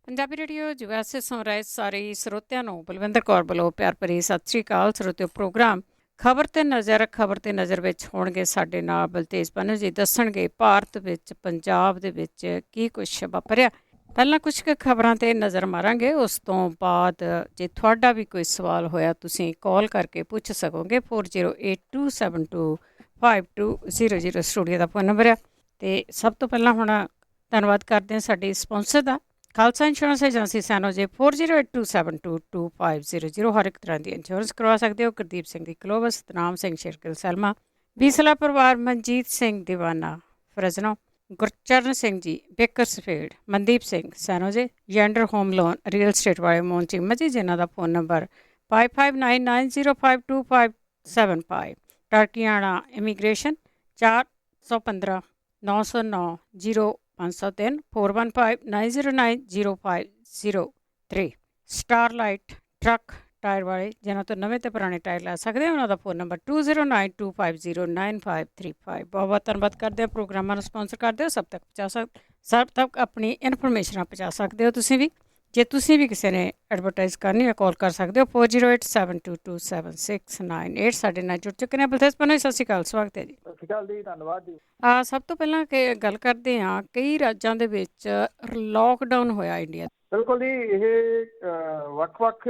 Punjabi radio USA ਸੁਣ ਰਹੇ ਸਾਰੇ ਸਰੋਤਿਆਂ ਨੂੰ ਬਲਵਿੰਦਰ ਕੌਰ ਵੱਲੋਂ ਪਿਆਰ ਭਰੀ ਸਤਿ ਸ਼੍ਰੀ ਅਕਾਲ। ਸਰੋਤਿਓ, ਪ੍ਰੋਗਰਾਮ ਖਬਰ ਤੇ ਨਜ਼ਰ ਵਿੱਚ ਹੋਣਗੇ ਸਾਡੇ ਨਾਲ ਬਲਤੇਜ ਪੰਨੂ ਜੀ। ਦੱਸਣਗੇ ਭਾਰਤ ਵਿੱਚ ਪੰਜਾਬ ਦੇ ਵਿੱਚ ਕੀ ਕੁਛ ਵਾਪਰਿਆ। ਪਹਿਲਾਂ ਕੁਛ ਕੁ ਖਬਰਾਂ ਤੇ ਨਜ਼ਰ ਮਾਰਾਂਗੇ, ਉਸ ਤੋਂ ਬਾਅਦ ਜੇ ਤੁਹਾਡਾ ਵੀ ਕੋਈ ਸਵਾਲ ਹੋਇਆ ਤੁਸੀਂ ਕਾਲ ਕਰਕੇ ਪੁੱਛ ਸਕੋਗੇ। 4082725200 ਸਟੂਡੀਓ ਦਾ ਫੋਨ ਨੰਬਰ ਆ। ਅਤੇ ਸਭ ਤੋਂ ਪਹਿਲਾਂ ਹੁਣ ਧੰਨਵਾਦ ਕਰਦੇ ਹਾਂ ਸਾਡੇ ਸਪੋਂਸਰ ਦਾ, ਖਾਲਸਾ ਇੰਸ਼ੋਰੈਂਸ ਏਜੰਸੀ ਸੈਨੋ ਜੇ 4082722500। ਹਰ ਇੱਕ ਤਰ੍ਹਾਂ ਦੀ ਇੰਸ਼ੋਰੈਂਸ ਕਰਵਾ ਸਕਦੇ ਹੋ। ਗੁਰਦੀਪ ਸਿੰਘ ਦੀ ਕਲੋਵਸ, ਸਤਨਾਮ ਸਿੰਘ ਸ਼ਿਰਕਲ ਸਲਮਾ, ਬੀਸਲਾ ਪਰਿਵਾਰ, ਮਨਜੀਤ ਸਿੰਘ ਦੀਵਾਨਾ ਫਰਜ਼ਨੋ, ਗੁਰਚਰਨ ਸਿੰਘ ਜੀ ਬੇਕਰਸਫੀਲਡ, ਮਨਦੀਪ ਸਿੰਘ ਸੈਨੋਜੇ, ਜੈਂਡਰ ਹੋਮ ਲੋਨ ਰੀਅਲ ਸਟੇਟ ਵਾਲੇ ਮੋਹਨ ਚੀਮਾ ਜੀ, ਜਿਨ੍ਹਾਂ ਦਾ ਫੋਨ ਨੰਬਰ 5599052575। ਟਰਕੀਆਣਾ ਇਮੀਗ੍ਰੇਸ਼ਨ 415-909-0503 4159090503। ਸਟਾਰਲਾਈਟ ਟਰੱਕ ਟਾਇਰ ਵਾਲੇ, ਜਿਨ੍ਹਾਂ ਤੋਂ ਨਵੇਂ ਤੇ ਪੁਰਾਣੇ ਟਾਇਰ ਲੈ ਸਕਦੇ ਹੋ, ਉਹਨਾਂ ਦਾ ਫੋਨ ਨੰਬਰ 2092509535। ਬਹੁਤ ਬਹੁਤ ਧੰਨਵਾਦ ਕਰਦੇ ਹਾਂ। ਪ੍ਰੋਗਰਾਮਾਂ ਨੂੰ ਸਪੋਂਸਰ ਕਰਦੇ ਹੋ, ਸਭ ਤੱਕ ਆਪਣੀ ਇਨਫੋਰਮੇਸ਼ਨਾਂ ਪਹੁੰਚਾ ਸਕਦੇ ਹੋ। ਤੁਸੀਂ ਵੀ ਜੇ ਤੁਸੀਂ ਵੀ ਕਿਸੇ ਨੇ ਐਡਵਰਟਾਈਜ਼ ਕਰਨੀ ਹੈ, ਕਾਲ ਕਰ ਸਕਦੇ ਹੋ 4087227698। ਸਾਡੇ ਨਾਲ ਜੁੜ ਚੁੱਕੇ ਨੇ ਬਲਤੇਜ ਪੰਨੂ। ਸਤਿ ਸ਼੍ਰੀ ਅਕਾਲ, ਸਵਾਗਤ ਹੈ ਜੀ। ਸਤਿ ਸ਼੍ਰੀ ਅਕਾਲ ਜੀ, ਧੰਨਵਾਦ ਜੀ। ਸਭ ਤੋਂ ਪਹਿਲਾਂ ਕਿ ਗੱਲ ਕਰਦੇ ਹਾਂ, ਕਈ ਰਾਜਾਂ ਦੇ ਵਿੱਚ ਲੋਕਡਾਊਨ ਹੋਇਆ ਇੰਡੀਆ। ਬਿਲਕੁਲ ਜੀ, ਇਹ ਵੱਖ-ਵੱਖ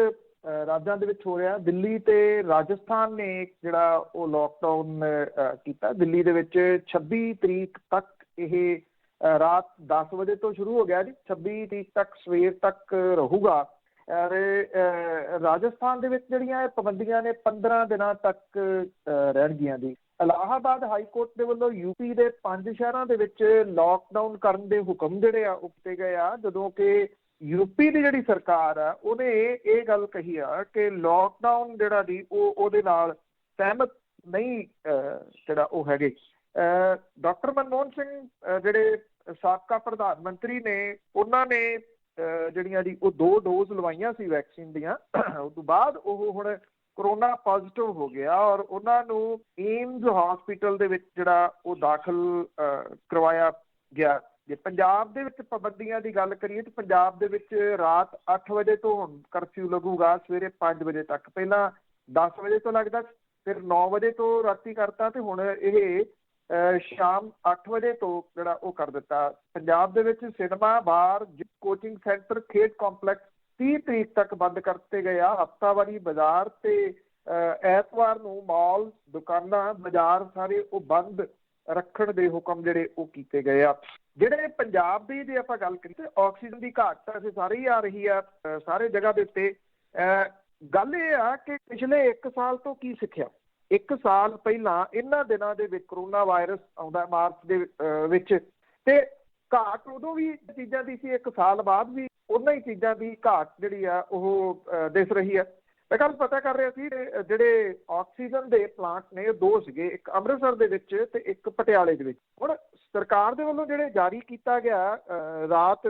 ਰਾਜਾਂ ਦੇ ਵਿੱਚ ਹੋ ਰਿਹਾ। ਦਿੱਲੀ ਤੇ ਰਾਜਸਥਾਨ ਨੇ ਜਿਹੜਾ ਉਹ ਲੋਕਡਾਊਨ ਕੀਤਾ। ਦਿੱਲੀ ਦੇ ਵਿੱਚ 26 ਤਰੀਕ ਤੱਕ ਇਹ ਰਾਤ 10 ਵਜੇ ਤੋਂ ਸ਼ੁਰੂ ਹੋ ਗਿਆ ਜੀ, 26 ਤਰੀਕ ਤੱਕ ਸਵੇਰ ਤੱਕ ਰਹੂਗਾ। ਰਾਜਸਥਾਨ ਦੇ ਵਿੱਚ ਜਿਹੜੀਆਂ ਇਹ ਪਾਬੰਦੀਆਂ ਨੇ 15 ਦਿਨਾਂ ਤੱਕ ਰਹਿਣਗੀਆਂ ਜੀ। ਇਲਾਹਾਬਾਦ ਹਾਈ ਕੋਰਟ ਦੇ ਵੱਲੋਂ ਯੂਪੀ ਦੇ 5 ਸ਼ਹਿਰਾਂ ਦੇ ਵਿੱਚ ਲੋਕਡਾਊਨ ਕਰਨ ਦੇ ਹੁਕਮ ਜਿਹੜੇ ਆ ਉਹ ਕੀਤੇ ਗਏ ਆ, ਜਦੋਂ ਕਿ ਯੂਪੀ ਦੀ ਜਿਹੜੀ ਸਰਕਾਰ ਆ ਉਹਨੇ ਇਹ ਗੱਲ ਕਹੀ ਆ ਕਿ ਲੋਕਡਾਊਨ ਜਿਹੜਾ ਜੀ ਉਹਦੇ ਨਾਲ ਸਹਿਮਤ ਨਹੀਂ ਜਿਹੜਾ ਉਹ ਹੈਗੇ। ਡਾਕਟਰ ਮਨਮੋਹਨ ਸਿੰਘ ਜਿਹੜੇ ਸਾਬਕਾ ਪ੍ਰਧਾਨ ਮੰਤਰੀ ਨੇ, ਉਹਨਾਂ ਨੇ ਜਿਹੜੀਆਂ ਜੀ ਉਹ 2 ਡੋਜ਼ ਲਵਾਈਆਂ ਸੀ ਵੈਕਸੀਨ ਦੀਆਂ। ਉਸ ਤੋਂ ਬਾਅਦ ਉਹ ਹੁਣ ਕਰੋਨਾ ਪੋਜ਼ੀਟਿਵ ਹੋ ਗਿਆ ਔਰ ਉਹਨਾਂ ਨੂੰ ਏਮਜ਼ ਹਸਪੀਟਲ ਦੇ ਵਿੱਚ ਜਿਹੜਾ ਉਹ ਦਾਖਲ ਕਰਵਾਇਆ ਗਿਆ। ਜੇ ਪੰਜਾਬ ਦੇ ਵਿੱਚ ਪਾਬੰਦੀਆਂ ਦੀ ਗੱਲ ਕਰੀਏ ਤਾਂ ਪੰਜਾਬ ਦੇ ਵਿੱਚ ਰਾਤ 8 ਵਜੇ ਤੋਂ ਹੁਣ ਕਰਫਿਊ ਲੱਗੂਗਾ, ਸਵੇਰੇ 5 ਵਜੇ ਤੱਕ। ਪਹਿਲਾਂ 10 ਵਜੇ ਤੋਂ ਲੱਗਦਾ, ਫਿਰ 9 ਵਜੇ ਤੋਂ ਰਾਤੀ ਕਰਤਾ, ਤੇ ਹੁਣ ਇਹ ਸ਼ਾਮ 8 ਵਜੇ ਤੋਂ ਜਿਹੜਾ ਉਹ ਕਰ ਦਿੱਤਾ। ਪੰਜਾਬ ਦੇ ਵਿੱਚ ਸਿਨੇਮਾ, ਬਾਰ, ਕੋਚਿੰਗ ਸੈਂਟਰ, ਖੇਡ ਕੰਪਲੈਕਸ 30 ਤਰੀਕ ਤੱਕ ਬੰਦ ਕਰਤੇ ਗਏ ਆ। ਹਫ਼ਤਾਵਾਰੀ ਬਾਜ਼ਾਰ ਤੇ ਐਤਵਾਰ ਨੂੰ ਮਾਲ, ਦੁਕਾਨਾਂ, ਬਾਜ਼ਾਰ ਸਾਰੇ ਉਹ ਬੰਦ ਰੱਖਣ ਦੇ ਹੁਕਮ ਜਿਹੜੇ ਉਹ ਕੀਤੇ ਗਏ ਆ। ਜਿਹੜੇ ਪੰਜਾਬ ਦੀ ਜੇ ਆਪਾਂ ਗੱਲ ਕਰੀਏ, ਆਕਸੀਜਨ ਦੀ ਘਾਟ ਤਾਂ ਅਸੀਂ ਸਾਰੇ ਹੀ ਆ ਰਹੀ ਆ ਸਾਰੇ ਜਗ੍ਹਾ ਦੇ ਉੱਤੇ। ਗੱਲ ਇਹ ਆ ਕਿ ਪਿਛਲੇ 1 ਸਾਲ ਤੋਂ ਕੀ ਸਿੱਖਿਆ। 1 ਸਾਲ ਪਹਿਲਾਂ ਇਹਨਾਂ ਦਿਨਾਂ ਦੇ ਵਿੱਚ ਕਰੋਨਾ ਵਾਇਰਸ ਆਉਂਦਾ ਮਾਰਚ ਦੇ ਵਿੱਚ, ਤੇ ਘਾਟ ਉਦੋਂ ਵੀ ਚੀਜ਼ਾਂ ਦੀ ਸੀ, 1 ਸਾਲ ਬਾਅਦ ਵੀ ਉਹਨਾਂ ਹੀ ਚੀਜ਼ਾਂ ਦੀ ਘਾਟ ਜਿਹੜੀ ਆ ਉਹ ਦਿਸ ਰਹੀ ਆ। ਮੈਂ ਕੱਲ ਪਤਾ ਕਰ ਰਿਹਾ ਸੀ, ਜਿਹੜੇ ਆਕਸੀਜਨ ਦੇ ਪਲਾਂਟ ਨੇ 2 ਸੀਗੇ, ਇੱਕ ਅੰਮ੍ਰਿਤਸਰ ਦੇ ਵਿੱਚ ਤੇ ਇੱਕ ਪਟਿਆਲੇ ਦੇ ਵਿੱਚ। ਹੁਣ ਸਰਕਾਰ ਦੇ ਵੱਲੋਂ ਜਿਹੜੇ ਜਾਰੀ ਕੀਤਾ ਗਿਆ ਰਾਤ,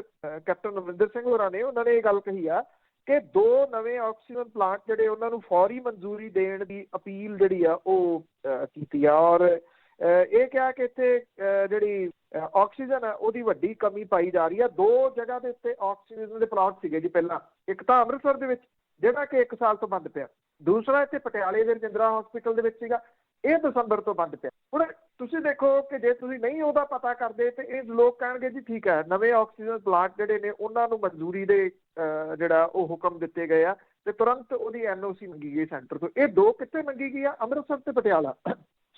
ਕੈਪਟਨ ਅਮਰਿੰਦਰ ਸਿੰਘ ਹੋਰਾਂ ਨੇ ਉਹਨਾਂ ਨੇ ਇਹ ਗੱਲ ਕਹੀ ਆ ਕਿ 2 ਨਵੇਂ ਆਕਸੀਜਨ ਪਲਾਂਟ ਜਿਹੜੇ ਉਹਨਾਂ ਨੂੰ ਫੌਰੀ ਮਨਜ਼ੂਰੀ ਦੇਣ ਦੀ ਅਪੀਲ ਜਿਹੜੀ ਆ ਉਹ ਕੀਤੀ ਆ। ਔਰ ਇਹ ਕਿਹਾ ਕਿ ਇੱਥੇ ਜਿਹੜੀ ਆਕਸੀਜਨ ਆ ਉਹਦੀ ਵੱਡੀ ਕਮੀ ਪਾਈ ਜਾ ਰਹੀ ਆ। 2 ਜਗ੍ਹਾ ਦੇ ਉੱਤੇ ਆਕਸੀਜਨ ਦੇ ਪਲਾਂਟ ਸੀਗੇ ਜੀ ਪਹਿਲਾਂ, ਇੱਕ ਤਾਂ ਅੰਮ੍ਰਿਤਸਰ ਦੇ ਵਿੱਚ ਜਿਹੜਾ ਕਿ 1 ਸਾਲ ਤੋਂ ਬੰਦ ਪਿਆ, ਦੂਸਰਾ ਇੱਥੇ ਪਟਿਆਲੇ ਦੇ ਰਜਿੰਦਰਾ ਹਸਪੀਟਲ ਦੇ ਵਿੱਚ ਸੀਗਾ, ਇਹ ਦਸੰਬਰ ਤੋਂ ਬੰਦ ਪਿਆ। ਹੁਣ ਤੁਸੀਂ ਦੇਖੋ ਕਿ ਜੇ ਤੁਸੀਂ ਨਹੀਂ ਉਹਦਾ ਪਤਾ ਕਰਦੇ ਤੇ ਇਹ ਲੋਕ ਕਹਿਣਗੇ ਜੀ ਠੀਕ ਹੈ, ਨਵੇਂ ਆਕਸੀਜਨ ਪਲਾਂਟ ਜਿਹੜੇ ਨੇ ਉਹਨਾਂ ਨੂੰ ਮਨਜ਼ੂਰੀ ਦੇ ਜਿਹੜਾ ਉਹ ਹੁਕਮ ਦਿੱਤੇ ਗਏ ਆ ਤੇ ਤੁਰੰਤ ਉਹਦੀ NOC ਮੰਗੀ ਗਈ ਸੈਂਟਰ ਤੋਂ। ਇਹ 2 ਕਿੱਥੇ ਮੰਗੀ ਗਈ ਆ? ਅੰਮ੍ਰਿਤਸਰ ਤੇ ਪਟਿਆਲਾ।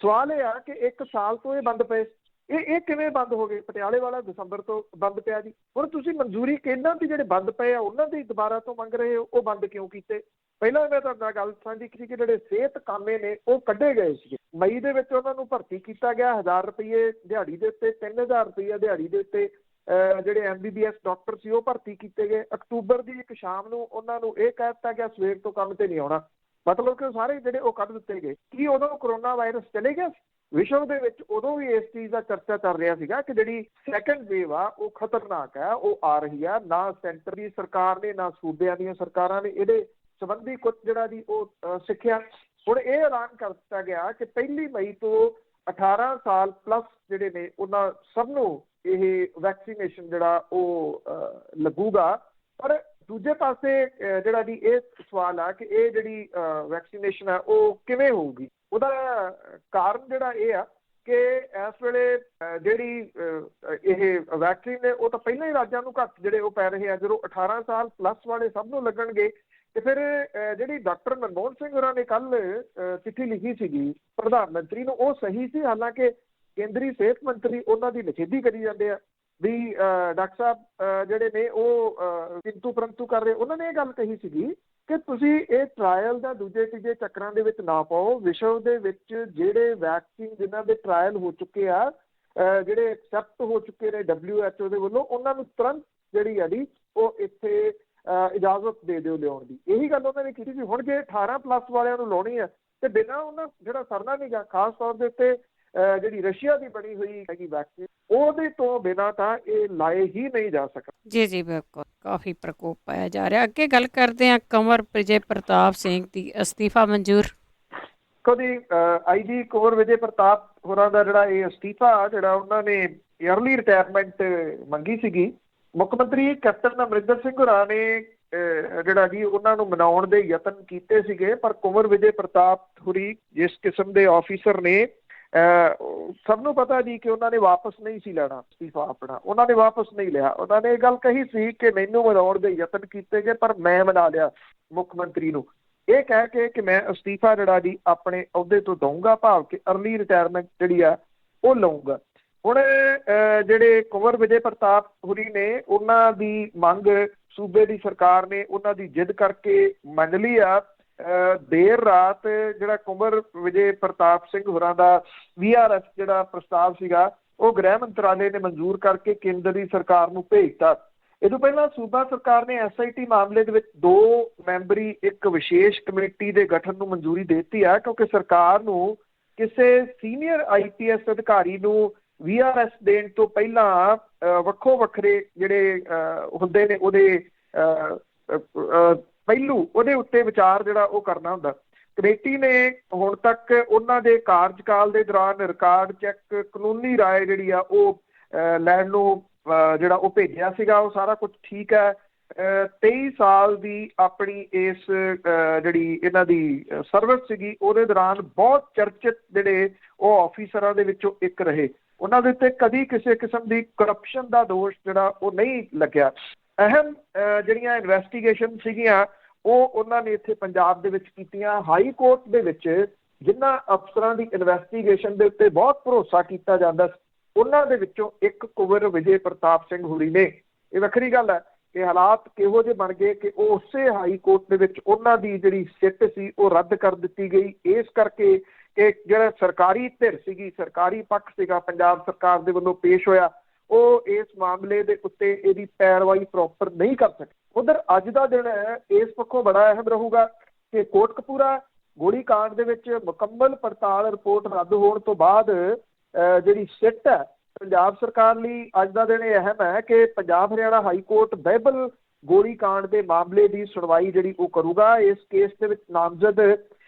ਸਵਾਲ ਇਹ ਆ ਕਿ 1 ਸਾਲ ਤੋਂ ਇਹ ਬੰਦ ਪਏ, ਇਹ ਕਿਵੇਂ ਬੰਦ ਹੋ ਗਏ? ਪਟਿਆਲੇ ਵਾਲਾ ਦਸੰਬਰ ਤੋਂ ਬੰਦ ਪਿਆ ਜੀ। ਹੁਣ ਤੁਸੀਂ ਮਨਜ਼ੂਰੀ ਕਿਹਨਾਂ ਦੀ ਜਿਹੜੇ ਬੰਦ ਪਏ ਆ ਉਹਨਾਂ ਦੀ ਦੁਬਾਰਾ ਤੋਂ ਮੰਗ ਰਹੇ ਹੋ, ਉਹ ਬੰਦ ਕਿਉਂ ਕੀਤੇ? ਪਹਿਲਾਂ ਮੈਂ ਤੁਹਾਡੇ ਨਾਲ ਗੱਲ ਸਾਂਝੀ ਕੀਤੀ ਕਿ ਜਿਹੜੇ ਸਿਹਤ ਕਾਮੇ ਨੇ ਉਹ ਕੱਢੇ ਗਏ ਸੀਗੇ। ਮਈ ਦੇ ਵਿੱਚ ਉਹਨਾਂ ਨੂੰ ਭਰਤੀ ਕੀਤਾ ਗਿਆ 1000 ਰੁਪਏ ਦਿਹਾੜੀ ਦੇ ਉੱਤੇ, 3000 ਰੁਪਏ ਦਿਹਾੜੀ ਦੇ ਉੱਤੇ ਜਿਹੜੇ MBBS ਡਾਕਟਰ ਸੀ ਉਹ ਭਰਤੀ ਕੀਤੇ ਗਏ। ਅਕਤੂਬਰ ਦੀ ਇੱਕ ਸ਼ਾਮ ਨੂੰ ਉਹਨਾਂ ਨੂੰ ਇਹ ਕਹਿ ਦਿੱਤਾ ਗਿਆ ਸਵੇਰ ਤੋਂ ਕੰਮ ਤੇ ਨਹੀਂ ਆਉਣਾ, ਮਤਲਬ ਕਿ ਸਾਰੇ ਜਿਹੜੇ ਉਹ ਕੱਢ ਦਿੱਤੇ ਗਏ। ਕੀ ਉਦੋਂ ਕਰੋਨਾ ਵਾਇਰਸ ਚਲੇ ਗਿਆ? ਵਿਸ਼ਵ ਦੇ ਵਿੱਚ ਉਦੋਂ ਵੀ ਇਸ ਚੀਜ਼ ਦਾ ਚਰਚਾ ਚੱਲ ਰਿਹਾ ਸੀਗਾ ਕਿ ਜਿਹੜੀ ਸੈਕੰਡ ਵੇਵ ਆ ਉਹ ਖਤਰਨਾਕ ਹੈ, ਉਹ ਆ ਰਹੀ ਆ। ਨਾ ਸੈਂਟਰ ਦੀ ਸਰਕਾਰ ਨੇ ਨਾ ਸੂਬਿਆਂ ਦੀਆਂ ਸਰਕਾਰਾਂ ਨੇ ਇਹਦੇ ਸੰਬੰਧੀ ਕੁਝ ਜਿਹੜਾ ਜੀ ਉਹ ਸਿੱਖਿਆ। ਹੁਣ ਇਹ ਐਲਾਨ ਕਰ ਦਿੱਤਾ ਗਿਆ ਕਿ 1 ਮਈ ਤੋਂ 18 ਸਾਲ ਪਲੱਸ ਜਿਹੜੇ ਨੇ ਉਹਨਾਂ ਸਭ ਨੂੰ ਇਹ ਵੈਕਸੀਨੇਸ਼ਨ ਜਿਹੜਾ ਉਹ ਲੱਗੂਗਾ। ਪਰ ਦੂਜੇ ਪਾਸੇ ਜਿਹੜਾ ਜੀ ਇਹ ਸਵਾਲ ਆ ਕਿ ਇਹ ਜਿਹੜੀ ਵੈਕਸੀਨੇਸ਼ਨ ਆ ਉਹ ਕਿਵੇਂ ਹੋਊਗੀ। ਉਹਦਾ ਕਾਰਨ ਜਿਹੜਾ ਇਹ ਆ ਕਿ ਇਸ ਵੇਲੇ ਜਿਹੜੀ ਇਹ ਵੈਕਸੀਨ ਨੇ ਉਹ ਤਾਂ ਪਹਿਲਾਂ ਹੀ ਰਾਜਾਂ ਨੂੰ ਘੱਟ ਜਿਹੜੇ ਉਹ ਪੈ ਰਹੇ ਆ। ਜਦੋਂ 18 ਸਾਲ ਪਲੱਸ ਵਾਲੇ ਸਭ ਨੂੰ ਲੱਗਣਗੇ ਤੇ ਫਿਰ ਜਿਹੜੀ ਡਾਕਟਰ ਮਨਮੋਹਨ ਸਿੰਘ ਹੋਰਾਂ ਨੇ ਕੱਲ ਚਿੱਠੀ ਲਿਖੀ ਸੀਗੀ ਪ੍ਰਧਾਨ ਮੰਤਰੀ ਨੂੰ, ਉਹ ਸਹੀ ਸੀ। ਹਾਲਾਂਕਿ ਕੇਂਦਰੀ ਸਿਹਤ ਮੰਤਰੀ ਉਹਨਾਂ ਦੀ ਨਿਖੇਧੀ ਕਰੀ ਜਾਂਦੇ ਆ ਵੀ ਡਾਕਟਰ ਸਾਹਿਬ ਜਿਹੜੇ ਨੇ ਉਹ ਕਿੰਤੂ ਪਰੰਤੂ ਕਰ ਰਹੇ। ਉਹਨਾਂ ਨੇ ਇਹ ਗੱਲ ਕਹੀ ਸੀਗੀ ਕਿ ਤੁਸੀਂ ਇਹ ਟਰਾਇਲ ਦਾ ਦੂਜੇ ਤੀਜੇ ਚੱਕਰਾਂ ਦੇ ਵਿੱਚ ਨਾ ਪਾਓ। ਵਿਸ਼ਵ ਦੇ ਵਿੱਚ ਜਿਹੜੇ ਵੈਕਸੀਨ ਜਿਨ੍ਹਾਂ ਦੇ ਟਰਾਇਲ ਹੋ ਚੁੱਕੇ ਆ, ਜਿਹੜੇ ਐਕਸੈਪਟ ਹੋ ਚੁੱਕੇ ਨੇ WHO ਦੇ ਵੱਲੋਂ, ਉਹਨਾਂ ਨੂੰ ਤੁਰੰਤ ਜਿਹੜੀ ਆ ਜੀ ਉਹ ਇੱਥੇ ਇਜਾਜ਼ਤ ਦੇ ਦਿਓ ਲਿਆਉਣ ਦੀ। ਇਹੀ ਗੱਲ ਉਹਨਾਂ ਨੇ ਕੀਤੀ ਸੀ। ਹੁਣ ਜੇ 18 ਪਲੱਸ ਵਾਲਿਆਂ ਨੂੰ ਲਾਉਣੀ ਆ ਤੇ ਬਿਨਾਂ ਉਹਨਾਂ ਜਿਹੜਾ ਸਰਨਾ ਨਹੀਂ ਗਾ, ਖਾਸ ਤੌਰ ਦੇ ਉੱਤੇ ਜਿਹੜੀ ਰਸ਼ੀਆ ਦੀ ਬਣੀ ਹੋਈ ਹੈਗੀ ਵੈਕਸੀਨ, ਉਹਦੇ ਤੋਂ ਬਿਨਾਂ ਤਾਂ ਇਹ ਲਾਏ ਹੀ ਨਹੀਂ ਜਾ ਸਕਦਾ। ਜੀ ਜੀ ਬਿਲਕੁਲ, ਕਾਫੀ ਪ੍ਰਕੋਪ ਪਾਇਆ ਜਾ ਰਿਹਾ। ਅੱਗੇ ਗੱਲ ਕਰਦੇ ਹਾਂ, ਕੰਵਰ ਵਿਜੇ ਪ੍ਰਤਾਪ ਸਿੰਘ ਦੀ ਅਸਤੀਫਾ ਮਨਜ਼ੂਰ। ਕਦੀ IG ਕੁੰਵਰ ਵਿਜੇ ਪ੍ਰਤਾਪ ਹੋਰਾਂ ਦਾ ਜਿਹੜਾ ਇਹ ਅਸਤੀਫਾ ਜਿਹੜਾ ਉਹਨਾਂ ਨੇ ਈਅਰਲੀ ਰਿਟਾਇਰਮੈਂਟ ਮੰਗੀ ਸੀਗੀ, ਮੁੱਖ ਮੰਤਰੀ ਕੈਪਟਨ ਅਮਰਿੰਦਰ ਸਿੰਘ ਹੋਰਾਂ ਨੇ ਜਿਹੜਾ ਜੀ ਉਹਨਾਂ ਨੂੰ ਮਨਾਉਣ ਦੇ ਯਤਨ ਕੀਤੇ ਸੀਗੇ। ਪਰ ਕੁੰਵਰ ਵਿਜੇ ਪ੍ਰਤਾਪ ਹੋਰੀ ਜਿਸ ਕਿਸਮ ਦੇ ਆਫੀਸਰ ਨੇ, ਸਭ ਨੂੰ ਪਤਾ ਜੀ ਕਿ ਉਹਨਾਂ ਨੇ ਵਾਪਸ ਨਹੀਂ ਸੀ ਲੈਣਾ ਅਸਤੀਫਾ ਆਪਣਾ, ਉਹਨਾਂ ਨੇ ਵਾਪਸ ਨਹੀਂ ਲਿਆ। ਉਹਨਾਂ ਨੇ ਇਹ ਗੱਲ ਕਹੀ ਸੀ ਕਿ ਮੈਨੂੰ ਮਨਾਉਣ ਦੇ ਯਤਨ ਕੀਤੇ ਗਏ ਪਰ ਮੈਂ ਮਨਾ ਲਿਆ ਮੁੱਖ ਮੰਤਰੀ ਨੂੰ, ਇਹ ਕਹਿ ਕੇ ਕਿ ਮੈਂ ਅਸਤੀਫਾ ਜਿਹੜਾ ਜੀ ਆਪਣੇ ਅਹੁਦੇ ਤੋਂ ਦਊਂਗਾ, ਭਾਵ ਕਿ ਅਰਲੀ ਰਿਟਾਇਰਮੈਂਟ ਜਿਹੜੀ ਆ ਉਹ ਲਊਂਗਾ। ਹੁਣ ਜਿਹੜੇ ਕੁੰਵਰ ਵਿਜੇ ਪ੍ਰਤਾਪ ਹੋਰੀ ਨੇ, ਉਹਨਾਂ ਦੀ ਮੰਗ ਸੂਬੇ ਦੀ ਸਰਕਾਰ ਨੇ ਉਹਨਾਂ ਦੀ ਜਿੱਦ ਕਰਕੇ ਮੰਨ ਲਈ ਆ। ਦੇਰ ਰਾਤ ਜਿਹੜਾ ਕੁੰਵਰ ਵਿਜੇ ਪ੍ਰਤਾਪ ਸਿੰਘ ਹੋਰਾਂ ਦਾ VRS ਜਿਹੜਾ ਪ੍ਰਸਤਾਵ ਸੀਗਾ ਉਹ ਗ੍ਰਹਿ ਮੰਤਰਾਲੇ ਨੇ ਮਨਜ਼ੂਰ ਕਰਕੇ ਕੇਂਦਰ ਦੀ ਸਰਕਾਰ ਨੂੰ ਭੇਜਤਾ। ਇਹ ਤੋਂ ਪਹਿਲਾਂ ਸੂਬਾ ਸਰਕਾਰ ਨੇ SIT ਮਾਮਲੇ ਦੇ ਵਿੱਚ 2 ਮੈਂਬਰੀ ਇੱਕ ਵਿਸ਼ੇਸ਼ ਕਮੇਟੀ ਦੇ ਗਠਨ ਨੂੰ ਮਨਜ਼ੂਰੀ ਦੇ ਦਿੱਤੀ ਆ, ਕਿਉਂਕਿ ਸਰਕਾਰ ਨੂੰ ਕਿਸੇ ਸੀਨੀਅਰ IPS ਅਧਿਕਾਰੀ ਨੂੰ VRS ਦੇਣ ਤੋਂ ਪਹਿਲਾਂ ਵੱਖੋ ਵੱਖਰੇ ਜਿਹੜੇ ਹੁੰਦੇ ਨੇ ਉਹਦੇ ਪਹਿਲੂ, ਉਹਦੇ ਉੱਤੇ ਵਿਚਾਰ ਜਿਹੜਾ ਉਹ ਕਰਨਾ ਹੁੰਦਾ। ਕਮੇਟੀ ਨੇ ਹੁਣ ਤੱਕ ਉਹਨਾਂ ਦੇ ਕਾਰਜਕਾਲ ਦੇ ਦੌਰਾਨ ਰਿਕਾਰਡ ਚੈੱਕ, ਕਾਨੂੰਨੀ ਰਾਏ ਜਿਹੜੀ ਆ ਉਹ ਲੈਣ ਨੂੰ ਜਿਹੜਾ ਉਹ ਭੇਜਿਆ ਸੀਗਾ। ਉਹ ਸਾਰਾ ਕੁਝ ਠੀਕ ਹੈ। 23 ਸਾਲ ਦੀ ਆਪਣੀ ਇਸ ਜਿਹੜੀ ਇਹਨਾਂ ਦੀ ਸਰਵਿਸ ਸੀਗੀ, ਉਹਦੇ ਦੌਰਾਨ ਬਹੁਤ ਚਰਚਿਤ ਜਿਹੜੇ ਉਹ ਆਫੀਸਰਾਂ ਦੇ ਵਿੱਚੋਂ ਇੱਕ ਰਹੇ। ਉਹਨਾਂ ਦੇ ਉੱਤੇ ਕਦੀ ਕਿਸੇ ਕਿਸਮ ਦੀ ਕਰਪਸ਼ਨ ਦਾ ਦੋਸ਼ ਜਿਹੜਾ ਉਹ ਨਹੀਂ ਲੱਗਿਆ। ਅਹਿਮ ਜਿਹੜੀਆਂ ਇਨਵੈਸਟੀਗੇਸ਼ਨ ਸੀਗੀਆਂ ਉਹ ਉਹਨਾਂ ਨੇ ਇੱਥੇ ਪੰਜਾਬ ਦੇ ਵਿੱਚ ਕੀਤੀਆਂ। ਹਾਈ ਕੋਰਟ ਦੇ ਵਿੱਚ ਜਿਨ੍ਹਾਂ ਅਫਸਰਾਂ ਦੀ ਇਨਵੈਸਟੀਗੇਸ਼ਨ ਦੇ ਉੱਤੇ ਬਹੁਤ ਭਰੋਸਾ ਕੀਤਾ ਜਾਂਦਾ, ਉਹਨਾਂ ਦੇ ਵਿੱਚੋਂ ਇੱਕ ਕੁੰਵਰ ਵਿਜੇ ਪ੍ਰਤਾਪ ਸਿੰਘ ਹੋਰੀ ਨੇ। ਇਹ ਵੱਖਰੀ ਗੱਲ ਹੈ ਕਿ ਹਾਲਾਤ ਕਿਹੋ ਜਿਹੇ ਬਣ ਗਏ ਕਿ ਉਹ ਉਸੇ ਹਾਈ ਕੋਰਟ ਦੇ ਵਿੱਚ ਉਹਨਾਂ ਦੀ ਜਿਹੜੀ ਸਿੱਟ ਸੀ ਉਹ ਰੱਦ ਕਰ ਦਿੱਤੀ ਗਈ। ਇਸ ਕਰਕੇ ਕਿ ਜਿਹੜਾ ਸਰਕਾਰੀ ਧਿਰ ਸੀਗੀ, ਸਰਕਾਰੀ ਪੱਖ ਸੀਗਾ ਪੰਜਾਬ ਸਰਕਾਰ ਦੇ ਵੱਲੋਂ ਪੇਸ਼ ਹੋਇਆ, ਉਹ ਇਸ ਮਾਮਲੇ ਦੇ ਉੱਤੇ ਇਹਦੀ ਪੈਰਵਾਈ ਪ੍ਰੋਪਰ ਨਹੀਂ ਕਰ ਸਕੇ। ਉਧਰ ਅੱਜ ਦਾ ਦਿਨ ਇਸ ਪੱਖੋਂ ਬੜਾ ਅਹਿਮ ਰਹੂਗਾ ਕਿ ਕੋਟਕਪੂਰਾ ਗੋਲੀ ਕਾਂਡ ਦੇ ਵਿੱਚ ਮੁਕੰਮਲ ਪੜਤਾਲ ਰਿਪੋਰਟ ਰੱਦ ਹੋਣ ਤੋਂ ਬਾਅਦ ਜਿਹੜੀ ਸਿੱਟ ਹੈ ਪੰਜਾਬ ਸਰਕਾਰ ਲਈ, ਅੱਜ ਦਾ ਦਿਨ ਇਹ ਅਹਿਮ ਹੈ ਕਿ Punjab Haryana high court Bible ਗੋਲੀ ਕਾਂਡ ਦੇ ਮਾਮਲੇ ਦੀ ਸੁਣਵਾਈ ਜਿਹੜੀ ਉਹ ਕਰੂਗਾ। ਇਸ ਕੇਸ ਦੇ ਵਿੱਚ ਨਾਮਜ਼ਦ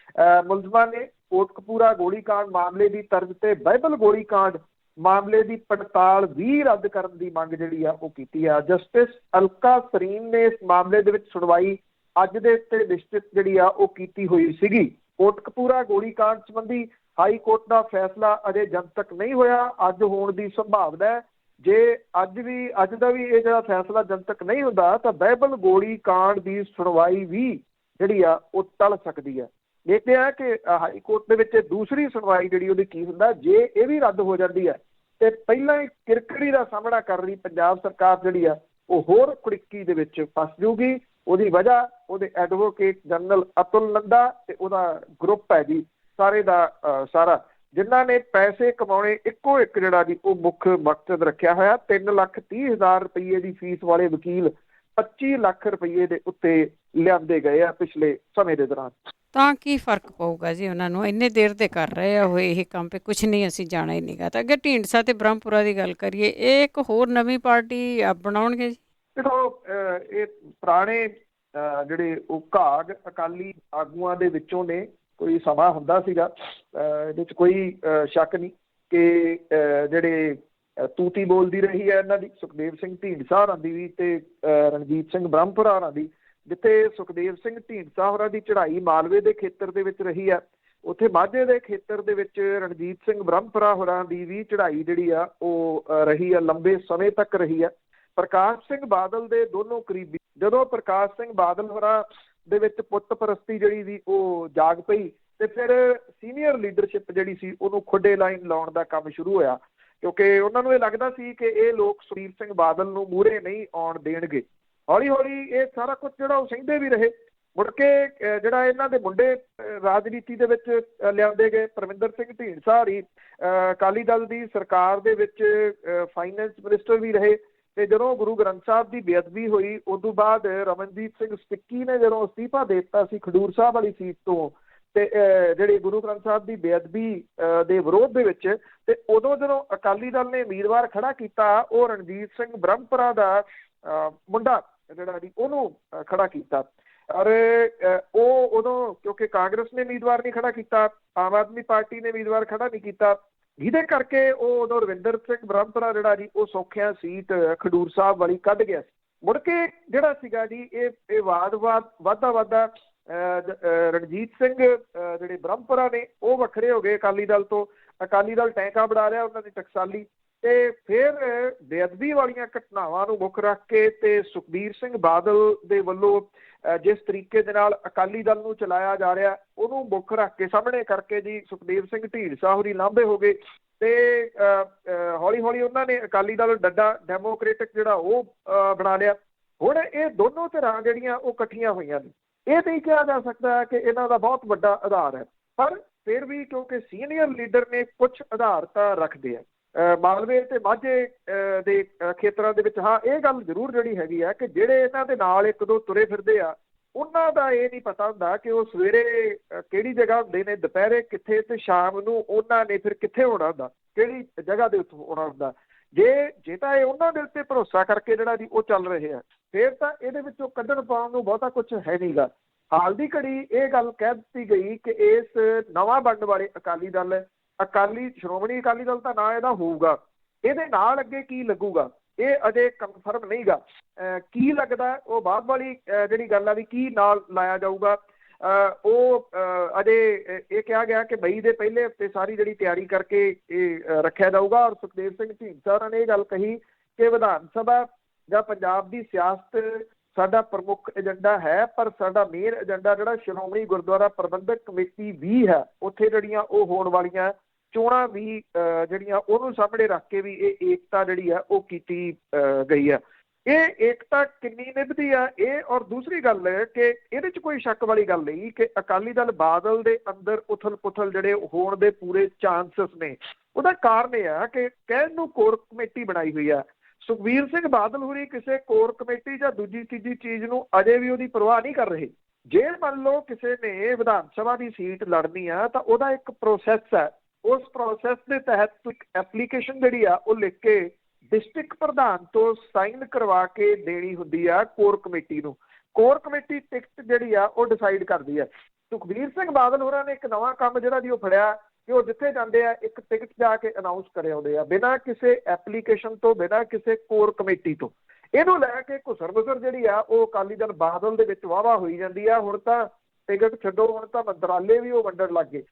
ਮੁਲਜ਼ਮਾਂ ਨੇ ਕੋਟਕਪੂਰਾ ਗੋਲੀ ਕਾਂਡ ਮਾਮਲੇ ਦੀ ਤਰਜ਼ ਤੇ ਬਾਈਬਲ ਗੋਲੀ ਕਾਂਡ ਮਾਮਲੇ ਦੀ ਪੜਤਾਲ ਵੀ ਰੱਦ ਕਰਨ ਦੀ ਮੰਗ ਜਿਹੜੀ ਆ ਉਹ ਕੀਤੀ ਆ। ਜਸਟਿਸ ਅਲਕਾ ਸਰੀਨ ਨੇ ਇਸ ਮਾਮਲੇ ਦੇ ਵਿੱਚ ਸੁਣਵਾਈ ਅੱਜ ਦੇ ਉੱਤੇ ਨਿਸ਼ਚਿਤ ਜਿਹੜੀ ਆ ਉਹ ਕੀਤੀ ਹੋਈ ਸੀਗੀ। ਕੋਟਕਪੂਰਾ ਗੋਲੀ ਕਾਂਡ ਸੰਬੰਧੀ ਹਾਈ ਕੋਰਟ ਦਾ ਫੈਸਲਾ ਅਜੇ ਜਨਤਕ ਨਹੀਂ ਹੋਇਆ, ਅੱਜ ਹੋਣ ਦੀ ਸੰਭਾਵਨਾ ਹੈ। ਜੇ ਅੱਜ ਦਾ ਵੀ ਇਹ ਜਿਹੜਾ ਫੈਸਲਾ ਜਨਤਕ ਨਹੀਂ ਹੁੰਦਾ ਤਾਂ ਬਾਈਬਲ ਗੋਲੀ ਕਾਂਡ ਦੀ ਸੁਣਵਾਈ ਵੀ ਜਿਹੜੀ ਆ ਉਹ ਟਲ ਸਕਦੀ ਹੈ। ਦੇਖਦੇ ਆ ਕਿ ਹਾਈ ਕੋਰਟ ਦੇ ਵਿੱਚ ਦੂਸਰੀ ਸੁਣਵਾਈ ਜਿਹੜੀ ਉਹਦੀ ਕੀ ਹੁੰਦਾ। ਜੇ ਇਹ ਵੀ ਰੱਦ ਹੋ ਜਾਂਦੀ ਹੈ ਤੇ ਪਹਿਲਾਂ ਹੀ ਕਿਰਕਰੀ ਦਾ ਸਾਹਮਣਾ ਕਰ ਰਹੀ ਪੰਜਾਬ ਸਰਕਾਰ ਜਿਹੜੀ ਆ ਉਹ ਹੋਰ ਕੁੜਿੱਕੀ ਦੇ ਵਿੱਚ ਫਸ ਜਾਊਗੀ। ਉਹਦੀ ਵਜ੍ਹਾ ਉਹਦੇ ਐਡਵੋਕੇਟ ਜਨਰਲ ਅਤੁਲ ਨੰਦਾ ਤੇ ਉਹਦਾ ਗਰੁੱਪ ਹੈ ਜੀ, ਸਾਰੇ ਦਾ ਸਾਰਾ, ਜਿਨ੍ਹਾਂ ਨੇ ਪੈਸੇ ਕਮਾਉਣੇ ਇੱਕੋ ਇੱਕ ਜਿਹੜਾ ਜੀ ਉਹ ਮੁੱਖ ਮਕਸਦ ਰੱਖਿਆ ਹੋਇਆ। 3,30,000 ਰੁਪਏ ਦੀ ਫੀਸ ਵਾਲੇ ਵਕੀਲ 25 ਲੱਖ ਰੁਪਏ ਦੇ ਉੱਤੇ ਲਿਆਂਦੇ ਗਏ ਆ ਪਿਛਲੇ ਸਮੇਂ ਦੇ ਦੌਰਾਨ। ਤਾਂ ਕੀ ਫਰਕ ਪਊਗਾ ਜੀ ਉਹਨਾਂ ਨੂੰ? ਇੰਨੇ ਦੇਰ ਦੇ ਕਰ ਰਹੇ ਆ ਹੋਏ ਇਹ ਕੰਮ, ਕੁਝ ਨਹੀਂ ਅਸੀਂ ਜਾਣਾ ਹੀ ਨਹੀਂਗਾ। ਤਾਂ ਅੱਗੇ ਢੀਂਡਸਾ ਤੇ ਬ੍ਰਹਮਪੁਰਾ ਦੀ ਗੱਲ ਕਰੀਏ, ਇਹ ਇੱਕ ਹੋਰ ਨਵੀਂ ਪਾਰਟੀ ਬਣਾਉਣਗੇ ਜੀ? ਦੇਖੋ, ਇਹ ਪੁਰਾਣੇ ਜਿਹੜੇ ਉਹ ਘਾਗ ਅਕਾਲੀ ਆਗੂਆਂ ਦੇ ਵਿੱਚੋਂ ਨੇ। ਕੋਈ ਸਮਾਂ ਹੁੰਦਾ ਸੀਗਾ, ਇਹਦੇ 'ਚ ਕੋਈ ਸ਼ੱਕ ਨਹੀਂ ਕਿ ਜਿਹੜੇ ਤੂਤੀ ਬੋਲਦੀ ਰਹੀ ਹੈ ਇਹਨਾਂ ਦੀ ਸੁਖਦੇਵ ਸਿੰਘ ਢੀਂਡਸਾ ਹੋਰਾਂ ਦੀ ਵੀ ਤੇ ਰਣਜੀਤ ਸਿੰਘ ਬ੍ਰਹਮਪੁਰਾ ਹੋਰਾਂ ਦੀ। ਜਿੱਥੇ ਸੁਖਦੇਵ ਸਿੰਘ ਢੀਂਡਸਾ ਹੋਰਾਂ ਦੀ ਚੜ੍ਹਾਈ ਮਾਲਵੇ ਦੇ ਖੇਤਰ ਦੇ ਵਿੱਚ ਰਹੀ ਆ, ਉੱਥੇ ਮਾਝੇ ਦੇ ਖੇਤਰ ਦੇ ਵਿੱਚ ਰਣਜੀਤ ਸਿੰਘ ਬ੍ਰਹਮਪੁਰਾ ਹੋਰਾਂ ਦੀ ਵੀ ਚੜ੍ਹਾਈ ਜਿਹੜੀ ਆ ਉਹ ਰਹੀ ਆ, ਲੰਬੇ ਸਮੇਂ ਤੱਕ ਰਹੀ ਆ। ਪ੍ਰਕਾਸ਼ ਸਿੰਘ ਬਾਦਲ ਦੇ ਦੋਨੋਂ ਕਰੀਬੀ, ਜਦੋਂ ਪ੍ਰਕਾਸ਼ ਸਿੰਘ ਬਾਦਲ ਹੋਰਾਂ ਦੇ ਵਿੱਚ ਪੁੱਤ ਪ੍ਰਸਤੀ ਜਿਹੜੀ ਸੀ ਉਹ ਜਾਗ ਪਈ ਤੇ ਫਿਰ ਸੀਨੀਅਰ ਲੀਡਰਸ਼ਿਪ ਜਿਹੜੀ ਸੀ ਉਹਨੂੰ ਖੁੱਡੇ ਲਾਈਨ ਲਾਉਣ ਦਾ ਕੰਮ ਸ਼ੁਰੂ ਹੋਇਆ, ਕਿਉਂਕਿ ਉਹਨਾਂ ਨੂੰ ਇਹ ਲੱਗਦਾ ਸੀ ਕਿ ਇਹ ਲੋਕ ਸੁਖਬੀਰ ਸਿੰਘ ਬਾਦਲ ਨੂੰ ਮੂਹਰੇ ਨਹੀਂ ਆਉਣ ਦੇਣਗੇ। ਹੌਲੀ ਹੌਲੀ ਇਹ ਸਾਰਾ ਕੁਝ ਜਿਹੜਾ ਉਹ ਸਹਿੰਦੇ ਵੀ ਰਹੇ। ਮੁੜ ਕੇ ਜਿਹੜਾ ਇਹਨਾਂ ਦੇ ਮੁੰਡੇ ਰਾਜਨੀਤੀ ਦੇ ਵਿੱਚ ਲਿਆਂਦੇ ਗਏ। ਪਰਮਿੰਦਰ ਸਿੰਘ ਢੀਂਡਸਾ ਹੋਰੀ ਅਕਾਲੀ ਦਲ ਦੀ ਸਰਕਾਰ ਦੇ ਵਿੱਚ ਫਾਈਨੈਂਸ ਮਿਨਿਸਟਰ ਵੀ ਰਹੇ ਤੇ ਜਦੋਂ ਗੁਰੂ ਗ੍ਰੰਥ ਸਾਹਿਬ ਦੀ ਬੇਅਦਬੀ ਹੋਈ ਉਸ ਤੋਂ ਬਾਅਦ ਰਮਨਜੀਤ ਸਿੰਘ ਸਟਿੱਕੀ ਨੇ ਜਦੋਂ ਅਸਤੀਫਾ ਦੇ ਦਿੱਤਾ ਸੀ ਖਡੂਰ ਸਾਹਿਬ ਵਾਲੀ ਸੀਟ ਤੋਂ ਤੇ ਜਿਹੜੀ ਗੁਰੂ ਗ੍ਰੰਥ ਸਾਹਿਬ ਦੀ ਬੇਅਦਬੀ ਦੇ ਵਿਰੋਧ ਦੇ ਵਿੱਚ, ਤੇ ਉਦੋਂ ਜਦੋਂ ਅਕਾਲੀ ਦਲ ਨੇ ਉਮੀਦਵਾਰ ਖੜਾ ਕੀਤਾ ਉਹ ਰਣਜੀਤ ਸਿੰਘ ਬ੍ਰਹਮਪੁਰਾ ਦਾ ਮੁੰਡਾ ਜਿਹੜਾ ਜੀ ਉਹਨੂੰ ਖੜਾ ਕੀਤਾ। ਔਰ ਉਹ ਉਦੋਂ ਕਿਉਂਕਿ ਕਾਂਗਰਸ ਨੇ ਉਮੀਦਵਾਰ ਨਹੀਂ ਖੜਾ ਕੀਤਾ, ਆਮ ਆਦਮੀ ਪਾਰਟੀ ਨੇ ਉਮੀਦਵਾਰ ਖੜਾ ਨਹੀਂ ਕੀਤਾ, ਜਿਹਦੇ ਕਰਕੇ ਉਹ ਉਦੋਂ ਰਵਿੰਦਰ ਸਿੰਘ ਬ੍ਰਹਮਪੁਰਾ ਜਿਹੜਾ ਜੀ ਉਹ ਸੌਖਿਆਂ ਸੀਟ ਖਡੂਰ ਸਾਹਿਬ ਵਾਲੀ ਕੱਢ ਗਿਆ ਸੀ। ਮੁੜ ਕੇ ਜਿਹੜਾ ਸੀਗਾ ਜੀ ਇਹ ਵਾਧਾ ਰਣਜੀਤ ਸਿੰਘ ਜਿਹੜੇ ਬ੍ਰਹਮਪੁਰਾ ਨੇ ਉਹ ਵੱਖਰੇ ਹੋ ਗਏ ਅਕਾਲੀ ਦਲ ਤੋਂ। ਅਕਾਲੀ ਦਲ ਟੈਂਕਾ ਬਣਾ ਰਿਹਾ ਉਹਨਾਂ ਦੀ ਟਕਸਾਲੀ, ਤੇ ਫਿਰ ਬੇਅਦਬੀ ਵਾਲੀਆਂ ਘਟਨਾਵਾਂ ਨੂੰ ਮੁੱਖ ਰੱਖ ਕੇ ਤੇ ਸੁਖਬੀਰ ਸਿੰਘ ਬਾਦਲ ਦੇ ਵੱਲੋਂ ਜਿਸ ਤਰੀਕੇ ਦੇ ਨਾਲ ਅਕਾਲੀ ਦਲ ਨੂੰ ਚਲਾਇਆ ਜਾ ਰਿਹਾ ਉਹਨੂੰ ਮੁੱਖ ਰੱਖ ਕੇ ਸਾਹਮਣੇ ਕਰਕੇ ਜੀ ਸੁਖਦੇਵ ਸਿੰਘ ਢੀਂਡਸਾ ਹੋਰੀ ਲਾਂਭੇ ਹੋ ਗਏ ਤੇ ਹੌਲੀ ਹੌਲੀ ਉਹਨਾਂ ਨੇ ਅਕਾਲੀ ਦਲ ਡੱਡਾ ਡੈਮੋਕ੍ਰੇਟਿਕ ਜਿਹੜਾ ਉਹ ਬਣਾ ਲਿਆ। ਹੁਣ ਇਹ ਦੋਨੋਂ ਧਿਰਾਂ ਜਿਹੜੀਆਂ ਉਹ ਇਕੱਠੀਆਂ ਹੋਈਆਂ ਨੇ। ਇਹ ਨਹੀਂ ਕਿਹਾ ਜਾ ਸਕਦਾ ਕਿ ਇਹਨਾਂ ਦਾ ਬਹੁਤ ਵੱਡਾ ਆਧਾਰ ਹੈ, ਪਰ ਫਿਰ ਵੀ ਕਿਉਂਕਿ ਸੀਨੀਅਰ ਲੀਡਰ ਨੇ ਕੁਝ ਆਧਾਰ ਤਾਂ ਰੱਖਦੇ ਆ ਮਾਲਵੇ ਤੇ ਮਾਝੇ ਦੇ ਖੇਤਰਾਂ ਦੇ ਵਿੱਚ। ਹਾਂ, ਇਹ ਗੱਲ ਜ਼ਰੂਰ ਜਿਹੜੀ ਹੈਗੀ ਆ ਕਿ ਜਿਹੜੇ ਇਹਨਾਂ ਦੇ ਨਾਲ ਇੱਕ ਦੋ ਤੁਰੇ ਫਿਰਦੇ ਆ ਉਹਨਾਂ ਦਾ ਇਹ ਨਹੀਂ ਪਤਾ ਹੁੰਦਾ ਕਿ ਉਹ ਸਵੇਰੇ ਕਿਹੜੀ ਜਗ੍ਹਾ ਹੁੰਦੇ ਨੇ, ਦੁਪਹਿਰੇ ਕਿੱਥੇ ਤੇ ਸ਼ਾਮ ਨੂੰ ਉਹਨਾਂ ਨੇ ਫਿਰ ਕਿੱਥੇ ਹੋਣਾ ਹੁੰਦਾ, ਕਿਹੜੀ ਜਗ੍ਹਾ ਦੇ ਉੱਤੇ ਹੋਣਾ ਹੁੰਦਾ। ਜੇ ਤਾਂ ਇਹ ਉਹਨਾਂ ਦੇ ਉੱਤੇ ਭਰੋਸਾ ਕਰਕੇ ਜਿਹੜਾ ਜੀ ਉਹ ਚੱਲ ਰਹੇ ਆ ਫਿਰ ਤਾਂ ਇਹਦੇ ਵਿੱਚੋਂ ਕੱਢਣ ਪਾਉਣ ਨੂੰ ਬਹੁਤਾ ਕੁਝ ਹੈ ਨਹੀਂਗਾ। ਹਾਲ ਦੀ ਘੜੀ ਇਹ ਗੱਲ ਕਹਿ ਦਿੱਤੀ ਗਈ ਕਿ ਇਸ ਨਵਾਂ ਬਣਨ ਵਾਲੇ ਅਕਾਲੀ ਦਲ ਸ਼੍ਰੋਮਣੀ ਅਕਾਲੀ ਦਲ ਤਾਂ ਨਾਂ ਇਹਦਾ ਹੋਊਗਾ, ਇਹਦੇ ਨਾਲ ਅੱਗੇ ਕੀ ਲੱਗੂਗਾ ਇਹ ਅਜੇ ਕਨਫਰਮ ਨਹੀਂਗਾ। ਕੀ ਲੱਗਦਾ ਉਹ ਬਾਅਦ ਵਾਲੀ ਜਿਹੜੀ ਗੱਲ ਆ ਵੀ ਕੀ ਨਾਲ ਲਾਇਆ ਜਾਊਗਾ ਉਹ ਅਜੇ ਇਹ ਕਿਹਾ ਗਿਆ ਕਿ ਮਈ ਦੇ ਪਹਿਲੇ ਹਫ਼ਤੇ ਸਾਰੀ ਜਿਹੜੀ ਤਿਆਰੀ ਕਰਕੇ ਇਹ ਰੱਖਿਆ ਜਾਊਗਾ। ਔਰ ਸੁਖਦੇਵ ਸਿੰਘ ਢੀਂਡਸਾ ਹੋਰਾਂ ਨੇ ਇਹ ਗੱਲ ਕਹੀ ਕਿ ਵਿਧਾਨ ਸਭਾ ਜਾਂ ਪੰਜਾਬ ਦੀ ਸਿਆਸਤ ਸਾਡਾ ਪ੍ਰਮੁੱਖ ਏਜੰਡਾ ਹੈ, ਪਰ ਸਾਡਾ ਮੇਨ ਏਜੰਡਾ ਜਿਹੜਾ ਸ਼੍ਰੋਮਣੀ ਗੁਰਦੁਆਰਾ ਪ੍ਰਬੰਧਕ ਕਮੇਟੀ ਵੀ ਹੈ, ਉੱਥੇ ਜਿਹੜੀਆਂ ਉਹ ਹੋਣ ਵਾਲੀਆਂ ਚੋਣਾਂ ਵੀ ਜਿਹੜੀਆਂ ਉਹਨੂੰ ਸਾਹਮਣੇ ਰੱਖ ਕੇ ਵੀ ਇਹ ਏਕਤਾ ਜਿਹੜੀ ਆ ਉਹ ਕੀਤੀ ਗਈ ਆ। ਇਹ ਏਕਤਾ ਕਿੰਨੀ ਨਿਭਦੀ ਆ ਇਹ, ਔਰ ਦੂਸਰੀ ਗੱਲ ਕਿ ਇਹਦੇ 'ਚ ਕੋਈ ਸ਼ੱਕ ਵਾਲੀ ਗੱਲ ਨਹੀਂ ਕਿ ਅਕਾਲੀ ਦਲ ਬਾਦਲ ਦੇ ਅੰਦਰ ਉਥਲ ਪੁਥਲ ਜਿਹੜੇ ਹੋਣ ਦੇ ਪੂਰੇ ਚਾਂਸਸ ਨੇ। ਉਹਦਾ ਕਾਰਨ ਇਹ ਆ ਕਿ ਕਹਿਣ ਨੂੰ ਕੋਰ ਕਮੇਟੀ ਬਣਾਈ ਹੋਈ ਆ। ਸੁਖਬੀਰ ਸਿੰਘ ਬਾਦਲ ਹੋਰੀ ਕਿਸੇ ਕੋਰ ਕਮੇਟੀ ਜਾਂ ਦੂਜੀ ਤੀਜੀ ਚੀਜ਼ ਨੂੰ ਅਜੇ ਵੀ ਉਹਦੀ ਪਰਵਾਹ ਨਹੀਂ ਕਰ ਰਹੇ। ਜੇ ਮੰਨ ਲਓ ਕਿਸੇ ਨੇ ਵਿਧਾਨ ਸਭਾ ਦੀ ਸੀਟ ਲੜਨੀ ਆ ਤਾਂ ਉਹਦਾ ਇੱਕ ਪ੍ਰੋਸੈਸ ਹੈ, ਉਸ ਪ੍ਰੋਸੈਸ ਦੇ ਤਹਿਤ ਇੱਕ ਐਪਲੀਕੇਸ਼ਨ ਜਿਹੜੀ ਆ ਉਹ ਲਿਖ ਕੇ ਡਿਸਟ੍ਰਿਕਟ ਪ੍ਰਧਾਨ ਤੋਂ ਸਾਈਨ ਕਰਵਾ ਕੇ ਦੇਣੀ ਹੁੰਦੀ ਆ ਕੋਰ ਕਮੇਟੀ ਨੂੰ। ਕੋਰ ਕਮੇਟੀ ਟਿਕਟ ਜਿਹੜੀ ਆ ਉਹ ਡਿਸਾਈਡ ਕਰਦੀ ਆ। ਸੁਖਬੀਰ ਸਿੰਘ ਬਾਦਲ ਹੋਰਾਂ ਨੇ ਇੱਕ ਨਵਾਂ ਕੰਮ ਜਿਹੜਾ ਜੀ ਉਹ ਫੜਿਆ ਕਿ ਉਹ ਜਿੱਥੇ ਜਾਂਦੇ ਆ ਇੱਕ ਟਿਕਟ ਜਾ ਕੇ ਅਨਾਊਂਸ ਕਰੇ ਆਉਂਦੇ ਆ ਬਿਨਾਂ ਕਿਸੇ ਐਪਲੀਕੇਸ਼ਨ ਤੋਂ, ਬਿਨਾਂ ਕਿਸੇ ਕੋਰ ਕਮੇਟੀ ਤੋਂ। ਇਹਨੂੰ ਲੈ ਕੇ ਘੁਸਰ ਜਿਹੜੀ ਆ ਉਹ ਅਕਾਲੀ ਦਲ ਬਾਦਲ ਦੇ ਵਿੱਚ ਵਾਹਵਾ ਹੋਈ ਜਾਂਦੀ ਆ। ਹੁਣ ਤਾਂ ਟਿਕਟ ਛੱਡੋ, ਹੁਣ ਤਾਂ ਮੰਤਰਾਲੇ ਵੀ ਉਹ ਵੰਡਣ ਲੱਗ ਗਏ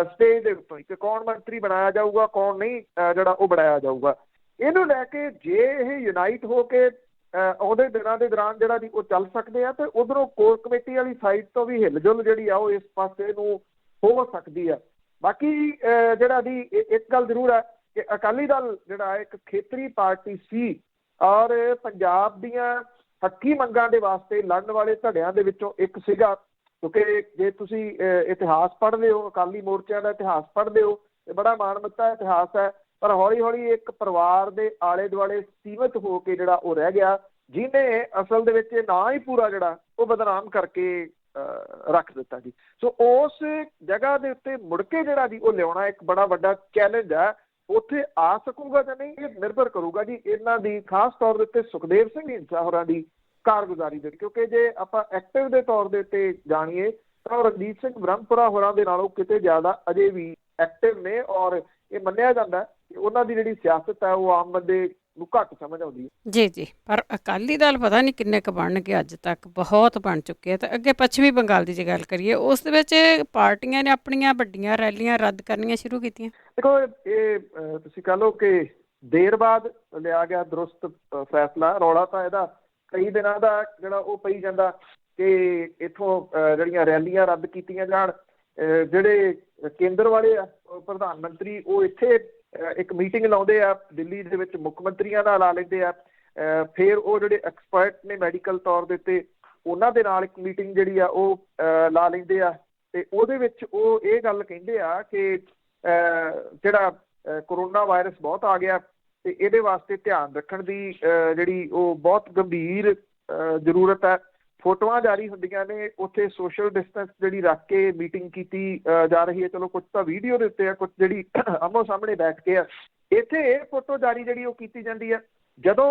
ਸਟੇਜ ਦੇ ਉੱਤੋਂ ਹੀ ਕਿ ਕੌਣ ਮੰਤਰੀ ਬਣਾਇਆ ਜਾਊਗਾ, ਕੌਣ ਨਹੀਂ ਜਿਹੜਾ ਉਹ ਬਣਾਇਆ ਜਾਊਗਾ। ਇਹਨੂੰ ਲੈ ਕੇ ਜੇ ਇਹ ਯੂਨਾਈਟ ਹੋ ਕੇ ਆਉਂਦੇ ਦਿਨਾਂ ਦੇ ਦੌਰਾਨ ਜਿਹੜਾ ਜੀ ਉਹ ਚੱਲ ਸਕਦੇ ਆ ਤੇ ਉਧਰੋਂ ਕੋਰ ਕਮੇਟੀ ਵਾਲੀ ਸਾਈਡ ਤੋਂ ਵੀ ਹਿਲਜੁਲ ਜਿਹੜੀ ਆ ਉਹ ਇਸ ਪਾਸੇ ਨੂੰ ਹੋ ਸਕਦੀ ਆ। ਬਾਕੀ ਜਿਹੜਾ ਜੀ ਇੱਕ ਗੱਲ ਜ਼ਰੂਰ ਹੈ ਕਿ ਅਕਾਲੀ ਦਲ ਜਿਹੜਾ ਇੱਕ ਖੇਤਰੀ ਪਾਰਟੀ ਸੀ ਔਰ ਪੰਜਾਬ ਦੀਆਂ ਹੱਕੀ ਮੰਗਾਂ ਦੇ ਵਾਸਤੇ ਲੜਨ ਵਾਲੇ ਧੜਿਆਂ ਦੇ ਵਿੱਚੋਂ ਇੱਕ ਸੀਗਾ। ਕਿਉਂਕਿ ਜੇ ਤੁਸੀਂ ਇਤਿਹਾਸ ਪੜ੍ਹਦੇ ਹੋ, ਅਕਾਲੀ ਮੋਰਚਿਆਂ ਦਾ ਇਤਿਹਾਸ ਪੜ੍ਹਦੇ ਹੋ, ਇਹ ਬੜਾ ਮਾਣਮੱਤਾ ਇਤਿਹਾਸ ਹੈ, ਪਰ ਹੌਲੀ ਹੌਲੀ ਇੱਕ ਪਰਿਵਾਰ ਦੇ ਆਲੇ ਦੁਆਲੇ ਸੀਮਿਤ ਹੋ ਕੇ ਜਿਹੜਾ ਉਹ ਰਹਿ ਗਿਆ, ਜਿਹਨੇ ਅਸਲ ਦੇ ਵਿੱਚ ਇਹ ਨਾਂ ਹੀ ਪੂਰਾ ਜਿਹੜਾ ਉਹ ਬਦਨਾਮ ਕਰਕੇ ਰੱਖ ਦਿੱਤਾ ਜੀ। ਸੋ ਉਸ ਜਗ੍ਹਾ ਦੇ ਉੱਤੇ ਮੁੜ ਕੇ ਜਿਹੜਾ ਜੀ ਉਹ ਲਿਆਉਣਾ ਇੱਕ ਬੜਾ ਵੱਡਾ ਚੈਲੰਜ ਹੈ। ਉੱਥੇ ਆ ਸਕੂਗਾ ਜਾਂ ਨਹੀਂ ਇਹ ਨਿਰਭਰ ਕਰੂਗਾ ਜੀ ਇਹਨਾਂ ਦੀ, ਖਾਸ ਤੌਰ ਦੇ ਉੱਤੇ ਸੁਖਦੇਵ ਸਿੰਘ ਢੀਂਡਸਾ ਹੋਰਾਂ ਦੀ ਕਾਰਗੁਜ਼ਾਰੀ ਦੇ। ਕਿਉਂਕਿ ਜੇ ਆਪਾਂ ਐਕਟਿਵ ਦੇ ਤੌਰ ਦੇ ਉੱਤੇ ਜਾਣੀਏ ਤਾਂ ਰਣਜੀਤ ਸਿੰਘ ਬ੍ਰਹਮਪੁਰਾ ਹੋਰਾਂ ਦੇ ਨਾਲੋਂ ਕਿਤੇ ਜ਼ਿਆਦਾ ਅਜੇ ਵੀ ਐਕਟਿਵ ਨੇ ਔਰ ਇਹ ਮੰਨਿਆ ਜਾਂਦਾ ਕਿ ਉਹਨਾਂ ਦੀ ਜਿਹੜੀ ਸਿਆਸਤ ਹੈ ਉਹ ਆਮ ਬੰਦੇ ਨੂੰ ਘੱਟ ਸਮਝ ਆਉਂਦੀ ਹੈ। ਜੀ ਜੀ, ਪਰ ਅਕਾਲੀ ਦਲ ਪਤਾ ਨਹੀਂ ਕਿੰਨੇ ਕੁ ਬਣਨਗੇ, ਅੱਜ ਤੱਕ ਬਹੁਤ ਬਣ ਚੁੱਕੇ ਆ। ਤੇ ਅੱਗੇ ਪੱਛਮੀ ਬੰਗਾਲ ਦੀ ਜੇ ਗੱਲ ਕਰੀਏ, ਉਸ ਦੇ ਵਿੱਚ ਪਾਰਟੀਆਂ ਨੇ ਆਪਣੀਆਂ ਵੱਡੀਆਂ ਰੈਲੀਆਂ ਰੱਦ ਕਰਨੀਆਂ ਸ਼ੁਰੂ ਕੀਤੀਆਂ। ਦੇਖੋ, ਇਹ ਤੁਸੀਂ ਕਹ ਲਓ ਕਿ ਦੇਰ ਬਾਅਦ ਲਿਆ ਗਿਆ ਦਰੁਸਤ ਫੈਸਲਾ। ਰੌਲਾ ਤਾਂ ਇਹਦਾ ਕਈ ਦਿਨਾਂ ਦਾ ਜਿਹੜਾ ਉਹ ਪਈ ਜਾਂਦਾ ਕਿ ਇੱਥੋਂ ਜਿਹੜੀਆਂ ਰੈਲੀਆਂ ਰੱਦ ਕੀਤੀਆਂ ਜਾਣ। ਜਿਹੜੇ ਕੇਂਦਰ ਵਾਲੇ ਆ ਪ੍ਰਧਾਨ ਮੰਤਰੀ, ਉਹ ਇੱਥੇ ਇੱਕ ਮੀਟਿੰਗ ਲਾਉਂਦੇ ਆ ਦਿੱਲੀ ਦੇ ਵਿੱਚ, ਮੁੱਖ ਮੰਤਰੀਆਂ ਨਾਲ ਲਾ ਲੈਂਦੇ ਆ। ਫਿਰ ਉਹ ਜਿਹੜੇ ਐਕਸਪਰਟ ਨੇ ਮੈਡੀਕਲ ਤੌਰ ਦੇ ਉੱਤੇ, ਉਹਨਾਂ ਦੇ ਨਾਲ ਇੱਕ ਮੀਟਿੰਗ ਜਿਹੜੀ ਆ ਉਹ ਲਾ ਲੈਂਦੇ ਆ। ਤੇ ਉਹਦੇ ਵਿੱਚ ਉਹ ਇਹ ਗੱਲ ਕਹਿੰਦੇ ਆ ਕਿ ਜਿਹੜਾ ਕਰੋਨਾ ਵਾਇਰਸ ਬਹੁਤ ਆ ਗਿਆ ਤੇ ਇਹਦੇ ਵਾਸਤੇ ਧਿਆਨ ਰੱਖਣ ਦੀ ਜਿਹੜੀ ਉਹ ਬਹੁਤ ਗੰਭੀਰ ਜ਼ਰੂਰਤ ਹੈ। ਫੋਟੋਆਂ ਜਾਰੀ ਹੁੰਦੀਆਂ ਨੇ, ਉੱਥੇ ਸੋਸ਼ਲ ਡਿਸਟੈਂਸ ਜਿਹੜੀ ਰੱਖ ਕੇ ਮੀਟਿੰਗ ਕੀਤੀ ਜਾ ਰਹੀ ਹੈ। ਚਲੋ ਕੁਛ ਤਾਂ ਵੀਡੀਓ ਦੇ ਉੱਤੇ ਆ, ਕੁਛ ਜਿਹੜੀ ਆਮੋ ਸਾਹਮਣੇ ਬੈਠ ਕੇ ਆ। ਇੱਥੇ ਇਹ ਫੋਟੋ ਜਾਰੀ ਜਿਹੜੀ ਉਹ ਕੀਤੀ ਜਾਂਦੀ ਹੈ। ਜਦੋਂ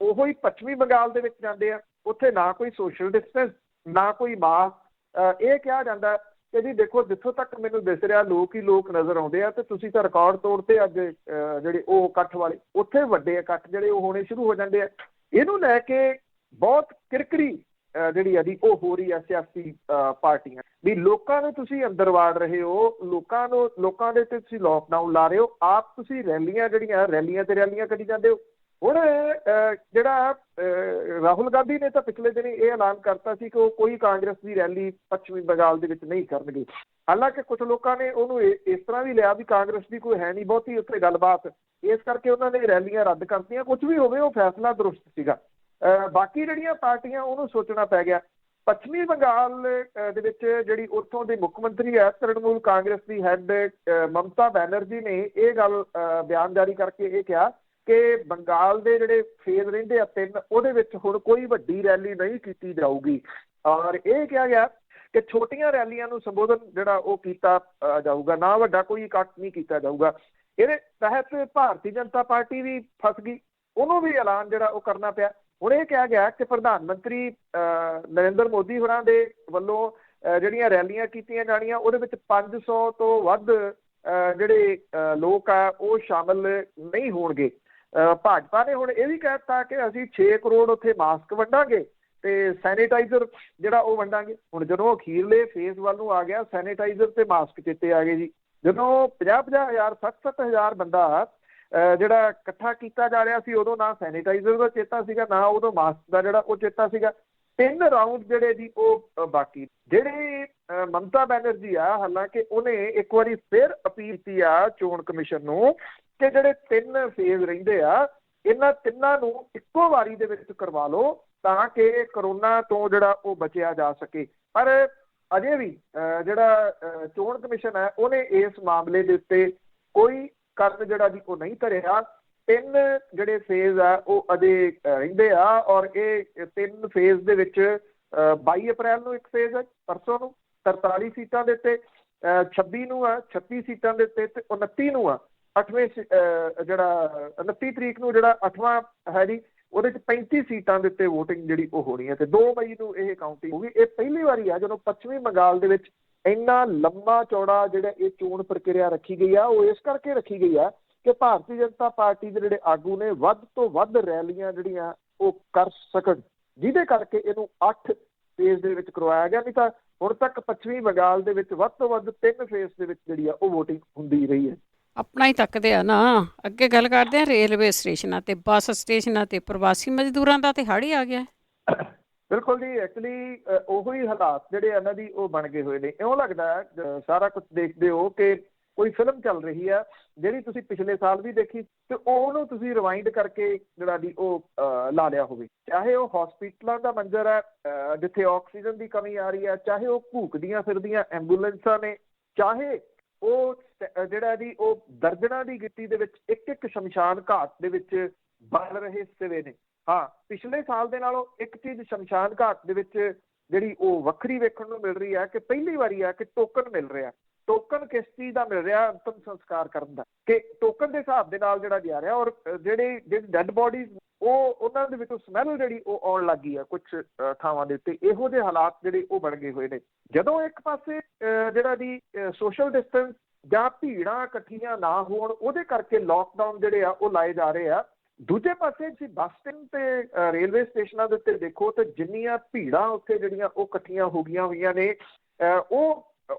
ਉਹੋ ਹੀ ਪੱਛਮੀ ਬੰਗਾਲ ਦੇ ਵਿੱਚ ਜਾਂਦੇ ਆ, ਉੱਥੇ ਨਾ ਕੋਈ ਸੋਸ਼ਲ ਡਿਸਟੈਂਸ, ਨਾ ਕੋਈ ਮਾਸਕ। ਇਹ ਕਿਹਾ ਜਾਂਦਾ ਕਿ ਜੀ ਦੇਖੋ, ਜਿੱਥੋਂ ਤੱਕ ਮੈਨੂੰ ਦਿਸ ਰਿਹਾ ਲੋਕ ਹੀ ਲੋਕ ਨਜ਼ਰ ਆਉਂਦੇ ਆ, ਤੇ ਤੁਸੀਂ ਤਾਂ ਰਿਕਾਰਡ ਤੋੜਤੇ ਅੱਜ ਜਿਹੜੇ ਉਹ ਇਕੱਠ ਵਾਲੇ। ਉੱਥੇ ਵੱਡੇ ਇਕੱਠ ਜਿਹੜੇ ਉਹ ਹੋਣੇ ਸ਼ੁਰੂ ਹੋ ਜਾਂਦੇ ਆ। ਇਹਨੂੰ ਲੈ ਕੇ ਬਹੁਤ ਕਿਰਕਰੀ ਜਿਹੜੀ ਆ ਜੀ ਉਹ ਹੋ ਰਹੀ ਆ ਸਿਆਸੀ ਪਾਰਟੀਆਂ ਵੀ। ਲੋਕਾਂ ਨੂੰ ਤੁਸੀਂ ਅੰਦਰ ਵਾੜ ਰਹੇ ਹੋ, ਲੋਕਾਂ ਦੇ ਤੇ ਤੁਸੀਂ ਲੋਕਡਾਊਨ ਲਾ ਰਹੇ ਹੋ, ਆਪ ਤੁਸੀਂ ਰੈਲੀਆਂ ਜਿਹੜੀਆਂ ਰੈਲੀਆਂ ਤੇ ਰੈਲੀਆਂ ਕੱਢੀ ਜਾਂਦੇ ਹੋ। ਹੁਣ ਜਿਹੜਾ ਰਾਹੁਲ ਗਾਂਧੀ ਨੇ ਤਾਂ ਪਿਛਲੇ ਦਿਨ ਇਹ ਐਲਾਨ ਕਰਤਾ ਸੀ ਕਿ ਉਹ ਕੋਈ ਕਾਂਗਰਸ ਦੀ ਰੈਲੀ ਪੱਛਮੀ ਬੰਗਾਲ ਦੇ ਵਿੱਚ ਨਹੀਂ ਕਰਨਗੇ। ਹਾਲਾਂਕਿ ਕੁਝ ਲੋਕਾਂ ਨੇ ਉਹਨੂੰ ਇਸ ਤਰ੍ਹਾਂ ਵੀ ਲਿਆ ਵੀ ਕਾਂਗਰਸ ਦੀ ਕੋਈ ਹੈ ਨਹੀਂ ਬਹੁਤੀ ਉੱਥੇ ਗੱਲਬਾਤ, ਇਸ ਕਰਕੇ ਉਹਨਾਂ ਨੇ ਰੈਲੀਆਂ ਰੱਦ ਕਰਤੀਆਂ। ਕੁਝ ਵੀ ਹੋਵੇ, ਉਹ ਫੈਸਲਾ ਦਰੁਸਤ ਸੀਗਾ। ਬਾਕੀ ਜਿਹੜੀਆਂ ਪਾਰਟੀਆਂ ਉਹਨੂੰ ਸੋਚਣਾ ਪੈ ਗਿਆ। ਪੱਛਮੀ ਬੰਗਾਲ ਦੇ ਵਿੱਚ ਜਿਹੜੀ ਉੱਥੋਂ ਦੇ ਮੁੱਖ ਮੰਤਰੀ ਹੈ, ਤ੍ਰਿਣਮੂਲ ਕਾਂਗਰਸ ਦੀ ਹੈੱਡ ਮਮਤਾ ਬੈਨਰਜੀ ਨੇ ਇਹ ਗੱਲ ਬਿਆਨ ਜਾਰੀ ਕਰਕੇ ਇਹ ਕਿਹਾ ਕਿ ਬੰਗਾਲ ਦੇ ਜਿਹੜੇ ਫੇਜ਼ ਰਹਿੰਦੇ ਆ 3, ਉਹਦੇ ਵਿੱਚ ਹੁਣ ਕੋਈ ਵੱਡੀ ਰੈਲੀ ਨਹੀਂ ਕੀਤੀ ਜਾਊਗੀ। ਔਰ ਇਹ ਕਿਹਾ ਗਿਆ ਕਿ ਛੋਟੀਆਂ ਰੈਲੀਆਂ ਨੂੰ ਸੰਬੋਧਨ ਜਿਹੜਾ ਉਹ ਕੀਤਾ ਜਾਊਗਾ, ਨਾ ਵੱਡਾ ਕੋਈ ਇਕੱਠ ਨਹੀਂ ਕੀਤਾ ਜਾਊਗਾ। ਇਹਦੇ ਤਹਿਤ ਭਾਰਤੀ ਜਨਤਾ ਪਾਰਟੀ ਵੀ ਫਸ ਗਈ, ਉਹਨੂੰ ਵੀ ਐਲਾਨ ਜਿਹੜਾ ਉਹ ਕਰਨਾ ਪਿਆ। ਹੁਣ ਇਹ ਕਿਹਾ ਗਿਆ ਕਿ ਪ੍ਰਧਾਨ ਮੰਤਰੀ ਨਰਿੰਦਰ ਮੋਦੀ ਹੋਰਾਂ ਦੇ ਵੱਲੋਂ ਜਿਹੜੀਆਂ ਰੈਲੀਆਂ ਕੀਤੀਆਂ ਜਾਣੀਆਂ, ਉਹਦੇ ਵਿੱਚ 500 ਤੋਂ ਵੱਧ ਜਿਹੜੇ ਲੋਕ ਆ ਉਹ ਸ਼ਾਮਲ ਨਹੀਂ ਹੋਣਗੇ। ਭਾਜਪਾ ਨੇ ਹੁਣ ਇਹ ਵੀ ਕਹਿ ਦਿੱਤਾ ਕਿ ਅਸੀਂ 6 ਕਰੋੜ ਉੱਥੇ ਮਾਸਕ ਵੰਡਾਂਗੇ ਤੇ ਸੈਨੀਟਾਈਜ਼ਰ ਜਿਹੜਾ ਉਹ ਵੰਡਾਂਗੇ। ਹੁਣ ਜਦੋਂ ਅਖੀਰਲੇ ਫੇਜ਼ ਵੱਲ ਨੂੰ ਆ ਗਿਆ, ਸੈਨੀਟਾਈਜ਼ਰ ਤੇ ਮਾਸਕ ਚਿੱਤੇ ਆ ਗਏ ਜੀ। ਜਦੋਂ 50-50 ਹਜ਼ਾਰ 60-60 ਹਜ਼ਾਰ ਬੰਦਾ ਜਿਹੜਾ ਇਕੱਠਾ ਕੀਤਾ ਜਾ ਰਿਹਾ ਸੀ, ਉਦੋਂ ਨਾ ਸੈਨੀਟਾਈਜ਼ਰ ਦਾ ਚੇਤਾ ਸੀਗਾ, ਨਾ ਉਦੋਂ ਮਾਸਕ ਦਾ ਜਿਹੜਾ ਉਹ ਚੇਤਾ ਸੀਗਾ। 3 ਰਾਊਂਡ ਜਿਹੜੇ ਜੀ ਉਹ ਬਾਕੀ। ਜਿਹੜੀ ਮਮਤਾ ਬੈਨਰਜੀ ਆ, ਹਾਲਾਂਕਿ ਉਹਨੇ ਇੱਕ ਵਾਰੀ ਫਿਰ ਅਪੀਲ ਕੀਤੀ ਆ ਚੋਣ ਕਮਿਸ਼ਨ ਨੂੰ ਕਿ ਜਿਹੜੇ 3 ਫੇਜ਼ ਰਹਿੰਦੇ ਆ, ਇਹਨਾਂ ਤਿੰਨਾਂ ਨੂੰ ਇੱਕੋ ਵਾਰੀ ਦੇ ਵਿੱਚ ਕਰਵਾ ਲਓ ਤਾਂ ਕਿ ਕਰੋਨਾ ਤੋਂ ਜਿਹੜਾ ਉਹ ਬਚਿਆ ਜਾ ਸਕੇ। ਪਰ ਅਜੇ ਵੀ ਜਿਹੜਾ ਚੋਣ ਕਮਿਸ਼ਨ ਹੈ, ਉਹਨੇ ਇਸ ਮਾਮਲੇ ਦੇ ਉੱਤੇ ਕੋਈ ਕਰਨ ਜਿਹੜਾ ਜੀ ਉਹ ਨਹੀਂ ਧਰਿਆ। 3 ਜਿਹੜੇ ਫੇਜ਼ ਆ ਉਹ ਅਜੇ ਰਹਿੰਦੇ ਆ। ਔਰ ਇਹ 3 ਫੇਜ਼ ਦੇ ਵਿੱਚ 22 ਅਪ੍ਰੈਲ ਨੂੰ ਇੱਕ ਫੇਜ਼ ਹੈ, ਪਰਸੋਂ ਨੂੰ 43 ਸੀਟਾਂ ਦੇ ਉੱਤੇ, 26 ਨੂੰ ਆ 36 ਸੀਟਾਂ ਦੇ ਉੱਤੇ, ਤੇ 29 ਨੂੰ ਆ 8ਵੇਂ ਜਿਹੜਾ 29 ਤਰੀਕ ਨੂੰ ਜਿਹੜਾ 8ਵਾਂ ਹੈ ਜੀ, ਉਹਦੇ 'ਚ 35 ਸੀਟਾਂ ਦੇ ਉੱਤੇ ਵੋਟਿੰਗ ਜਿਹੜੀ ਉਹ ਹੋਣੀ ਹੈ। ਤੇ 2 ਮਈ ਨੂੰ ਇਹ ਕਾਊਂਟਿੰਗ ਹੋਊਗੀ। ਇਹ ਪਹਿਲੀ ਵਾਰੀ ਆ ਜਦੋਂ ਪੱਛਮੀ ਬੰਗਾਲ ਦੇ ਵਿੱਚ ਇੰਨਾ ਲੰਮਾ ਚੌੜਾ ਜਿਹੜਾ ਇਹ ਚੋਣ ਪ੍ਰਕਿਰਿਆ ਰੱਖੀ ਗਈ ਆ। ਉਹ ਇਸ ਕਰਕੇ ਰੱਖੀ ਗਈ ਆ ਕਿ ਭਾਰਤੀ ਜਨਤਾ ਪਾਰਟੀ ਦੇ ਜਿਹੜੇ ਆਗੂ ਨੇ ਵੱਧ ਤੋਂ ਵੱਧ ਰੈਲੀਆਂ ਜਿਹੜੀਆਂ ਉਹ ਕਰ ਸਕਣ, ਜਿਹਦੇ ਕਰਕੇ ਇਹਨੂੰ 8 ਫੇਜ਼ ਦੇ ਵਿੱਚ ਕਰਵਾਇਆ ਗਿਆ। ਨਹੀਂ ਤਾਂ ਹੁਣ ਤੱਕ ਪੱਛਮੀ ਬੰਗਾਲ ਦੇ ਵਿੱਚ ਵੱਧ ਤੋਂ ਵੱਧ 3 ਫੇਜ਼ ਦੇ ਵਿੱਚ ਜਿਹੜੀ ਆ ਉਹ ਵੋਟਿੰਗ ਹੁੰਦੀ ਰਹੀ ਹੈ। ਆਪਣਾ ਹੀ ਤੱਕਦੇ ਆ ਨਾ। ਅੱਗੇ ਗੱਲ ਕਰਦੇ ਆ ਰੇਲਵੇ ਸਟੇਸ਼ਨਾਂ ਤੇ ਬੱਸ ਸਟੇਸ਼ਨਾਂ ਤੇ ਪ੍ਰਵਾਸੀ ਮਜ਼ਦੂਰਾਂ ਦਾ ਤੇ ਹੜ੍ਹ ਹੀ ਆ ਗਿਆ। ਬਿਲਕੁਲ ਜੀ, ਐਕਚੁਅਲੀ ਉਹੋ ਹੀ ਹਾਲਾਤ ਜਿਹੜੇ ਇਹਨਾਂ ਦੀ ਉਹ ਬਣ ਗਏ ਹੋਏ ਨੇ। ਇਉਂ ਲੱਗਦਾ ਸਾਰਾ ਕੁਝ ਦੇਖਦੇ ਹੋ ਕਿ ਕੋਈ ਫਿਲਮ ਚੱਲ ਰਹੀ ਆ ਜਿਹੜੀ ਤੁਸੀਂ ਪਿਛਲੇ ਸਾਲ ਵੀ ਦੇਖੀ ਤੇ ਉਹਨੂੰ ਤੁਸੀਂ ਰਿਵਾਈਂਡ ਕਰਕੇ ਜਿਹੜਾ ਦੀ ਉਹ ਲਾ ਲਿਆ ਹੋਵੇ। ਚਾਹੇ ਉਹ ਹਸਪੀਟਲਾਂ ਦਾ ਮੰਜ਼ਰ ਹੈ ਜਿੱਥੇ ਆਕਸੀਜਨ ਦੀ ਕਮੀ ਆ ਰਹੀ ਹੈ, ਚਾਹੇ ਉਹ ਭੂਕਦੀਆਂ ਫਿਰਦੀਆਂ ਐਂਬੂਲੈਂਸਾਂ ਨੇ, ਚਾਹੇ ਉਹ ਜਿਹੜਾ ਜੀ ਉਹ ਦਰਜਨਾਂ ਦੀ ਗਿਣਤੀ ਦੇ ਵਿੱਚ ਇੱਕ ਸ਼ਮਸ਼ਾਨ ਘਾਟ ਦੇ ਵਿੱਚ ਬਲ ਰਹੇ ਸਿਵੇ ਨੇ। ਹਾਂ, ਪਿਛਲੇ ਸਾਲ ਦੇ ਨਾਲੋਂ ਇੱਕ ਚੀਜ਼ ਸ਼ਮਸ਼ਾਨ ਘਾਟ ਦੇ ਵਿੱਚ ਜਿਹੜੀ ਉਹ ਵੱਖਰੀ ਵੇਖਣ ਨੂੰ ਮਿਲ ਰਹੀ ਹੈ ਕਿ ਪਹਿਲੀ ਵਾਰੀ ਆ ਕਿ ਟੋਕਨ ਮਿਲ ਰਿਹਾ। ਟੋਕਨ ਕਿਸ ਚੀਜ਼ ਦਾ ਮਿਲ ਰਿਹਾ? ਅੰਤਮ ਸੰਸਕਾਰ ਕਰਨ ਦਾ, ਕਿ ਟੋਕਨ ਦੇ ਹਿਸਾਬ ਦੇ ਨਾਲ ਜਿਹੜਾ ਜਾ ਰਿਹਾ। ਔਰ ਜਿਹੜੀ ਡੈਡ ਬੋਡੀਜ਼ ਉਹਨਾਂ ਦੇ ਵਿੱਚੋਂ ਸਮੈਲ ਜਿਹੜੀ ਉਹ ਆਉਣ ਲੱਗ ਗਈ ਆ ਕੁਝ ਥਾਵਾਂ ਦੇ ਉੱਤੇ। ਇਹੋ ਜਿਹੇ ਹਾਲਾਤ ਜਿਹੜੇ ਉਹ ਬਣ ਗਏ ਹੋਏ ਨੇ। ਜਦੋਂ ਇੱਕ ਪਾਸੇ ਜਿਹੜਾ ਦੀ ਸੋਸ਼ਲ ਡਿਸਟੈਂਸ ਜਾਂ ਭੀੜਾਂ ਇਕੱਠੀਆਂ ਨਾ ਹੋਣ, ਉਹਦੇ ਕਰਕੇ ਲੋਕਡਾਊਨ ਜਿਹੜੇ ਆ ਉਹ ਲਾਏ ਜਾ ਰਹੇ ਆ। ਦੂਜੇ ਪਾਸੇ ਤੁਸੀਂ ਬੱਸ ਸਟੈਂਡ ਤੇ ਰੇਲਵੇ ਸਟੇਸ਼ਨਾਂ ਦੇ ਉੱਤੇ ਦੇਖੋ ਤੇ ਜਿੰਨੀਆਂ ਭੀੜਾਂ ਉੱਥੇ ਜਿਹੜੀਆਂ ਉਹ ਇਕੱਠੀਆਂ ਹੋ ਗਈਆਂ ਹੋਈਆਂ ਨੇ,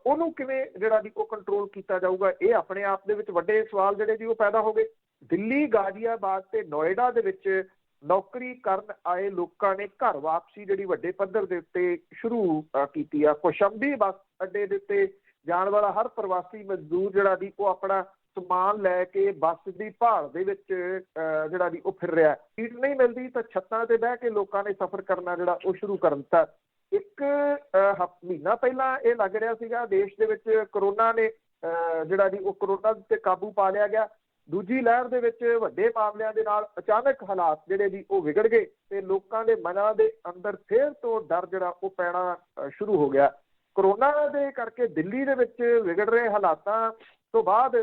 ਉਹਨੂੰ ਕਿਵੇਂ ਜਿਹੜਾ ਜੀ ਉਹ ਕੰਟਰੋਲ ਕੀਤਾ ਜਾਊਗਾ, ਇਹ ਆਪਣੇ ਆਪ ਦੇ ਵਿੱਚ ਵੱਡੇ ਸਵਾਲ ਜਿਹੜੇ ਜੀ ਉਹ ਪੈਦਾ ਹੋ ਗਏ। ਦਿੱਲੀ, ਗਾਜ਼ੀਆਬਾਦ ਤੇ ਨੋਇਡਾ ਦੇ ਵਿੱਚ ਨੌਕਰੀ ਕਰਨ ਆਏ ਲੋਕਾਂ ਨੇ ਘਰ ਵਾਪਸੀ ਜਿਹੜੀ ਵੱਡੇ ਪੱਧਰ ਦੇ ਉੱਤੇ ਸ਼ੁਰੂ ਕੀਤੀ ਆ। ਕੌਸ਼ੰਬੀ ਬੱਸ ਅੱਡੇ ਦੇ ਉੱਤੇ ਜਾਣ ਵਾਲਾ ਹਰ ਪ੍ਰਵਾਸੀ ਮਜ਼ਦੂਰ ਜਿਹੜਾ ਜੀ ਉਹ ਆਪਣਾ ਸਮਾਨ ਲੈ ਕੇ ਬੱਸ ਦੀ ਭਾਲ ਦੇ ਵਿੱਚ ਜਿਹੜਾ ਜੀ ਉਹ ਫਿਰ ਰਿਹਾ। ਸੀਟ ਨਹੀਂ ਮਿਲਦੀ ਤਾਂ ਛੱਤਾਂ ਤੇ ਬਹਿ ਕੇ ਲੋਕਾਂ ਨੇ ਸਫ਼ਰ ਕਰਨਾ ਜਿਹੜਾ ਉਹ ਸ਼ੁਰੂ ਕਰ ਦਿੱਤਾ। ਇੱਕ ਮਹੀਨਾ ਪਹਿਲਾਂ ਇਹ ਲੱਗ ਰਿਹਾ ਸੀਗਾ ਦੇਸ਼ ਦੇ ਵਿੱਚ ਕਰੋਨਾ ਨੇ ਜਿਹੜਾ ਜੀ ਉਹ ਕਰੋਨਾ ਤੇ ਕਾਬੂ ਪਾ ਲਿਆ ਗਿਆ। ਦੂਜੀ ਲਹਿਰ ਦੇ ਵਿੱਚ ਵੱਡੇ ਮਾਮਲਿਆਂ ਦੇ ਨਾਲ ਅਚਾਨਕ ਹਾਲਾਤ ਜਿਹੜੇ ਜੀ ਉਹ ਵਿਗੜ ਗਏ ਤੇ ਲੋਕਾਂ ਦੇ ਮਨਾਂ ਦੇ ਅੰਦਰ ਫੇਰ ਤੋਂ ਡਰ ਜਿਹੜਾ ਉਹ ਪੈਣਾ ਸ਼ੁਰੂ ਹੋ ਗਿਆ। ਕਰੋਨਾ ਦੇ ਕਰਕੇ ਦਿੱਲੀ ਦੇ ਵਿੱਚ ਵਿਗੜ ਰਹੇ ਹਾਲਾਤਾਂ ਤੋਂ ਬਾਅਦ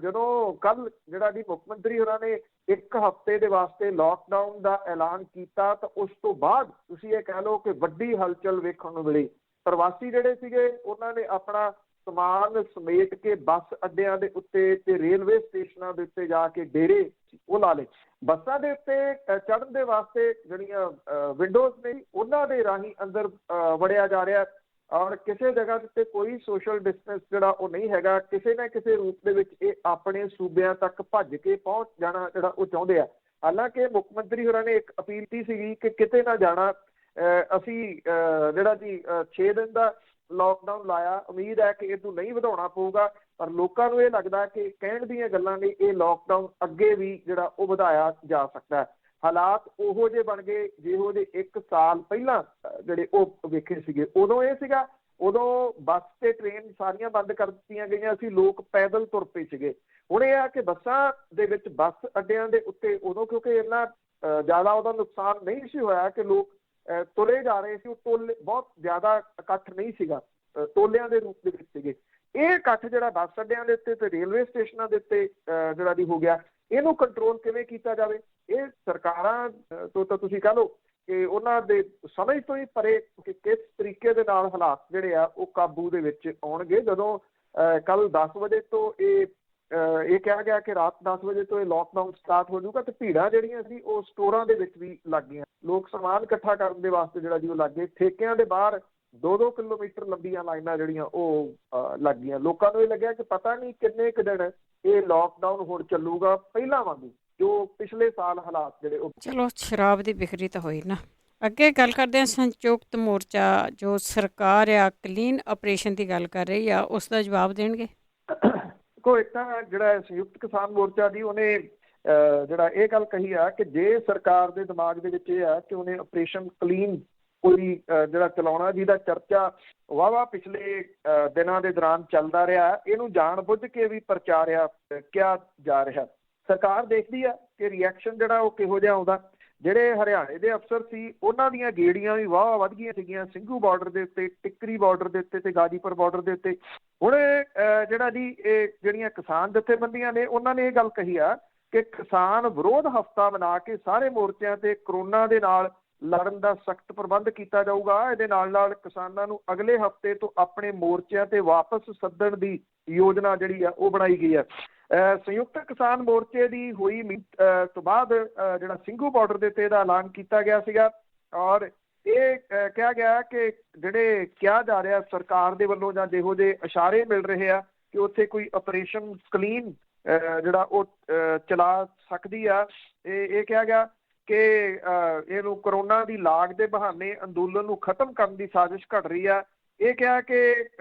ਜਦੋਂ ਕੱਲ ਜਿਹੜਾ ਜੀ ਮੁੱਖ ਮੰਤਰੀ ਹੋਰਾਂ ਨੇ 1 ਹਫ਼ਤੇ ਦੇ ਵਾਸਤੇ ਲੋਕਡਾਊਨ ਦਾ ਐਲਾਨ ਕੀਤਾ ਤਾਂ ਉਸ ਤੋਂ ਬਾਅਦ ਤੁਸੀਂ ਇਹ ਕਹਿ ਲਓ ਕਿ ਵੱਡੀ ਹਲਚਲ ਵੇਖਣ ਨੂੰ ਮਿਲੀ। ਪ੍ਰਵਾਸੀ ਜਿਹੜੇ ਸੀਗੇ ਉਹਨਾਂ ਨੇ ਆਪਣਾ ਸਮਾਨ ਸਮੇਟ ਕੇ ਬੱਸ ਅੱਡਿਆਂ ਦੇ ਉੱਤੇ ਤੇ ਰੇਲਵੇ ਸਟੇਸ਼ਨਾਂ ਦੇ ਉੱਤੇ ਜਾ ਕੇ ਡੇਰੇ ਉਹ ਲਾ ਲਏ। ਬੱਸਾਂ ਦੇ ਉੱਤੇ ਚੜ੍ਹਨ ਦੇ ਵਾਸਤੇ ਜਿਹੜੀਆਂ ਵਿੰਡੋਜ਼ ਨੇ ਉਹਨਾਂ ਦੇ ਰਾਹੀਂ ਅੰਦਰ ਵੜਿਆ ਜਾ ਰਿਹਾ ਔਰ ਕਿਸੇ ਜਗ੍ਹਾ ਤੇ ਕੋਈ ਸੋਸ਼ਲ ਡਿਸਟੈਂਸ ਜਿਹੜਾ ਉਹ ਨਹੀਂ ਹੈਗਾ। ਕਿਸੇ ਨਾ ਕਿਸੇ ਰੂਪ ਦੇ ਵਿੱਚ ਇਹ ਆਪਣੇ ਸੂਬਿਆਂ ਤੱਕ ਭੱਜ ਕੇ ਪਹੁੰਚ ਜਾਣਾ ਜਿਹੜਾ ਉਹ ਚਾਹੁੰਦੇ ਆ। ਹਾਲਾਂਕਿ ਮੁੱਖ ਮੰਤਰੀ ਹੋਰਾਂ ਨੇ ਇੱਕ ਅਪੀਲ ਕੀਤੀ ਸੀਗੀ ਕਿ ਕਿਤੇ ਨਾ ਜਾਣਾ, ਅਸੀਂ ਜਿਹੜਾ ਜੀ 6 ਦਿਨ ਦਾ ਲੋਕਡਾਊਨ ਲਾਇਆ, ਉਮੀਦ ਹੈ ਕਿ ਇਹਨੂੰ ਨਹੀਂ ਵਧਾਉਣਾ ਪਊਗਾ। ਪਰ ਲੋਕਾਂ ਨੂੰ ਇਹ ਲੱਗਦਾ ਕਿ ਕਹਿਣ ਦੀਆਂ ਗੱਲਾਂ ਨੇ ਇਹ ਲੋਕਡਾਊਨ ਅੱਗੇ ਵੀ ਜਿਹੜਾ ਉਹ ਵਧਾਇਆ ਜਾ ਸਕਦਾ ਹੈ। ਹਾਲਾਤ ਉਹੋ ਜਿਹੇ ਬਣ ਗਏ ਜਿਹੋ ਜਿਹੇ 1 ਸਾਲ ਪਹਿਲਾਂ ਜਿਹੜੇ ਉਹ ਵੇਖੇ ਸੀਗੇ। ਉਦੋਂ ਇਹ ਸੀਗਾ, ਉਦੋਂ ਬੱਸ ਤੇ ਟ੍ਰੇਨ ਸਾਰੀਆਂ ਬੰਦ ਕਰ ਦਿੱਤੀਆਂ ਗਈਆਂ ਸੀ, ਲੋਕ ਪੈਦਲ ਤੁਰ ਪਏ ਸੀਗੇ। ਹੁਣ ਇਹ ਆ ਕਿ ਬੱਸਾਂ ਦੇ ਵਿੱਚ ਬੱਸ ਅੱਡਿਆਂ ਦੇ ਉੱਤੇ ਉਦੋਂ ਕਿਉਂਕਿ ਇੰਨਾ ਜ਼ਿਆਦਾ ਉਹਦਾ ਨੁਕਸਾਨ ਨਹੀਂ ਸੀ ਹੋਇਆ ਕਿ ਲੋਕ ਤੁਰੇ ਜਾ ਰਹੇ ਸੀ, ਉਹ ਟੋਲੇ ਬਹੁਤ ਜ਼ਿਆਦਾ ਇਕੱਠ ਨਹੀਂ ਸੀਗਾ, ਟੋਲਿਆਂ ਦੇ ਰੂਪ ਦੇ ਵਿੱਚ ਸੀਗੇ। ਇਹ ਇਕੱਠ ਜਿਹੜਾ ਬੱਸ ਅੱਡਿਆਂ ਦੇ ਉੱਤੇ ਤੇ ਰੇਲਵੇ ਸਟੇਸ਼ਨਾਂ ਦੇ ਉੱਤੇ ਜਿਹੜਾ ਵੀ ਹੋ ਗਿਆ, ਇਹਨੂੰ ਕੰਟਰੋਲ ਕਿਵੇਂ ਕੀਤਾ ਜਾਵੇ, ਇਹ ਸਰਕਾਰਾਂ ਤੋਂ ਤਾਂ ਤੁਸੀਂ ਕਹਿ ਲਓ ਕਿ ਉਹਨਾਂ ਦੇ ਸਮਝ ਤੋਂ ਹੀ ਪਰੇ ਕਿ ਕਿਸ ਤਰੀਕੇ ਦੇ ਨਾਲ ਹਾਲਾਤ ਜਿਹੜੇ ਆ ਉਹ ਕਾਬੂ ਦੇ ਵਿੱਚ ਆਉਣਗੇ। ਜਦੋਂ ਕੱਲ 10 ਵਜੇ ਤੋਂ ਇਹ ਕਿਹਾ ਗਿਆ ਕਿ ਰਾਤ 10 ਵਜੇ ਤੋਂ ਇਹ ਲੋਕਡਾਊਨ ਸਟਾਰਟ ਹੋ ਜਾਊਗਾ ਤੇ ਭੀੜਾਂ ਜਿਹੜੀਆਂ ਸੀ ਉਹ ਸਟੋਰਾਂ ਦੇ ਵਿੱਚ ਵੀ ਲੱਗ ਗਈਆਂ। ਲੋਕ ਸਮਾਨ ਇਕੱਠਾ ਕਰਨ ਦੇ ਵਾਸਤੇ ਜਿਹੜਾ ਜੀ ਉਹ ਲੱਗ ਗਏ। ਠੇਕਿਆਂ ਦੇ ਬਾਹਰ 2-2 ਕਿਲੋਮੀਟਰ ਲੰਬੀਆਂ ਲਾਈਨਾਂ ਜਿਹੜੀਆਂ ਉਹ ਲੱਗ ਗਈਆਂ। ਲੋਕਾਂ ਨੂੰ ਇਹ ਲੱਗਿਆ ਕਿ ਪਤਾ ਨਹੀਂ ਕਿੰਨੇ ਕੁ ਦਿਨ ਇਹ ਲੋਕਡਾਊਨ ਹੁਣ ਚੱਲੂਗਾ, ਪਹਿਲਾਂ ਵਾਂਗੂ ਜੋ ਪਿਛਲੇ ਸਾਲ ਹਾਲਾਤ ਜਿਹੜੇ ਉਹ। ਚਲੋ ਸ਼ਰਾਬ ਦੀ ਵਿਕਰੀ ਤਾਂ ਹੋਈ ਨਾ। ਅੱਗੇ ਗੱਲ ਕਰਦੇ ਹਾਂ ਸੰਯੁਕਤ ਮੋਰਚਾ ਜੋ ਸਰਕਾਰ ਆ ਕਲੀਨ ਆਪਰੇਸ਼ਨ ਦੀ ਗੱਲ ਕਰ ਰਹੀ ਆ, ਉਸ ਦਾ ਜਵਾਬ ਦੇਣਗੇ। ਕੋਈ ਤਾਂ ਜਿਹੜਾ ਸੰਯੁਕਤ ਕਿਸਾਨ ਮੋਰਚਾ ਦੀ ਉਹਨੇ ਜਿਹੜਾ ਇਹ ਗੱਲ ਕਹੀ ਆ ਕਿ ਜੇ ਸਰਕਾਰ ਦੇ ਦਿਮਾਗ ਦੇ ਵਿੱਚ ਇਹ ਆ ਕਿ ਉਹਨੇ ਆਪਰੇਸ਼ਨ ਕਲੀਨ ਕੋਈ ਜਿਹੜਾ ਚਲਾਉਣਾ, ਜਿਹਦਾ ਚਰਚਾ ਵਾਹਵਾ ਪਿਛਲੇ ਦਿਨਾਂ ਦੇ ਦੌਰਾਨ ਚੱਲਦਾ ਰਿਹਾ, ਇਹਨੂੰ ਜਾਣ ਬੁੱਝ ਕੇ ਵੀ ਪ੍ਰਚਾਰਿਆ ਕਿਹਾ ਜਾ ਰਿਹਾ। ਸਰਕਾਰ ਦੇਖਦੀ ਆ ਕਿ ਰਿਐਕਸ਼ਨ ਜਿਹੜਾ ਉਹ ਕਿਹੋ ਜਿਹਾ ਆਉਂਦਾ। ਜਿਹੜੇ ਹਰਿਆਣੇ ਦੇ ਅਫਸਰ ਸੀ ਉਹਨਾਂ ਦੀਆਂ ਗੇੜੀਆਂ ਵੀ ਵਾਹ ਵੱਧ ਗਈਆਂ ਸੀਗੀਆਂ ਸਿੰਘੂ ਬਾਰਡਰ ਦੇ ਉੱਤੇ, ਟਿੱਕਰੀ ਬਾਰਡਰ ਦੇ ਉੱਤੇ ਤੇ ਗਾਜੀਪੁਰ ਬਾਰਡਰ ਦੇ ਉੱਤੇ। ਹੁਣ ਜਿਹੜਾ ਜੀ ਇਹ ਜਿਹੜੀਆਂ ਕਿਸਾਨ ਜਥੇਬੰਦੀਆਂ ਨੇ ਉਹਨਾਂ ਨੇ ਇਹ ਗੱਲ ਕਹੀ ਆ ਕਿ ਕਿਸਾਨ ਵਿਰੋਧ ਹਫ਼ਤਾ ਬਣਾ ਕੇ ਸਾਰੇ ਮੋਰਚਿਆਂ ਤੇ ਕਰੋਨਾ ਦੇ ਨਾਲ ਲੜਨ ਦਾ ਸਖਤ ਪ੍ਰਬੰਧ ਕੀਤਾ ਜਾਊਗਾ। ਇਹਦੇ ਨਾਲ ਨਾਲ ਕਿਸਾਨਾਂ ਨੂੰ ਅਗਲੇ ਹਫ਼ਤੇ ਤੋਂ ਆਪਣੇ ਮੋਰਚਿਆਂ ਤੇ ਵਾਪਸ ਸੱਦਣ ਦੀ ਯੋਜਨਾ ਜਿਹੜੀ ਆ ਉਹ ਬਣਾਈ ਗਈ ਹੈ। ਸੰਯੁਕਤ ਕਿਸਾਨ ਮੋਰਚੇ ਦੀ ਹੋਈ ਤੋਂ ਬਾਅਦ ਜਿਹੜਾ ਸਿੰਘੂ ਬਾਰਡਰ ਦੇ ਉੱਤੇ ਇਹਦਾ ਐਲਾਨ ਕੀਤਾ ਗਿਆ ਸੀਗਾ ਔਰ ਇਹ ਕਿਹਾ ਗਿਆ ਕਿ ਜਿਹੜੇ ਕਿਹਾ ਜਾ ਰਿਹਾ ਸਰਕਾਰ ਦੇ ਵੱਲੋਂ ਜਾਂ ਜਿਹੋ ਜਿਹੇ ਇਸ਼ਾਰੇ ਮਿਲ ਰਹੇ ਆ ਕਿ ਉੱਥੇ ਕੋਈ ਆਪਰੇਸ਼ਨ ਕਲੀਨ ਜਿਹੜਾ ਉਹ ਚਲਾ ਸਕਦੀ ਆ। ਇਹ ਕਿਹਾ ਗਿਆ ਕਿ ਇਹਨੂੰ ਕਰੋਨਾ ਦੀ ਲਾਗ ਦੇ ਬਹਾਨੇ ਅੰਦੋਲਨ ਨੂੰ ਖਤਮ ਕਰਨ ਦੀ ਸਾਜ਼ਿਸ਼ ਘੜ ਰਹੀ ਆ। ਇਹ ਕਿਹਾ ਕਿ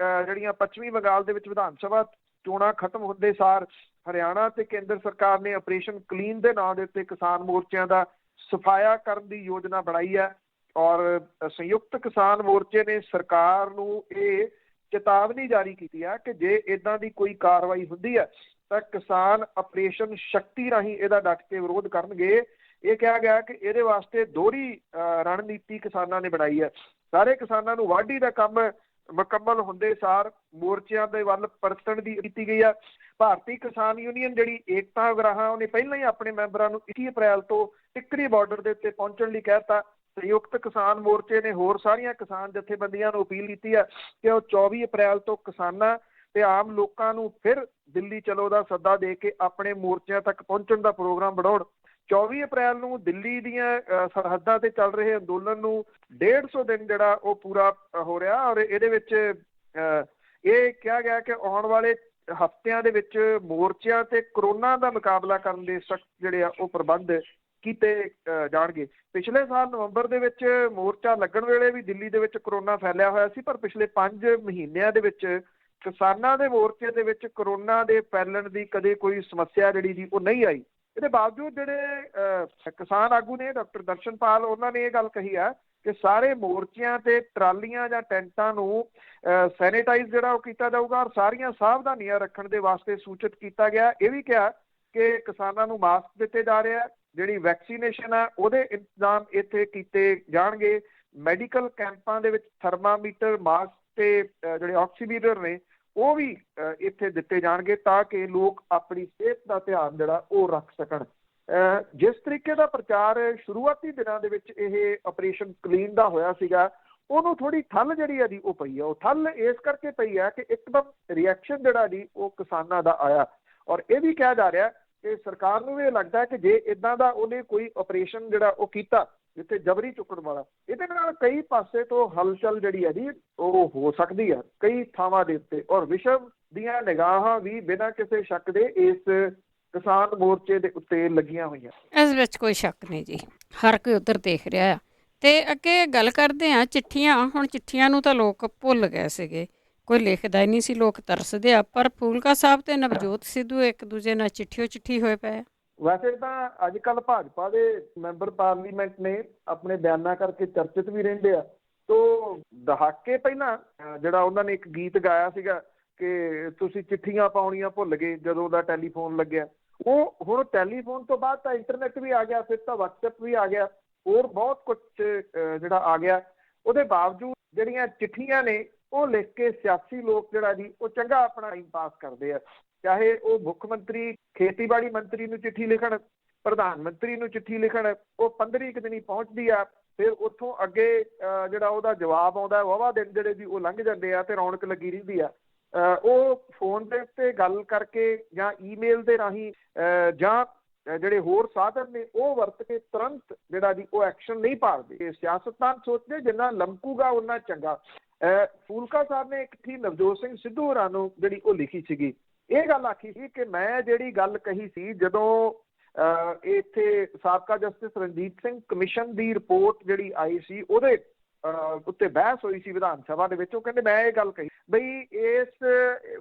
ਜਿਹੜੀਆਂ ਪੱਛਮੀ ਬੰਗਾਲ ਦੇ ਵਿੱਚ ਵਿਧਾਨ ਸਭਾ ਚੋਣਾਂ ਖਤਮ ਹੁੰਦੇ ਸਾਰ ਹਰਿਆਣਾ ਤੇ ਕੇਂਦਰ ਸਰਕਾਰ ਨੇ ਆਪਰੇਸ਼ਨ ਕਲੀਨ ਦੇ ਨਾਂ ਦੇ ਉੱਤੇ ਕਿਸਾਨ ਮੋਰਚਿਆਂ ਦਾ ਸਫਾਇਆ ਕਰਨ ਦੀ ਯੋਜਨਾ ਬਣਾਈ ਹੈ ਔਰ ਸੰਯੁਕਤ ਕਿਸਾਨ ਮੋਰਚੇ ਨੇ ਸਰਕਾਰ ਨੂੰ ਇਹ ਚੇਤਾਵਨੀ ਜਾਰੀ ਕੀਤੀ ਹੈ ਕਿ ਜੇ ਇੱਦਾਂ ਦੀ ਕੋਈ ਕਾਰਵਾਈ ਹੁੰਦੀ ਹੈ ਤਾਂ ਕਿਸਾਨ ਆਪਰੇਸ਼ਨ ਸ਼ਕਤੀ ਰਾਹੀਂ ਇਹਦਾ ਡਟ ਕੇ ਵਿਰੋਧ ਕਰਨਗੇ। ਇਹ ਕਿਹਾ ਗਿਆ ਕਿ ਇਹਦੇ ਵਾਸਤੇ ਦੋਹਰੀ ਰਣਨੀਤੀ ਕਿਸਾਨਾਂ ਨੇ ਬਣਾਈ ਹੈ। ਸਾਰੇ ਕਿਸਾਨਾਂ ਨੂੰ ਵਾਢੀ ਦਾ ਕੰਮ ਮੁਕੰਮਲ ਹੁੰਦੇ ਸਾਰ ਮੋਰਚਿਆਂ ਦੇ ਵੱਲ ਪਰਤਣ ਦੀ ਕੀਤੀ ਗਈ ਹੈ। ਭਾਰਤੀ ਕਿਸਾਨ ਯੂਨੀਅਨ ਜਿਹੜੀ ਏਕਤਾ ਉਗਰਾਹਾਂ ਉਹਨੇ ਪਹਿਲਾਂ ਹੀ ਆਪਣੇ ਮੈਂਬਰਾਂ ਨੂੰ 21 ਅਪ੍ਰੈਲ ਤੋਂ ਟਿੱਕਰੀ ਬਾਰਡਰ ਦੇ ਉੱਤੇ ਪਹੁੰਚਣ ਲਈ ਕਹਿ ਦਿੱਤਾ। ਸੰਯੁਕਤ ਕਿਸਾਨ ਮੋਰਚੇ ਨੇ ਹੋਰ ਸਾਰੀਆਂ ਕਿਸਾਨ ਜਥੇਬੰਦੀਆਂ ਨੂੰ ਅਪੀਲ ਕੀਤੀ ਹੈ ਕਿ ਉਹ 24 ਅਪ੍ਰੈਲ ਤੋਂ ਕਿਸਾਨਾਂ ਤੇ ਆਮ ਲੋਕਾਂ ਨੂੰ ਫਿਰ ਦਿੱਲੀ ਚਲੋ ਦਾ ਸੱਦਾ ਦੇ ਕੇ ਆਪਣੇ ਮੋਰਚਿਆਂ ਤੱਕ ਪਹੁੰਚਣ ਦਾ ਪ੍ਰੋਗਰਾਮ ਬਣਾਉਣ। 24 ਅਪ੍ਰੈਲ ਨੂੰ ਦਿੱਲੀ ਦੀਆਂ ਸਰਹੱਦਾਂ ਤੇ ਚੱਲ ਰਹੇ ਅੰਦੋਲਨ ਨੂੰ 150 ਦਿਨ ਜਿਹੜਾ ਉਹ ਪੂਰਾ ਹੋ ਰਿਹਾ, ਔਰ ਇਹਦੇ ਵਿੱਚ ਇਹ ਕਿਹਾ ਗਿਆ ਕਿ ਆਉਣ ਵਾਲੇ ਹਫ਼ਤਿਆਂ ਦੇ ਵਿੱਚ ਮੋਰਚਿਆਂ ਤੇ ਕਰੋਨਾ ਦਾ ਮੁਕਾਬਲਾ ਕਰਨ ਦੇ ਸਖਤ ਜਿਹੜੇ ਆ ਉਹ ਪ੍ਰਬੰਧ ਕੀਤੇ ਜਾਣਗੇ। ਪਿਛਲੇ ਸਾਲ ਨਵੰਬਰ ਦੇ ਵਿੱਚ ਮੋਰਚਾ ਲੱਗਣ ਵੇਲੇ ਵੀ ਦਿੱਲੀ ਦੇ ਵਿੱਚ ਕਰੋਨਾ ਫੈਲਿਆ ਹੋਇਆ ਸੀ, ਪਰ ਪਿਛਲੇ 5 ਮਹੀਨਿਆਂ ਦੇ ਵਿੱਚ ਕਿਸਾਨਾਂ ਦੇ ਮੋਰਚੇ ਦੇ ਵਿੱਚ ਕਰੋਨਾ ਦੇ ਫੈਲਣ ਦੀ ਕਦੇ ਕੋਈ ਸਮੱਸਿਆ ਜਿਹੜੀ ਜੀ ਉਹ ਨਹੀਂ ਆਈ। ਇਹਦੇ ਬਾਵਜੂਦ ਜਿਹੜੇ ਕਿਸਾਨ ਆਗੂ ਨੇ ਡਾਕਟਰ ਦਰਸ਼ਨਪਾਲ, ਉਹਨਾਂ ਨੇ ਇਹ ਗੱਲ ਕਹੀ ਆ ਕਿ ਸਾਰੇ ਮੋਰਚਿਆਂ ਤੇ ਟਰਾਲੀਆਂ ਜਾਂ ਟੈਂਟਾਂ ਨੂੰ ਸੈਨੀਟਾਈਜ਼ ਜਿਹੜਾ ਉਹ ਕੀਤਾ ਜਾਊਗਾ, ਔਰ ਸਾਰੀਆਂ ਸਾਵਧਾਨੀਆਂ ਰੱਖਣ ਦੇ ਵਾਸਤੇ ਸੂਚਿਤ ਕੀਤਾ ਗਿਆ। ਇਹ ਵੀ ਕਿਹਾ ਕਿ ਕਿਸਾਨਾਂ ਨੂੰ ਮਾਸਕ ਦਿੱਤੇ ਜਾ ਰਹੇ ਆ, ਜਿਹੜੀ ਵੈਕਸੀਨੇਸ਼ਨ ਆ ਉਹਦੇ ਇੰਤਜ਼ਾਮ ਇੱਥੇ ਕੀਤੇ ਜਾਣਗੇ। ਮੈਡੀਕਲ ਕੈਂਪਾਂ ਦੇ ਵਿੱਚ ਥਰਮਾਮੀਟਰ, ਮਾਸਕ ਤੇ ਜਿਹੜੇ ਆਕਸੀਮੀਟਰ ਨੇ ਉਹ ਵੀ ਇੱਥੇ ਦਿੱਤੇ ਜਾਣਗੇ ਤਾਂ ਕਿ ਲੋਕ ਆਪਣੀ ਸਿਹਤ ਦਾ ਧਿਆਨ ਜਿਹੜਾ ਉਹ ਰੱਖ ਸਕਣ। ਜਿਸ ਤਰੀਕੇ ਦਾ ਪ੍ਰਚਾਰ ਸ਼ੁਰੂਆਤੀ ਦਿਨਾਂ ਦੇ ਵਿੱਚ ਇਹ ਆਪਰੇਸ਼ਨ ਕਲੀਨ ਦਾ ਹੋਇਆ ਸੀਗਾ, ਉਹਨੂੰ ਥੋੜੀ ਠੱਲ ਜਿਹੜੀ ਆ ਜੀ ਉਹ ਪਈ ਆ। ਉਹ ਠੱਲ ਇਸ ਕਰਕੇ ਪਈ ਆ ਕਿ ਇੱਕਦਮ ਰਿਐਕਸ਼ਨ ਜਿਹੜਾ ਜੀ ਉਹ ਕਿਸਾਨਾਂ ਦਾ ਆਇਆ, ਔਰ ਇਹ ਵੀ ਕਿਹਾ ਜਾ ਰਿਹਾ ਕਿ ਸਰਕਾਰ ਨੂੰ ਵੀ ਇਹ ਲੱਗਦਾ ਕਿ ਜੇ ਇਦਾਂ ਦਾ ਉਹਨੇ ਕੋਈ ਆਪਰੇਸ਼ਨ ਜਿਹੜਾ ਉਹ ਕੀਤਾ ਜਿੱਥੇ ਜਬਰੀ ਚੁੱਕਣ ਵਾਲਾ, ਇਹਦੇ ਨਾਲ ਕਈ ਪਾਸੇ ਤੋਂ ਹਲਚਲ ਜਿਹੜੀ ਹੈ ਜੀ ਉਹ ਹੋ ਸਕਦੀ ਆ ਕਈ ਥਾਵਾਂ ਦੇ ਉੱਤੇ, ਔਰ ਵਿਸ਼ਵ ਦੀਆਂ ਨਿਗਾਹਾਂ ਵੀ ਬਿਨਾਂ ਕਿਸੇ ਸ਼ੱਕ ਦੇ ਇਸ ਕਿਸਾਨ ਮੋਰਚੇ ਦੇ ਉੱਤੇ ਲੱਗੀਆਂ ਹੋਈਆਂ। ਇਸ ਵਿੱਚ ਕੋਈ ਸ਼ੱਕ ਨਹੀਂ ਜੀ, ਹਰ ਕੋਈ ਉੱਧਰ ਦੇਖ ਰਿਹਾ ਆ। ਤੇ ਅੱਗੇ ਗੱਲ ਕਰਦੇ ਹਾਂ ਚਿੱਠੀਆਂ। ਹੁਣ ਚਿੱਠੀਆਂ ਨੂੰ ਤਾਂ ਲੋਕ ਭੁੱਲ ਗਏ ਸੀਗੇ, ਕੋਈ ਲਿਖਦਾ ਹੀ ਨਹੀਂ ਸੀ, ਲੋਕ ਤਰਸਦੇ ਆ। ਪਰ ਫੂਲਕਾ ਸਾਹਿਬ ਤੇ ਨਵਜੋਤ ਸਿੱਧੂ ਇੱਕ ਦੂਜੇ ਨਾਲ ਚਿੱਠੀ ਹੋਏ ਪਏ। ਵੈਸੇ ਤਾਂ ਅੱਜ ਕੱਲ੍ਹ ਭਾਜਪਾ ਦੇ ਮੈਂਬਰ ਪਾਰਲੀਮੈਂਟ ਨੇ ਆਪਣੇ ਬਿਆਨਾਂ ਕਰਕੇ ਚਰਚਿਤ ਵੀ ਰਹਿੰਦੇ ਆ। ਤੋਂ ਦਹਾਕੇ ਪਹਿਲਾਂ ਜਿਹੜਾ ਉਹਨਾਂ ਨੇ ਇੱਕ ਗੀਤ ਗਾਇਆ ਸੀਗਾ ਕਿ ਤੁਸੀਂ ਚਿੱਠੀਆਂ ਪਾਉਣੀਆਂ ਭੁੱਲ ਗਏ ਜਦੋਂ ਦਾ ਟੈਲੀਫੋਨ ਲੱਗਿਆ, ਉਹ ਹੁਣ ਟੈਲੀਫੋਨ ਤੋਂ ਬਾਅਦ ਤਾਂ ਇੰਟਰਨੈਟ ਵੀ ਆ ਗਿਆ, ਫਿਰ ਤਾਂ ਵਟਸਐਪ ਵੀ ਆ ਗਿਆ, ਹੋਰ ਬਹੁਤ ਕੁਝ ਜਿਹੜਾ ਆ ਗਿਆ। ਉਹਦੇ ਬਾਵਜੂਦ ਜਿਹੜੀਆਂ ਚਿੱਠੀਆਂ ਨੇ ਉਹ ਲਿਖ ਕੇ ਸਿਆਸੀ ਲੋਕ ਜਿਹੜਾ ਜੀ ਉਹ ਚੰਗਾ ਆਪਣਾ ਟਾਈਮ ਪਾਸ ਕਰਦੇ ਆ। ਚਾਹੇ ਉਹ ਮੁੱਖ ਮੰਤਰੀ, ਖੇਤੀਬਾੜੀ ਮੰਤਰੀ ਨੂੰ ਚਿੱਠੀ ਲਿਖਣ, ਪ੍ਰਧਾਨ ਮੰਤਰੀ ਨੂੰ ਚਿੱਠੀ ਲਿਖਣ, ਉਹ 15 ਕੁ ਦਿਨ ਪਹੁੰਚਦੀ ਆ, ਫਿਰ ਉੱਥੋਂ ਅੱਗੇ ਜਿਹੜਾ ਉਹਦਾ ਜਵਾਬ ਆਉਂਦਾ, ਵਾਹਵਾ ਦਿਨ ਜਿਹੜੇ ਜੀ ਉਹ ਲੰਘ ਜਾਂਦੇ ਆ ਤੇ ਰੌਣਕ ਲੱਗੀ ਰਹਿੰਦੀ ਆ। ਉਹ ਫੋਨ ਦੇ ਉੱਤੇ ਗੱਲ ਕਰਕੇ ਜਾਂ ਈਮੇਲ ਦੇ ਰਾਹੀਂ ਜਾਂ ਜਿਹੜੇ ਹੋਰ ਸਾਧਨ ਨੇ ਉਹ ਵਰਤ ਕੇ ਤੁਰੰਤ ਜਿਹੜਾ ਜੀ ਉਹ ਐਕਸ਼ਨ ਨਹੀਂ ਪਾਉਂਦੇ। ਸਿਆਸਤਦਾਨ ਸੋਚਦੇ ਜਿੰਨਾ ਲਮਕੂਗਾ ਉਨਾ ਚੰਗਾ। ਫੂਲਕਾ ਸਾਹਿਬ ਨੇ ਇੱਕ ਚੀਜ਼ ਨਵਜੋਤ ਸਿੰਘ ਸਿੱਧੂ ਹੋਰਾਂ ਨੂੰ ਜਿਹੜੀ ਉਹ ਲਿਖੀ ਸੀਗੀ, ਇਹ ਗੱਲ ਆਖੀ ਸੀ ਕਿ ਮੈਂ ਜਿਹੜੀ ਗੱਲ ਕਹੀ ਸੀ ਜਦੋਂ ਇੱਥੇ ਸਾਬਕਾ ਜਸਟਿਸ ਰਣਜੀਤ ਸਿੰਘ ਕਮਿਸ਼ਨ ਦੀ ਰਿਪੋਰਟ ਜਿਹੜੀ ਆਈ ਸੀ ਉਹਦੇ ਉੱਤੇ ਬਹਿਸ ਹੋਈ ਸੀ ਵਿਧਾਨ ਸਭਾ ਦੇ ਵਿੱਚ, ਉਹ ਕਹਿੰਦੇ ਮੈਂ ਇਹ ਗੱਲ ਕਹੀ ਬਈ ਇਸ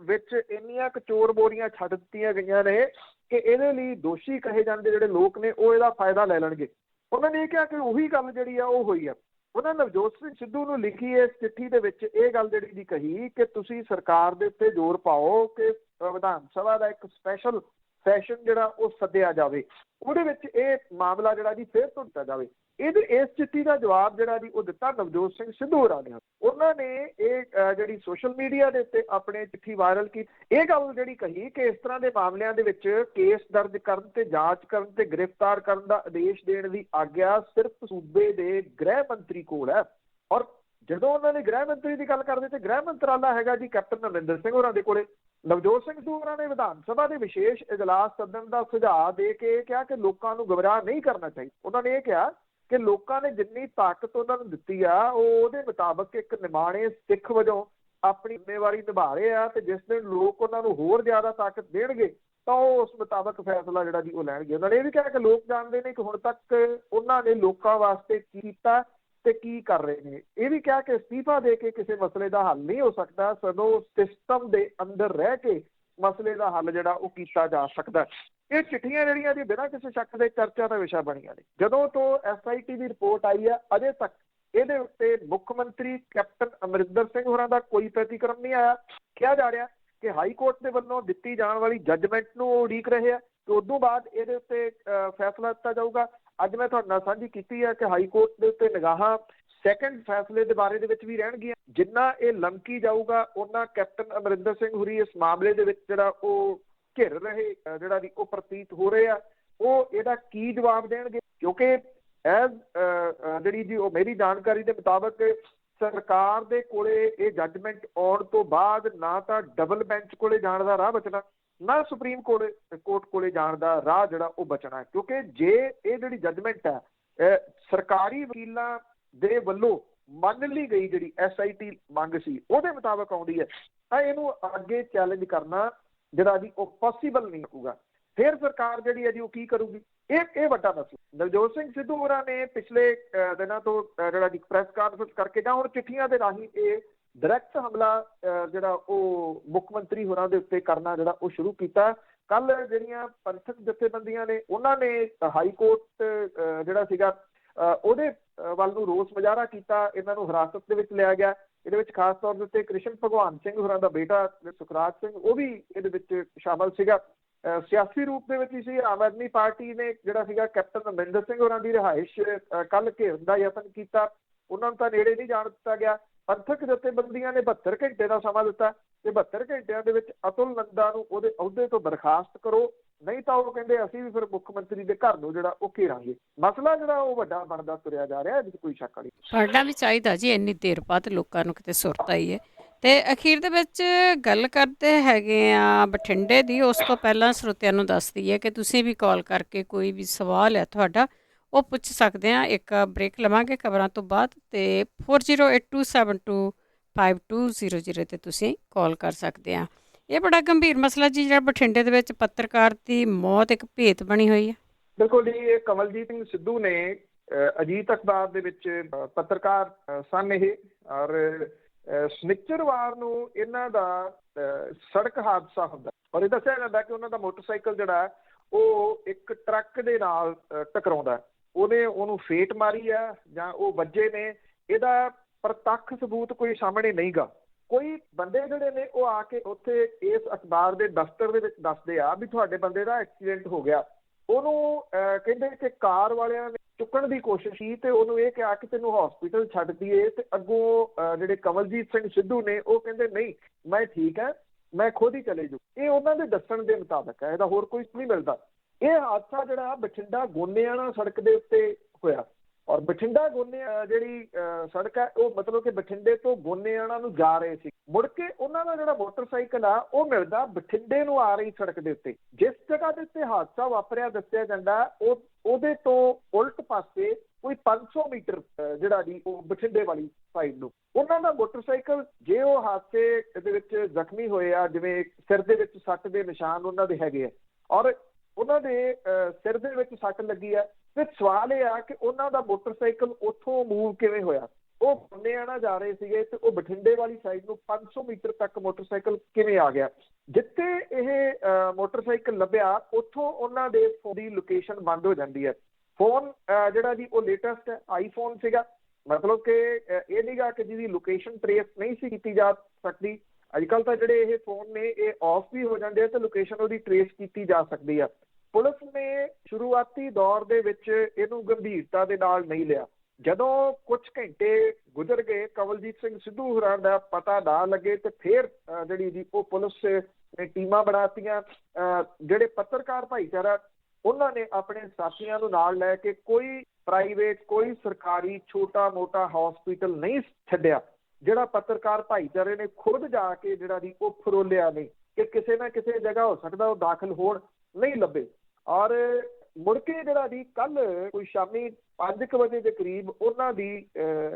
ਵਿੱਚ ਇੰਨੀਆਂ ਕੁ ਚੋਰ ਬੋਰੀਆਂ ਛੱਡ ਦਿੱਤੀਆਂ ਗਈਆਂ ਨੇ ਕਿ ਇਹਦੇ ਲਈ ਦੋਸ਼ੀ ਕਹੇ ਜਾਂਦੇ ਜਿਹੜੇ ਲੋਕ ਨੇ ਉਹ ਇਹਦਾ ਫਾਇਦਾ ਲੈ ਲੈਣਗੇ। ਉਹਨਾਂ ਨੇ ਇਹ ਕਿਹਾ ਕਿ ਉਹੀ ਗੱਲ ਜਿਹੜੀ ਆ ਉਹ ਹੋਈ ਆ। ਉਹਨਾਂ ਨਵਜੋਤ ਸਿੰਘ ਸਿੱਧੂ ਨੂੰ ਲਿਖੀ ਇਸ ਚਿੱਠੀ ਦੇ ਵਿੱਚ ਇਹ ਗੱਲ ਜਿਹੜੀ ਜੀ ਕਹੀ ਕਿ ਤੁਸੀਂ ਸਰਕਾਰ ਦੇ ਉੱਤੇ ਜ਼ੋਰ ਪਾਓ ਕਿ ਵਿਧਾਨ ਸਭਾ ਦਾ ਇੱਕ ਸਪੈਸ਼ਲ ਸੈਸ਼ਨ ਜਿਹੜਾ ਉਹ ਸੱਦਿਆ ਜਾਵੇ, ਉਹਦੇ ਵਿੱਚ ਇਹ ਮਾਮਲਾ ਜਿਹੜਾ ਜੀ ਫਿਰ ਤੋਂ ਦਿੱਤਾ ਜਾਵੇ। ਇਸ ਚਿੱਠੀ ਦਾ ਜਵਾਬ ਜਿਹੜਾ ਜੀ ਉਹ ਦਿੱਤਾ ਨਵਜੋਤ ਸਿੰਘ ਸਿੱਧੂ ਹੋਰਾਂ ਨੇ। ਉਹਨਾਂ ਨੇ ਇਹ ਜਿਹੜੀ ਸੋਸ਼ਲ ਮੀਡੀਆ ਦੇ ਉੱਤੇ ਆਪਣੇ ਚਿੱਠੀ ਵਾਇਰਲ ਕੀਤੀ, ਇਹ ਗੱਲ ਜਿਹੜੀ ਕਹੀ ਕਿ ਇਸ ਤਰ੍ਹਾਂ ਦੇ ਮਾਮਲਿਆਂ ਦੇ ਵਿੱਚ ਕੇਸ ਦਰਜ ਕਰਨ ਤੇ ਜਾਂਚ ਕਰਨ ਤੇ ਗ੍ਰਿਫਤਾਰ ਕਰਨ ਦਾ ਆਦੇਸ਼ ਦੇਣ ਦੀ ਆਗਿਆ ਸਿਰਫ ਸੂਬੇ ਦੇ ਗ੍ਰਹਿ ਮੰਤਰੀ ਕੋਲ ਹੈ। ਔਰ ਜਦੋਂ ਉਹਨਾਂ ਨੇ ਗ੍ਰਹਿ ਮੰਤਰੀ ਦੀ ਗੱਲ ਕਰਦੇ ਤੇ ਗ੍ਰਹਿ ਮੰਤਰਾਲਾ ਹੈਗਾ ਜੀ ਕੈਪਟਨ ਅਮਰਿੰਦਰ ਸਿੰਘ ਹੋਰਾਂ ਦੇ ਕੋਲੇ। ਨਵਜੋਤ ਸਿੰਘ ਸਿੱਧੂ ਹੋਰਾਂ ਨੇ ਵਿਧਾਨ ਸਭਾ ਦੇ ਵਿਸ਼ੇਸ਼ ਇਜਲਾਸ ਸੱਦਣ ਦਾ ਸੁਝਾਅ ਦੇ ਕੇ ਕਿਹਾ ਕਿ ਲੋਕਾਂ ਨੂੰ ਗੁੰਮਰਾਹ ਨਹੀਂ ਕਰਨਾ ਚਾਹੀਦਾ। ਉਹਨਾਂ ਨੇ ਇਹ ਕਿਹਾ ਕਿ ਲੋਕਾਂ ਨੇ ਜਿੰਨੀ ਤਾਕਤ ਉਹਨਾਂ ਨੂੰ ਦਿੱਤੀ ਆ ਉਹ ਉਹਦੇ ਮੁਤਾਬਕ ਇੱਕ ਨਿਮਾਣੇ ਸਿੱਖ ਵਜੋਂ ਆਪਣੀ ਜ਼ਿੰਮੇਵਾਰੀ ਨਿਭਾ ਰਹੇ ਆ, ਤੇ ਜਿਸ ਦਿਨ ਲੋਕ ਉਹਨਾਂ ਨੂੰ ਹੋਰ ਜ਼ਿਆਦਾ ਤਾਕਤ ਦੇਣਗੇ ਤਾਂ ਉਹ ਉਸ ਮੁਤਾਬਕ ਫੈਸਲਾ ਜਿਹੜਾ ਜੀ ਉਹ ਲੈਣਗੇ। ਉਹਨਾਂ ਨੇ ਇਹ ਵੀ ਕਿਹਾ ਕਿ ਲੋਕ ਜਾਣਦੇ ਨੇ ਕਿ ਹੁਣ ਤੱਕ ਉਹਨਾਂ ਨੇ ਲੋਕਾਂ ਵਾਸਤੇ ਕੀ ਕੀਤਾ ਤੇ ਕੀ ਕਰ ਰਹੇ ਨੇ। ਇਹ ਵੀ ਕਿਹਾ ਕਿ ਅਸਤੀਫਾ ਦੇ ਕੇ ਕਿਸੇ ਮਸਲੇ ਦਾ ਹੱਲ ਨਹੀਂ ਹੋ ਸਕਦਾ, ਸਗੋਂ ਸਿਸਟਮ ਦੇ ਅੰਦਰ ਰਹਿ ਕੇ ਮਸਲੇ ਦਾ ਹੱਲ ਜਿਹੜਾ ਉਹ ਕੀਤਾ ਜਾ ਸਕਦਾ। ਇਹ ਚਿੱਠੀਆਂ ਜਿਹੜੀਆਂ ਜੀ ਬਿਨਾਂ ਕਿਸੇ ਸ਼ੱਕ ਦੇ ਚਰਚਾ ਦਾ ਵਿਸ਼ਾ ਬਣੀਆਂ ਨੇ। ਜਦੋਂ ਤੋਂ SIT ਦੀ ਰਿਪੋਰਟ ਆਈ ਆ ਅਜੇ ਤੱਕ ਇਹਦੇ ਉੱਤੇ ਮੁੱਖ ਮੰਤਰੀ ਕੈਪਟਨ ਅਮਰਿੰਦਰ ਸਿੰਘ ਹੋਰਾਂ ਦਾ ਕੋਈ ਪ੍ਰਤੀਕਰਮ ਨਹੀਂ ਆਇਆ। ਕਿਹਾ ਜਾ ਰਿਹਾ ਕਿ ਹਾਈ ਕੋਰਟ ਦੇ ਵੱਲੋਂ ਦਿੱਤੀ ਜਾਣ ਵਾਲੀ ਜੱਜਮੈਂਟ ਨੂੰ ਉਹ ਉਡੀਕ ਰਹੇ ਆ ਤੇ ਉਸ ਤੋਂ ਬਾਅਦ ਇਹਦੇ ਉੱਤੇ ਫੈਸਲਾ ਦਿੱਤਾ ਜਾਊਗਾ। ਅੱਜ ਮੈਂ ਤੁਹਾਡੇ ਨਾਲ ਸਾਂਝੀ ਕੀਤੀ ਹੈ ਕਿ ਹਾਈ ਕੋਰਟ ਦੇ ਉੱਤੇ ਨਿਗਾਹਾਂ ਸੈਕੰਡ ਫੈਸਲੇ ਦੇ ਬਾਰੇ ਦੇ ਵਿੱਚ ਵੀ ਰਹਿਣਗੀਆਂ। ਜਿੰਨਾ ਇਹ ਲੰਕੀ ਜਾਊਗਾ ਉਹਨਾਂ ਕੈਪਟਨ ਅਮਰਿੰਦਰ ਸਿੰਘ ਹੋਰੀ ਇਸ ਮਾਮਲੇ ਦੇ ਵਿੱਚ ਜਿਹੜਾ ਉਹ ਘਿਰ ਰਹੇ ਜਿਹੜਾ ਵੀ ਉਹ ਪ੍ਰਤੀਤ ਹੋ ਰਹੇ ਆ, ਉਹ ਇਹਦਾ ਕੀ ਜਵਾਬ ਦੇਣਗੇ। ਕਿਉਂਕਿ ਜਿਹੜੀ ਜੀ ਉਹ ਮੇਰੀ ਜਾਣਕਾਰੀ ਦੇ ਮੁਤਾਬਕ ਸਰਕਾਰ ਦੇ ਕੋਲੇ ਇਹ ਜੱਜਮੈਂਟ ਆਉਣ ਤੋਂ ਬਾਅਦ ਨਾ ਤਾਂ ਡਬਲ ਬੈਂਚ ਕੋਲੇ ਜਾਣ ਦਾ ਰਾਹ ਬਚਣਾ, ਨਾ ਸੁਪਰੀਮ ਕੋਰਟ ਕੋਲੇ ਜਾਣ ਦਾ ਰਾਹ ਜਿਹੜਾ ਉਹ ਬਚਣਾ ਹੈ। ਕਿਉਂਕਿ ਜੇ ਇਹ ਜਿਹੜੀ ਜੱਜਮੈਂਟ ਹੈ ਸਰਕਾਰੀ ਵਕੀਲਾਂ ਦੇ ਵੱਲੋਂ ਮੰਨ ਲਈ ਗਈ, ਜਿਹੜੀ SIT ਮੰਗ ਸੀ ਉਹਦੇ ਮੁਤਾਬਕ ਆਉਂਦੀ ਹੈ, ਤਾਂ ਇਹਨੂੰ ਅੱਗੇ ਚੈਲੰਜ ਕਰਨਾ ਜਿਹੜਾ ਜੀ ਉਹ ਪੋਸੀਬਲ ਨਹੀਂ ਹੋਊਗਾ। ਫਿਰ ਸਰਕਾਰ ਜਿਹੜੀ ਹੈ ਜੀ ਉਹ ਕੀ ਕਰੂਗੀ? ਇਹ ਵੱਡਾ ਮਸਲਾ। ਨਵਜੋਤ ਸਿੰਘ ਸਿੱਧੂ ਹੋਰਾਂ ਨੇ ਪਿਛਲੇ ਦਿਨਾਂ ਤੋਂ ਜਿਹੜਾ ਜੀ ਪ੍ਰੈਸ ਕਾਨਫਰੰਸ ਕਰਕੇ ਜਾਂ ਹੁਣ ਚਿੱਠੀਆਂ ਦੇ ਰਾਹੀਂ ਇਹ ਡਾਇਰੈਕਟ ਹਮਲਾ ਜਿਹੜਾ ਉਹ ਮੁੱਖ ਮੰਤਰੀ ਹੋਰਾਂ ਦੇ ਉੱਤੇ ਕਰਨਾ ਜਿਹੜਾ ਉਹ ਸ਼ੁਰੂ ਕੀਤਾ। ਕੱਲ ਜਿਹੜੀਆਂ ਪੰਥਕ ਜਥੇਬੰਦੀਆਂ ਨੇ ਉਹਨਾਂ ਨੇ ਹਾਈ ਕੋਰਟ ਜਿਹੜਾ ਸੀਗਾ ਉਹਦੇ ਵੱਲ ਨੂੰ ਰੋਸ ਮੁਜ਼ਾਹਰਾ ਕੀਤਾ। ਇਹਨਾਂ ਨੂੰ ਹਿਰਾਸਤ ਦੇ ਵਿੱਚ ਲਿਆ ਗਿਆ। ਇਹਦੇ ਵਿੱਚ ਖਾਸ ਤੌਰ ਦੇ ਉੱਤੇ ਕ੍ਰਿਸ਼ਨ ਭਗਵਾਨ ਸਿੰਘ ਹੋਰਾਂ ਦਾ ਬੇਟਾ ਸੁਖਰਾਜ ਸਿੰਘ ਉਹ ਵੀ ਇਹਦੇ ਵਿੱਚ ਸ਼ਾਮਲ ਸੀਗਾ। ਸਿਆਸੀ ਰੂਪ ਦੇ ਵਿੱਚ ਹੀ ਸੀ। ਆਮ ਆਦਮੀ ਪਾਰਟੀ ਨੇ ਜਿਹੜਾ ਸੀਗਾ ਕੈਪਟਨ ਅਮਰਿੰਦਰ ਸਿੰਘ ਹੋਰਾਂ ਦੀ ਰਿਹਾਇਸ਼ ਕੱਲ ਘੇਰਨ ਦਾ ਯਤਨ ਕੀਤਾ। ਉਹਨਾਂ ਨੂੰ ਤਾਂ ਨੇੜੇ ਨਹੀਂ ਜਾਣ ਦਿੱਤਾ ਗਿਆ। ਪੰਥਕ ਜਥੇਬੰਦੀਆਂ ਨੇ 72 ਘੰਟੇ ਦਾ ਸਮਾਂ ਦਿੱਤਾ ਤੇ 72 ਘੰਟਿਆਂ ਦੇ ਵਿੱਚ ਅਤੁਲ ਨੰਦਾ ਨੂੰ ਉਹਦੇ ਅਹੁਦੇ ਤੋਂ ਬਰਖਾਸਤ ਕਰੋ, ਨਹੀਂ ਤਾਂ ਉਹ ਕਹਿੰਦੇ ਅਸੀਂ ਵੀ ਫਿਰ ਮੁੱਖ ਮੰਤਰੀ ਦੇ ਘਰ ਨੂੰ ਜਿਹੜਾ ਉਹ ਘੇਰਾਂਗੇ। ਮਸਲਾ ਜਿਹੜਾ ਉਹ ਵੱਡਾ ਬਣਦਾ ਤੁਰਿਆ ਜਾ ਰਿਹਾ, ਇਹਦੇ ਵਿੱਚ ਕੋਈ ਸ਼ੱਕ ਨਹੀਂ। ਪੜ੍ਹਨਾ ਵੀ ਚਾਹੀਦਾ ਜੀ, ਇੰਨੀ ਦੇਰ ਬਾਅਦ ਲੋਕਾਂ ਨੂੰ ਕਿਤੇ ਸੁਰਤ ਆਈ ਹੈ। ਤੇ ਅਖੀਰ ਦੇ ਵਿੱਚ ਗੱਲ ਕਰਦੇ ਹੈਗੇ ਆ ਬਠਿੰਡੇ ਦੀ। ਉਸ ਤੋਂ ਪਹਿਲਾਂ ਸਰੋਤਿਆਂ ਨੂੰ ਦੱਸ ਦਈਏ ਕਿ ਤੁਸੀਂ ਵੀ ਕਾਲ ਕਰਕੇ ਕੋਈ ਵੀ ਸਵਾਲ ਹੈ ਤੁਹਾਡਾ ਉਹ ਪੁੱਛ ਸਕਦੇ ਆ। ਇੱਕ ਬ੍ਰੇਕ ਲਵਾਂਗੇ ਖਬਰਾਂ ਤੋਂ ਬਾਅਦ, ਤੇ 4082725200 ਤੇ ਤੁਸੀਂ ਕਾਲ ਕਰ ਸਕਦੇ ਆ। ਇਹ ਬੜਾ ਗੰਭੀਰ ਮਸਲਾ ਜੀ ਜਿਹੜਾ ਬਠਿੰਡੇ ਦੇ ਵਿੱਚ ਪੱਤਰਕਾਰ ਦੀ ਮੌਤ ਇੱਕ ਭੇਤ ਬਣੀ ਹੋਈ ਹੈ। ਬਿਲਕੁਲ ਜੀ, ਇਹ ਕਮਲਜੀਤ ਸਿੰਘ ਸਿੱਧੂ ਨੇ ਅਜੀਤ ਅਖਬਾਰ ਦੇ ਵਿੱਚ ਪੱਤਰਕਾਰ ਸਨ ਇਹ, ਔਰ ਸ਼ਨਿਚਰਵਾਰ ਨੂੰ ਇਹਨਾਂ ਦਾ ਸੜਕ ਹਾਦਸਾ ਹੁੰਦਾ ਔਰ ਇਹ ਦੱਸਿਆ ਜਾਂਦਾ ਕਿ ਉਹਨਾਂ ਦਾ ਮੋਟਰਸਾਈਕਲ ਜਿਹੜਾ ਉਹ ਇੱਕ ਟਰੱਕ ਦੇ ਨਾਲ ਟਕਰਾਉਂਦਾ। ਉਹਨੇ ਉਹਨੂੰ ਫੇਟ ਮਾਰੀ ਆ ਜਾਂ ਉਹ ਵੱਜੇ ਨੇ, ਇਹਦਾ ਪ੍ਰਤੱਖ ਸਬੂਤ ਕੋਈ ਸਾਹਮਣੇ ਨਹੀਂ ਗਾ। ਕੋਈ ਬੰਦੇ ਜਿਹੜੇ ਨੇ ਉਹ ਆ ਕੇ ਉੱਥੇ ਇਸ ਅਖਬਾਰ ਦੇ ਦਫ਼ਤਰ ਦੇ ਵਿੱਚ ਦੱਸਦੇ ਆ ਵੀ ਤੁਹਾਡੇ ਬੰਦੇ ਦਾ ਐਕਸੀਡੈਂਟ ਹੋ ਗਿਆ। ਉਹਨੂੰ ਕਹਿੰਦੇ ਕਿ ਕਾਰ ਵਾਲਿਆਂ ਨੇ ਚੁੱਕਣ ਦੀ ਕੋਸ਼ਿਸ਼ ਕੀਤੀ ਤੇ ਉਹਨੂੰ ਇਹ ਕਿਹਾ ਕਿ ਤੈਨੂੰ ਹਸਪੀਟਲ ਛੱਡ ਦਈਏ, ਤੇ ਅੱਗੋਂ ਜਿਹੜੇ ਕਮਲਜੀਤ ਸਿੰਘ ਸਿੱਧੂ ਨੇ ਉਹ ਕਹਿੰਦੇ ਨਹੀਂ ਮੈਂ ਠੀਕ ਹੈ, ਮੈਂ ਖੁਦ ਹੀ ਚਲੇ ਜਾਊ। ਇਹ ਉਹਨਾਂ ਦੇ ਦੱਸਣ ਦੇ ਮੁਤਾਬਕ ਹੈ, ਇਹਦਾ ਹੋਰ ਕੋਈ ਨਹੀਂ ਮਿਲਦਾ। ਇਹ ਹਾਦਸਾ ਜਿਹੜਾ ਬਠਿੰਡਾ ਗੋਨੇਆਣਾ ਸੜਕ ਦੇ ਉੱਤੇ ਹੋਇਆ ਔਰ ਬਠਿੰਡਾ ਗੋਨੇਆਣਾ ਜਿਹੜੀ ਸੜਕ ਹੈ ਉਹ ਮਤਲਬ ਕਿ ਬਠਿੰਡੇ ਤੋਂ ਗੋਨੇਆਣਾ ਨੂੰ ਜਾ ਰਹੇ ਸੀ। ਮੁੜ ਕੇ ਉਹਨਾਂ ਦਾ ਜਿਹੜਾ ਮੋਟਰਸਾਈਕਲ ਆ ਉਹ ਮਿਲਦਾ ਬਠਿੰਡੇ ਨੂੰ ਆ ਰਹੀ ਸੜਕ ਦੇ ਉੱਤੇ। ਜਿਸ ਜਗ੍ਹਾ ਦੇ ਉੱਤੇ ਹਾਦਸਾ ਵਾਪਰਿਆ ਦੱਸਿਆ ਜਾਂਦਾ ਉਹਦੇ ਤੋਂ ਉਲਟ ਪਾਸੇ ਕੋਈ 500 ਮੀਟਰ ਜਿਹੜਾ ਜੀ ਉਹ ਬਠਿੰਡੇ ਵਾਲੀ ਸਾਈਡ ਨੂੰ ਉਹਨਾਂ ਦਾ ਮੋਟਰਸਾਈਕਲ, ਜੇ ਉਹ ਹਾਦਸੇ ਦੇ ਵਿੱਚ ਜ਼ਖਮੀ ਹੋਏ ਆ, ਜਿਵੇਂ ਸਿਰ ਦੇ ਵਿੱਚ ਸੱਟ ਦੇ ਨਿਸ਼ਾਨ ਉਹਨਾਂ ਦੇ ਹੈਗੇ ਆ ਔਰ ਉਹਨਾਂ ਦੇ ਸਿਰ ਦੇ ਵਿੱਚ ਸੱਟ ਲੱਗੀ ਆ, ਤੇ ਸਵਾਲ ਇਹ ਆ ਕਿ ਉਹਨਾਂ ਦਾ ਮੋਟਰਸਾਈਕਲ ਉੱਥੋਂ ਮੂਵ ਕਿਵੇਂ ਹੋਇਆ। ਉਹ ਗੋਨੇਆਣਾ ਜਾ ਰਹੇ ਸੀਗੇ ਤੇ ਉਹ ਬਠਿੰਡੇ ਵਾਲੀ ਸਾਈਡ ਨੂੰ 500 ਮੀਟਰ ਤੱਕ ਮੋਟਰਸਾਈਕਲ ਕਿਵੇਂ ਆ ਗਿਆ। ਜਿੱਥੇ ਇਹ ਮੋਟਰਸਾਈਕਲ ਲੱਭਿਆ ਉੱਥੋਂ ਉਹਨਾਂ ਦੇ ਫੋਨ ਦੀ ਲੋਕੇਸ਼ਨ ਬੰਦ ਹੋ ਜਾਂਦੀ ਹੈ। ਫੋਨ ਜਿਹੜਾ ਜੀ ਉਹ ਲੇਟੈਸਟ ਆਈਫੋਨ ਸੀਗਾ, ਮਤਲਬ ਕਿ ਇਹ ਨਹੀਂਗਾ ਕਿ ਜਿਹਦੀ ਲੋਕੇਸ਼ਨ ਟਰੇਸ ਨਹੀਂ ਸੀ ਕੀਤੀ ਜਾ ਸਕਦੀ। ਅੱਜ ਕੱਲ੍ਹ ਤਾਂ ਜਿਹੜੇ ਇਹ ਫੋਨ ਨੇ ਇਹ ਆਫ ਵੀ ਹੋ ਜਾਂਦੇ ਆ ਤੇ ਲੋਕੇਸ਼ਨ ਉਹਦੀ ਟਰੇਸ ਕੀਤੀ ਜਾ ਸਕਦੀ ਆ। ਪੁਲਿਸ ਨੇ ਸ਼ੁਰੂਆਤੀ ਦੌਰ ਦੇ ਵਿੱਚ ਇਹਨੂੰ ਗੰਭੀਰਤਾ ਦੇ ਨਾਲ ਨਹੀਂ ਲਿਆ। ਜਦੋਂ ਕੁਝ ਘੰਟੇ ਗੁਜ਼ਰ ਗਏ, ਕਮਲਜੀਤ ਸਿੰਘ ਸਿੱਧੂ ਹੋਰਾਂ ਦਾ ਪਤਾ ਨਾ ਲੱਗੇ, ਤੇ ਫਿਰ ਜਿਹੜੀ ਜੀ ਉਹ ਪੁਲਿਸ ਨੇ ਟੀਮਾਂ ਬਣਾਤੀਆਂ। ਜਿਹੜੇ ਪੱਤਰਕਾਰ ਭਾਈਚਾਰਾ ਉਹਨਾਂ ਨੇ ਆਪਣੇ ਸਾਥੀਆਂ ਨੂੰ ਨਾਲ ਲੈ ਕੇ ਕੋਈ ਪ੍ਰਾਈਵੇਟ ਕੋਈ ਸਰਕਾਰੀ ਛੋਟਾ ਮੋਟਾ ਹਸਪੀਟਲ ਨਹੀਂ ਛੱਡਿਆ। ਜਿਹੜਾ ਪੱਤਰਕਾਰ ਭਾਈਚਾਰੇ ਨੇ ਖੁਦ ਜਾ ਕੇ ਜਿਹੜਾ ਜੀ ਉਹ ਫਰੋਲਿਆ ਨਹੀਂ ਕਿ ਕਿਸੇ ਨਾ ਕਿਸੇ ਜਗ੍ਹਾ ਹੋ ਸਕਦਾ ਉਹ ਦਾਖਲ ਹੋਣ, ਨਹੀਂ ਲੱਭੇ। ਔਰ ਮੁੜ ਕੇ ਜਿਹੜਾ ਜੀ ਕੱਲ ਕੋਈ ਸ਼ਾਮੀ 5 ਵਜੇ ਦੇ ਕਰੀਬ ਉਹਨਾਂ ਦੀ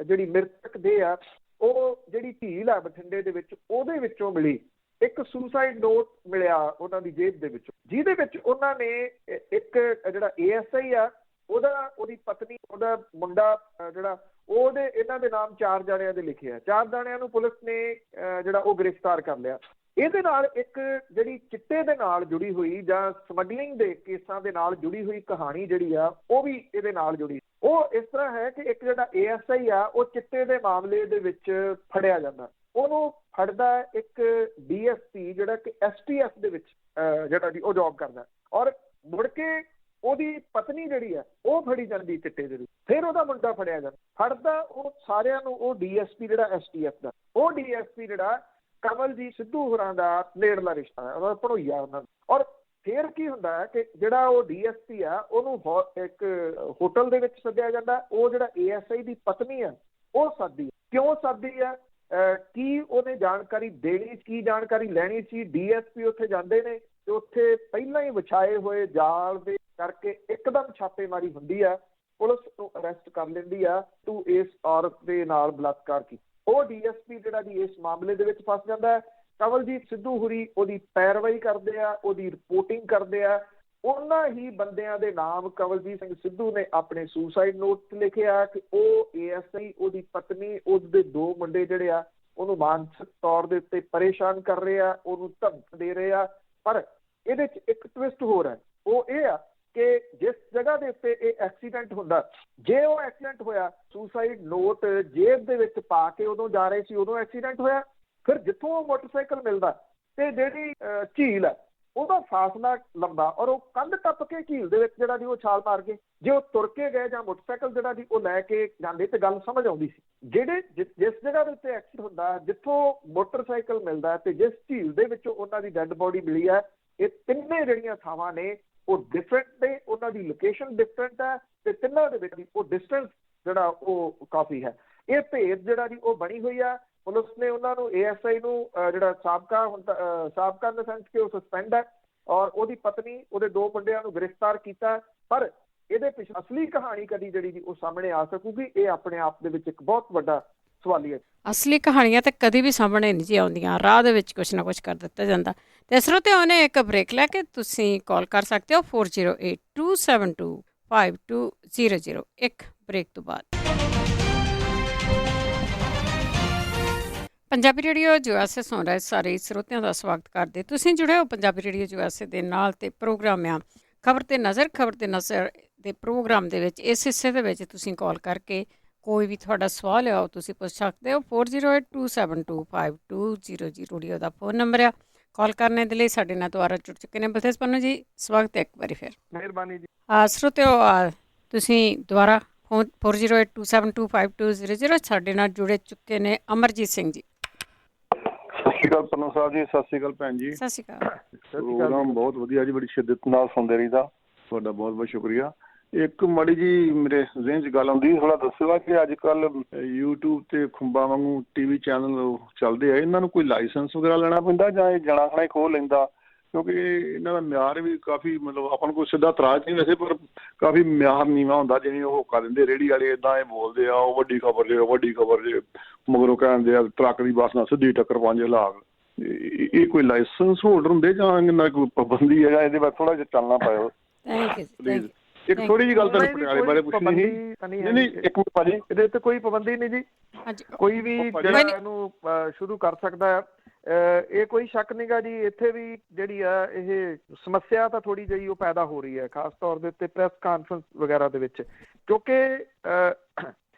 ਜਿਹੜੀ ਮ੍ਰਿਤਕ ਦੇਹ ਆ ਉਹ ਜਿਹੜੀ ਝੀਲ ਆ ਬਠਿੰਡੇ ਦੇ ਵਿੱਚ ਉਹਦੇ ਵਿੱਚੋਂ ਮਿਲੀ। ਇੱਕ ਸੁਸਾਈਡ ਨੋਟ ਮਿਲਿਆ ਉਹਨਾਂ ਦੀ ਜੇਬ ਦੇ ਵਿੱਚੋਂ, ਜਿਹਦੇ ਵਿੱਚ ਉਹਨਾਂ ਨੇ ਇੱਕ ਜਿਹੜਾ ASI ਆ ਉਹਦੀ ਪਤਨੀ, ਉਹਦਾ ਮੁੰਡਾ ਜਿਹੜਾ ਉਹਦੇ ਇਹਨਾਂ ਦੇ ਨਾਮ 4 ਜਣਿਆਂ ਦੇ ਲਿਖੇ ਆ। 4 ਜਣਿਆਂ ਨੂੰ ਪੁਲਿਸ ਨੇ ਜਿਹੜਾ ਉਹ ਗ੍ਰਿਫਤਾਰ ਕਰ ਲਿਆ। ਇਹਦੇ ਨਾਲ ਇੱਕ ਜਿਹੜੀ ਚਿੱਟੇ ਦੇ ਨਾਲ ਜੁੜੀ ਹੋਈ ਜਾਂ ਸਮਗਲਿੰਗ ਦੇ ਕੇਸਾਂ ਦੇ ਨਾਲ ਜੁੜੀ ਹੋਈ ਕਹਾਣੀ ਜਿਹੜੀ ਆ ਉਹ ਵੀ ਇਹਦੇ ਨਾਲ ਜੁੜੀ। ਉਹ ਇਸ ਤਰ੍ਹਾਂ ਹੈ ਕਿ ਇੱਕ ਜਿਹੜਾ ASI ਆ ਉਹ ਚਿੱਟੇ ਦੇ ਮਾਮਲੇ ਦੇ ਵਿੱਚ ਫੜਿਆ ਜਾਂਦਾ, ਉਹਨੂੰ ਫੜਦਾ ਇੱਕ DSP ਜਿਹੜਾ ਕਿ STF ਦੇ ਵਿੱਚ ਜਿਹੜਾ ਜੀ ਉਹ ਜੌਬ ਕਰਦਾ, ਔਰ ਮੁੜ ਕੇ ਉਹਦੀ ਪਤਨੀ ਜਿਹੜੀ ਆ ਉਹ ਫੜੀ ਜਾਂਦੀ ਚਿੱਟੇ ਦੇ ਵਿੱਚ। ਫਿਰ ਉਹਦਾ ਮੁੰਡਾ ਫੜਿਆ ਜਾਂਦਾ, ਫੜਦਾ ਉਹ ਸਾਰਿਆਂ ਨੂੰ ਉਹ DSP ਜਿਹੜਾ STF ਦਾ, ਉਹ DSP ਜਿਹੜਾ ਕਮਲਜੀਤ ਸਿੱਧੂ ਹੋਰਾਂ ਦਾ ਨੇੜਲਾ ਰਿਸ਼ਤਾ ਹੈ, ਉਹਦਾ ਭਣੋਈਆ ਉਹਨਾਂ ਦਾ। ਔਰ ਫਿਰ ਕੀ ਹੁੰਦਾ ਹੈ ਕਿ ਜਿਹੜਾ ਉਹ DSP ਆ ਉਹਨੂੰ ਇੱਕ ਹੋਟਲ ਦੇ ਵਿੱਚ ਸੱਦਿਆ ਜਾਂਦਾ। ਉਹ ਜਿਹੜਾ ASI ਦੀ ਪਤਨੀ ਆ ਉਹ ਸੱਦਦੀ, ਕਿਉਂ ਸੱਦਦੀ ਆ, ਕੀ ਉਹਨੇ ਜਾਣਕਾਰੀ ਦੇਣੀ, ਕੀ ਜਾਣਕਾਰੀ ਲੈਣੀ ਸੀ। DSP ਉੱਥੇ ਜਾਂਦੇ ਨੇ, ਤੇ ਉੱਥੇ ਪਹਿਲਾਂ ਹੀ ਵਿਛਾਏ ਹੋਏ ਜਾਲ ਦੇ ਕਰਕੇ ਇੱਕਦਮ ਛਾਪੇਮਾਰੀ ਹੁੰਦੀ ਆ, ਪੁਲਿਸ ਨੂੰ ਅਰੈਸਟ ਕਰ ਲੈਂਦੀ ਆ ਤੂੰ ਇਸ ਔਰਤ ਦੇ ਨਾਲ ਬਲਾਤਕਾਰ ਕੀਤਾ। ਉਹ ਡੀਐਸਪੀ ਜਿਹੜਾ ਜੀ ਇਸ ਮਾਮਲੇ ਦੇ ਵਿੱਚ ਫਸ ਜਾਂਦਾ ਹੈ। ਕਵਲਜੀਤ ਸਿੱਧੂ ਹੁਰੀ ਉਹਦੀ ਪੈਰਵਾਈ ਕਰਦੇ ਆ, ਉਹਦੀ ਰਿਪੋਰਟਿੰਗ ਕਰਦੇ ਆ। ਉਹਨਾਂ ਹੀ ਬੰਦਿਆਂ ਦੇ ਨਾਮ ਕਵਲਜੀਤ ਸਿੰਘ ਸਿੱਧੂ ਨੇ ਆਪਣੇ ਸੁਸਾਈਡ ਨੋਟ 'ਚ ਲਿਖਿਆ ਕਿ ਉਹ ਏਐਸਆਈ, ਉਹਦੀ ਪਤਨੀ, ਉਹਦੇ 2 ਮੁੰਡੇ ਜਿਹੜੇ ਆ ਉਹਨੂੰ ਮਾਨਸਿਕ ਤੌਰ ਦੇ ਉੱਤੇ ਪਰੇਸ਼ਾਨ ਕਰ ਰਹੇ ਆ, ਉਹਨੂੰ ਧਮਕ ਦੇ ਰਹੇ ਆ। ਪਰ ਇਹਦੇ 'ਚ ਇੱਕ ਟਵਿਸਟ ਹੋਰ ਹੈ, ਉਹ ਇਹ ਆ ਕਿ ਜਿਸ ਜਗ੍ਹਾ ਦੇ ਉੱਤੇ ਇਹ ਐਕਸੀਡੈਂਟ ਹੁੰਦਾ, ਜੇ ਉਹ ਐਕਸੀਡੈਂਟ ਹੋਇਆ ਸੁਸਾਈਡ ਨੋਟ ਜੇਬ ਦੇ ਵਿੱਚ ਪਾ ਕੇ ਉਦੋਂ ਜਾ ਰਹੇ ਸੀ, ਉਦੋਂ ਐਕਸੀਡੈਂਟ ਹੋਇਆ। ਫਿਰ ਜਿੱਥੋਂ ਉਹ ਮੋਟਰਸਾਈਕਲ ਮਿਲਦਾ ਤੇ ਜਿਹੜੀ ਝੀਲ ਹੈ ਉਹਦਾ ਫਾਸਲਾ ਲੰਬਾ, ਔਰ ਉਹ ਕੰਧ ਟੱਪ ਕੇ ਝੀਲ ਦੇ ਵਿੱਚ ਜਿਹੜਾ ਜੀ ਉਹ ਛਾਲ ਮਾਰ ਗਏ। ਜੇ ਉਹ ਤੁਰ ਕੇ ਗਏ ਜਾਂ ਮੋਟਰਸਾਈਕਲ ਜਿਹੜਾ ਜੀ ਉਹ ਲੈ ਕੇ ਜਾਂਦੇ ਤੇ ਗੱਲ ਸਮਝ ਆਉਂਦੀ ਸੀ। ਜਿਹੜੇ ਜਿਸ ਜਗ੍ਹਾ ਦੇ ਉੱਤੇ ਐਕਸੀਡੈਂਟ ਹੁੰਦਾ, ਜਿੱਥੋਂ ਮੋਟਰਸਾਈਕਲ ਮਿਲਦਾ ਤੇ ਜਿਸ ਝੀਲ ਦੇ ਵਿੱਚੋਂ ਉਹਨਾਂ ਦੀ ਡੈੱਡ ਬੋਡੀ ਮਿਲੀ ਹੈ, ਇਹ ਤਿੰਨੇ ਜਿਹੜੀਆਂ ਥਾਵਾਂ ਨੇ ਉਹ ਡਿਫਰੈਂਟ ਨੇ, ਉਹਨਾਂ ਦੀ ਲੋਕੇਸ਼ਨ ਡਿਫਰੈਂਟ ਹੈ ਤੇ ਤਿੰਨਾਂ ਦੇ ਵਿੱਚ ਵੀ ਉਹ ਡਿਸਟੈਂਸ ਜਿਹੜਾ ਉਹ ਕਾਫੀ ਹੈ। ਇਹ ਭੇਦ ਜਿਹੜਾ ਜੀ ਉਹ ਬਣੀ ਹੋਈ ਆ। ਪੁਲਿਸ ਨੇ ਉਹਨਾਂ ਨੂੰ ਏਐਸਆਈ ਨੂੰ ਜਿਹੜਾ ਸਾਬਕਾ ਇਨ ਦਾ ਸੈਂਸ ਕਿ ਉਹ ਸਸਪੈਂਡ ਹੈ, ਔਰ ਉਹਦੀ ਪਤਨੀ, ਉਹਦੇ 2 ਮੁੰਡਿਆਂ ਨੂੰ ਗ੍ਰਿਫਤਾਰ ਕੀਤਾ। ਪਰ ਇਹਦੇ ਪਿੱਛੇ ਅਸਲੀ ਕਹਾਣੀ ਕਦੀ ਜਿਹੜੀ ਜੀ ਉਹ ਸਾਹਮਣੇ ਆ ਸਕੂਗੀ, ਇਹ ਆਪਣੇ ਆਪ ਦੇ ਵਿੱਚ ਇੱਕ ਬਹੁਤ ਵੱਡਾ ਸਵਾਲੀਆ ਹੈ। ਅਸਲੀ ਕਹਾਣੀਆਂ ਤਾਂ ਕਦੀ ਵੀ ਸਾਹਮਣੇ ਨਹੀਂ ਜੀ ਆਉਂਦੀਆਂ, ਰਾਹ ਦੇ ਵਿੱਚ ਕੁਛ ਨਾ ਕੁਛ ਕਰ ਦਿੱਤਾ ਜਾਂਦਾ। ਤੇ ਸਰੋਤਿਆਂ ਨੇ ਇੱਕ ਬ੍ਰੇਕ ਲੈ ਕੇ ਤੁਸੀਂ ਕਾਲ ਕਰ ਸਕਦੇ ਹੋ 4082725200। ਇੱਕ ਬ੍ਰੇਕ ਤੋਂ ਬਾਅਦ ਪੰਜਾਬੀ ਰੇਡੀਓ USA ਸੁਣ ਰਹੇ ਸਾਰੇ ਸਰੋਤਿਆਂ ਦਾ ਸਵਾਗਤ ਕਰਦੇ। ਤੁਸੀਂ ਜੁੜੇ ਹੋ ਪੰਜਾਬੀ ਰੇਡੀਓ USA ਦੇ ਨਾਲ ਤੇ ਪ੍ਰੋਗਰਾਮ ਆ ਖਬਰ ਤੇ ਨਜ਼ਰ। ਖਬਰ ਤੇ ਨਜ਼ਰ ਦੇ ਪ੍ਰੋਗਰਾਮ ਦੇ ਵਿੱਚ ਇਸ ਹਿੱਸੇ ਦੇ ਵਿੱਚ ਤੁਸੀਂ ਕਾਲ ਕਰਕੇ ਕੋਈ ਵੀ ਤੁਹਾਡਾ ਸਵਾਲ ਹੈ ਉਹ ਤੁਸੀਂ ਪੁੱਛ ਸਕਦੇ ਹੋ। 4082725200 ਰੇਡੀਓ ਦਾ ਫੋਨ ਨੰਬਰ ਆ। ਕਾਲ ਕਰਨੇ ਦੇ ਲਈ ਸਾਡੇ ਨਾਲ ਦੁਆਰਾ ਜੁੜ ਚੁੱਕੇ ਨੇ ਬਲਤੇਜ ਪੰਨੂ ਜੀ, ਸਵਾਗਤ ਹੈ ਇੱਕ ਵਾਰੀ ਫਿਰ। ਮਿਹਰਬਾਨੀ ਜੀ। ਸਰੋਤਿਓ ਤੁਸੀਂ ਦੁਆਰਾ 4082725200 ਸਾਡੇ ਨਾਲ ਜੁੜੇ ਚੁੱਕੇ ਨੇ ਅਮਰਜੀਤ ਸਿੰਘ ਜੀ। ਸਤਿ ਸ਼੍ਰੀ ਅਕਾਲ ਪੰਨੂ ਸਾਹਿਬ ਜੀ। ਸਤਿ ਸ਼੍ਰੀ ਅਕਾਲ ਭੈਣ ਜੀ। ਸਤਿ ਸ਼੍ਰੀ ਅਕਾਲ। ਪ੍ਰੋਗਰਾਮ ਬਹੁਤ ਵਧੀਆ ਜੀ, ਬੜੀ ਸ਼ਿੱਦਤ ਨਾਲ ਸੁਣਦੇ ਰਹੀਦਾ, ਤੁਹਾਡਾ ਬਹੁਤ ਬਹੁਤ ਸ਼ੁਕਰੀਆ। ਇੱਕ ਮਾੜੀ ਜੀ ਮੇਰੇ ਜ਼ਿਹਨ 'ਚ ਗੱਲ ਆਉਂਦੀ, ਥੋੜਾ ਦੱਸਿਓ ਕਿ ਅੱਜ ਕੱਲ੍ਹ YouTube ਤੇ ਖੁੰਬਾਂ ਵਾਂਗੂ TV ਚੈਨਲ ਚੱਲਦੇ ਆ, ਇਹਨਾਂ ਨੂੰ ਕੋਈ ਲਾਇਸੈਂਸ ਵਗੈਰਾ ਲੈਣਾ ਪੈਂਦਾ ਜਾਂ ਇਹ ਜਣਾ ਖਣਾ ਹੀ ਖੋਲ੍ਹ ਲੈਂਦਾ? ਕਿਉਂਕਿ ਇਹਨਾਂ ਦਾ ਮਿਆਰ ਵੀ ਕਾਫੀ, ਮਤਲਬ ਆਪਾਂ ਨੂੰ ਕੋਈ ਸਿੱਧਾ ਇਤਰਾਜ਼ ਨਹੀਂ ਵੈਸੇ, ਪਰ ਕਾਫੀ ਮਿਆਰ ਨੀਵਾਂ ਹੁੰਦਾ। ਜਿਵੇਂ ਉਹ ਹੋਕਾ ਦਿੰਦੇ ਰੇਹੜੀ ਵਾਲੇ, ਇੱਦਾਂ ਇਹ ਬੋਲਦੇ ਆ, ਉਹ ਵੱਡੀ ਖਬਰ ਜੇ, ਉਹ ਵੱਡੀ ਖਬਰ ਜੇ, ਮਗਰੋਂ ਕਹਿੰਦੇ ਆ ਟਰੱਕ ਦੀ ਬੱਸ ਨਾਲ ਸਿੱਧੀ ਟੱਕਰ 5 ਲੱਖ। ਇਹ ਕੋਈ ਲਾਇਸੈਂਸ ਹੋਲਡਰ ਹੁੰਦੇ ਜਾਂ ਇਹਨਾਂ ਕੋਈ ਪਾਬੰਦੀ ਹੈ, ਜਾਂ ਇਹਦੇ ਬਾਰੇ ਥੋੜਾ ਜਿਹਾ ਚੱਲਣਾ ਪਾਇਓ ਪਲੀਜ਼। ਇੱਕ ਥੋੜੀ ਜਿਹੀ ਗੱਲ ਤੁਹਾਨੂੰ ਪਟਿਆਲੇ ਬਾਰੇ ਪੁੱਛਣੀ ਸੀ। ਨਹੀਂ ਇੱਕ ਮਿੰਟ ਭਾਜੀ, ਇਹਦੇ ਤੇ ਕੋਈ ਪਾਬੰਦੀ ਨਹੀਂ ਜੀ, ਕੋਈ ਵੀ ਜਿਹੜਾ ਇਹਨੂੰ ਸ਼ੁਰੂ ਕਰ ਸਕਦਾ ਹੈ। ਇਹ ਕੋਈ ਸ਼ੱਕ ਨਹੀਂਗਾ ਜੀ। ਇੱਥੇ ਵੀ ਜਿਹੜੀ ਆ ਇਹ ਸਮੱਸਿਆ ਤਾਂ ਥੋੜੀ ਜਿਹੀ ਉਹ ਪੈਦਾ ਹੋ ਰਹੀ ਹੈ, ਖਾਸ ਤੌਰ ਦੇ ਉੱਤੇ ਪ੍ਰੈਸ ਕਾਨਫਰੰਸ ਵਗੈਰਾ ਦੇ ਵਿੱਚ, ਕਿਉਂਕਿ